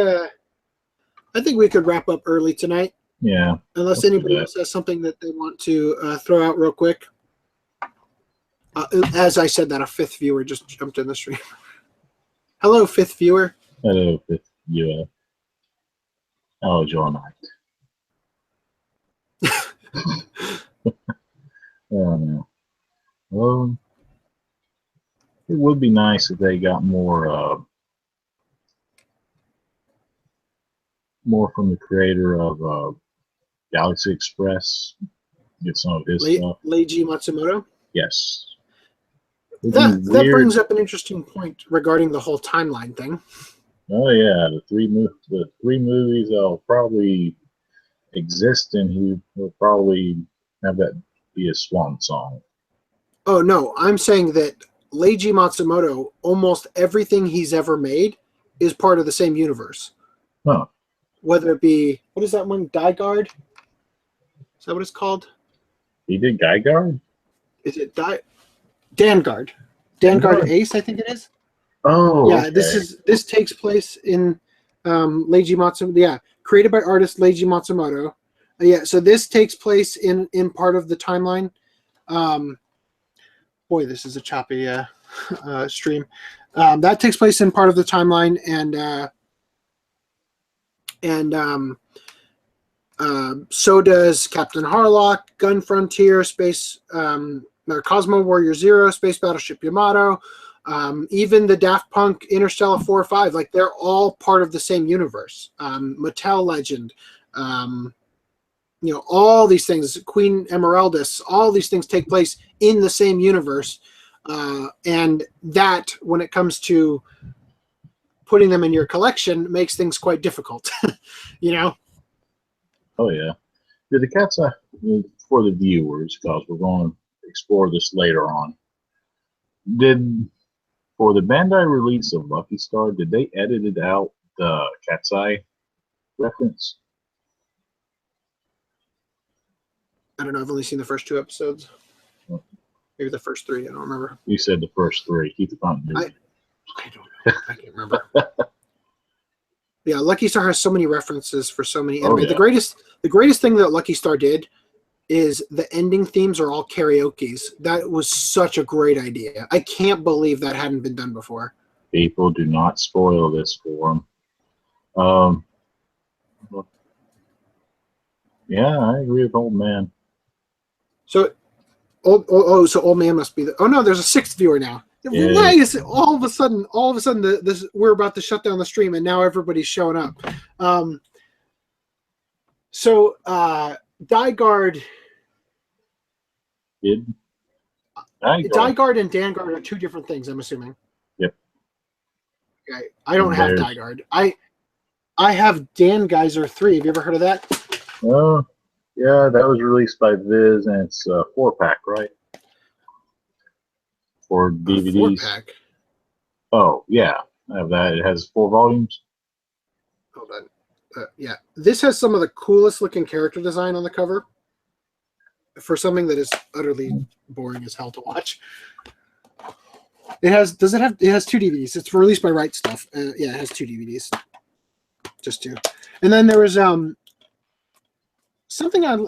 we could wrap up early tonight. Yeah. Unless anybody else has something that they want to throw out real quick. As I said that, a 5th viewer just jumped in the stream. Hello, 5th viewer. Hello, 5th viewer. How was your night? Oh, no. Well, it would be nice if they got more from the creator of Galaxy Express. Get some of his stuff. Leiji Matsumoto? Yes. That brings up an interesting point regarding the whole timeline thing. Oh yeah, the three movies that'll probably exist, and he will probably have that be a swan song. Oh no, I'm saying that Leiji Matsumoto, almost everything he's ever made is part of the same universe. Huh. Whether it be, what is that one? Guard? Is that what it's called? He did Guard? Is it Danguard? Danguard Ace, I think it is. Oh, yeah. okay. This takes place in Leiji Matsumoto. Yeah, created by artist Leiji Matsumoto. Yeah, so this takes place in part of the timeline. Boy, this is a choppy stream. That takes place in part of the timeline, and so does Captain Harlock, Gun Frontier, Space, Cosmo Warrior Zero, Space Battleship Yamato, even the Daft Punk Interstellar 4 or 5. Like, they're all part of the same universe. Mattel Legend, all these things, Queen Emeraldus, all these things take place in the same universe. And that, when it comes to putting them in your collection, makes things quite difficult. Oh yeah. Did the Cat's Eye, for the viewers, because we're going to explore this later on, for the Bandai release of Lucky Star, did they edit out the Cat's Eye reference? I don't know. I've only seen the first 2 episodes. Maybe the first 3. I don't remember. You said the first 3. Keep the continuity. I don't know. I can't remember. Yeah, Lucky Star has so many references for so many anime. Oh, yeah. The greatest thing that Lucky Star did is the ending themes are all karaoke's. That was such a great idea. I can't believe that hadn't been done before. People, do not spoil this for them. Yeah, I agree with Old Man. So, Old Man must be the. Oh no, there's a 6th viewer now. Yeah. Why is it all of a sudden we're about to shut down the stream and now everybody's showing up? Guard. Guard and Danguard are 2 different things, I'm assuming. Yep. Okay. I don't have Guard. I have Dan Geyser 3. Have you ever heard of that? Oh, yeah, that was released by Viz, and it's a 4-pack, right? For DVDs. 4-pack. Oh, yeah, I have that. It has 4 volumes. Hold on. Yeah, this has some of the coolest looking character design on the cover for something that is utterly boring as hell to watch. It has 2 DVDs. It's released by Right Stuff. Yeah, it has 2 DVDs. Just 2. And then there was something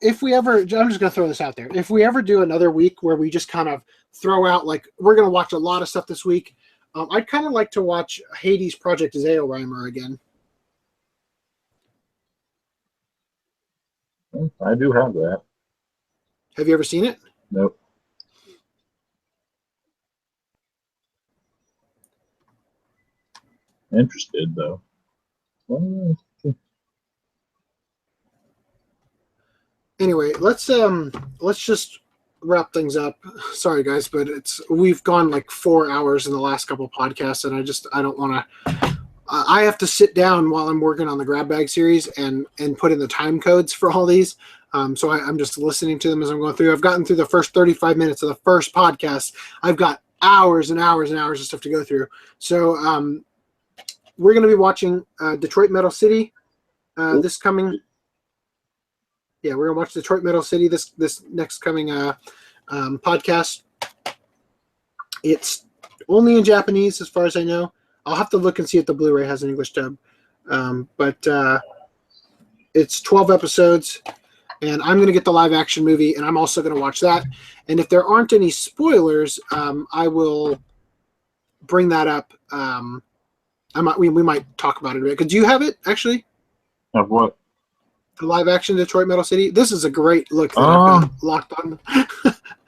if we ever, I'm just going to throw this out there. If we ever do another week where we just kind of throw out, like, we're going to watch a lot of stuff this week, I'd kind of like to watch Hades Project Zeoraimer again. I do have that. Have you ever seen it? Nope. Interested, though. Anyway, let's just wrap things up. Sorry guys, but we've gone like 4 hours in the last couple podcasts, and I don't want to. I have to sit down while I'm working on the Grab Bag series and put in the time codes for all these. So I'm just listening to them as I'm going through. I've gotten through the first 35 minutes of the first podcast. I've got hours and hours and hours of stuff to go through. So we're going to be watching Detroit Metal City this coming. Yeah, we're gonna watch Detroit Metal City this next coming podcast. It's only in Japanese, as far as I know. I'll have to look and see if the Blu-ray has an English dub. But it's 12 episodes, and I'm gonna get the live action movie, and I'm also gonna watch that. And if there aren't any spoilers, I will bring that up. We might talk about it a bit. Could you have it actually? Of what? The live action Detroit Metal City. This is a great look that I've got locked on.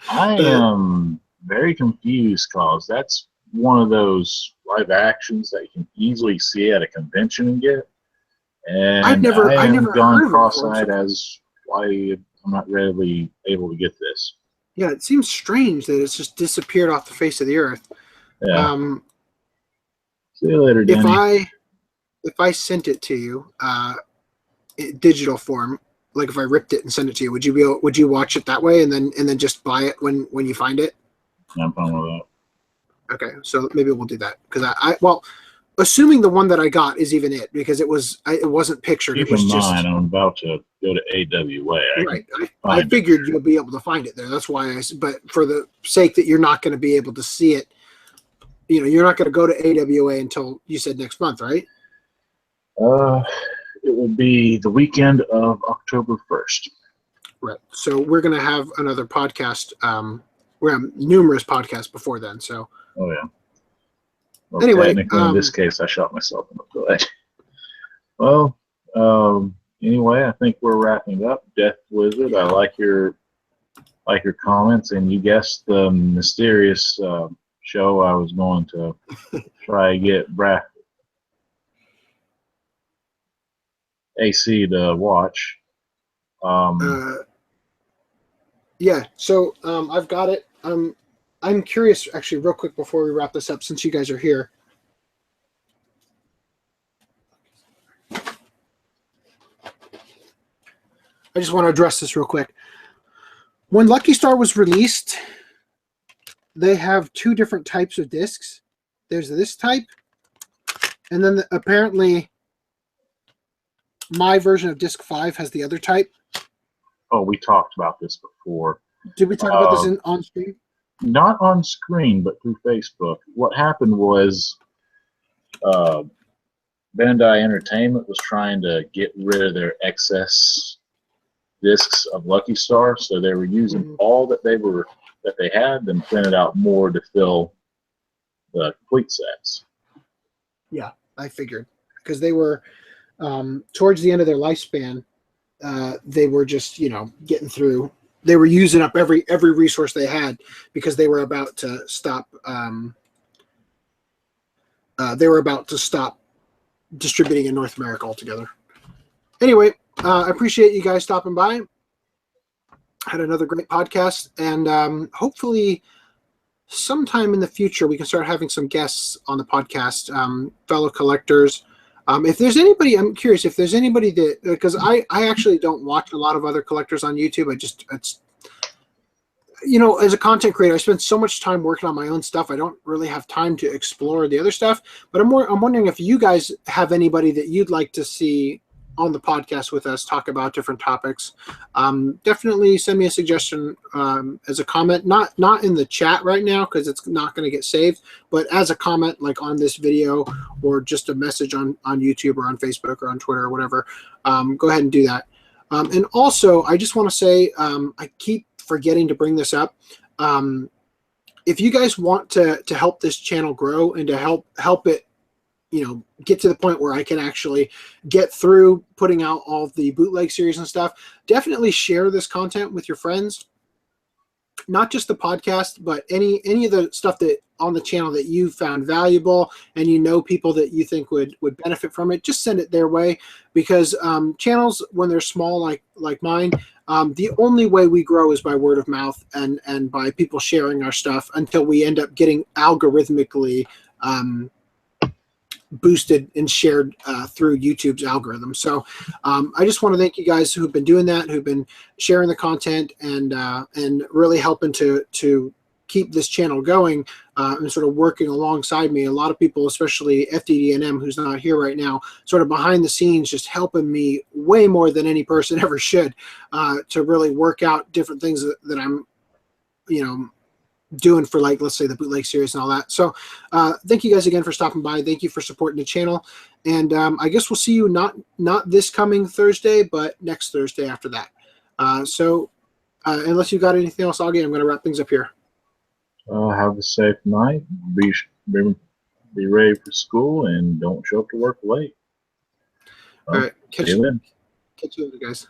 I am very confused because that's one of those live actions that you can easily see at a convention and get. And I never gone cross-eyed as why I'm not readily able to get this. Yeah, it seems strange that it's just disappeared off the face of the earth. Yeah. See you later, Danny. If I sent it to you, in digital form, like if I ripped it and sent it to you, would you watch it that way and then just buy it when you find it? I'm fine with that. Okay, so maybe we'll do that because well, assuming the one that I got is even it because it wasn't pictured. Keep it was in just mind, I'm about to go to AWA. Right. I figured you'll be able to find it there. That's why but for the sake that you're not going to be able to see it, you're not going to go to AWA until you said next month, right? It will be the weekend of October 1st. Right. So we're going to have another podcast. We're going to have numerous podcasts before then. So. Oh, yeah. Well, anyway, technically, in this case, I shot myself in the foot. Well, anyway, I think we're wrapping up. Death Wizard, I like your comments, and you guessed the mysterious show I was going to try to get AC to watch. Yeah, so I've got it. I'm curious, actually, real quick before we wrap this up, since you guys are here. I just want to address this real quick. When Lucky Star was released, they have two different types of discs. There's this type, and then apparently my version of disc 5 has the other type. Oh, we talked about this before. Did we talk about this on screen? Not on screen, but through Facebook. What happened was Bandai Entertainment was trying to get rid of their excess discs of Lucky Star, so they were using all that they had, and printed out more to fill the complete sets. Yeah, I figured because they were towards the end of their lifespan. They were just getting through. They were using up every resource they had because they were about to stop. They were about to stop distributing in North America altogether. Anyway, I appreciate you guys stopping by. Had another great podcast, and hopefully sometime in the future we can start having some guests on the podcast, fellow collectors. If there's anybody, I'm curious if there's anybody that, because I actually don't watch a lot of other collectors on YouTube. It's as a content creator, I spend so much time working on my own stuff. I don't really have time to explore the other stuff. But I'm wondering if you guys have anybody that you'd like to see on the podcast with us talk about different topics. Definitely send me a suggestion as a comment, not in the chat right now because it's not going to get saved, but as a comment like on this video or just a message on YouTube or on Facebook or on Twitter or whatever. Go ahead and do that. And also, I just want to say, I keep forgetting to bring this up. If you guys want to help this channel grow and to help it get to the point where I can actually get through putting out all of the bootleg series and stuff, definitely share this content with your friends. Not just the podcast, but any of the stuff that on the channel that you found valuable and people that you think would benefit from it, just send it their way because channels, when they're small like mine, the only way we grow is by word of mouth and by people sharing our stuff until we end up getting algorithmically boosted and shared through YouTube's algorithm. So I just want to thank you guys who've been doing that, who've been sharing the content and really helping to keep this channel going and sort of working alongside me. A lot of people, especially FDDNM, who's not here right now, sort of behind the scenes, just helping me way more than any person ever should to really work out different things that I'm, doing for let's say the bootleg series and all that. So thank you guys again for stopping by. Thank you for supporting the channel. And I guess we'll see you not this coming Thursday, but next Thursday after that. So unless you've got anything else, Augie, I'm going to wrap things up here. Have a safe night. Be ready for school and don't show up to work late. All right. Catch you later, guys.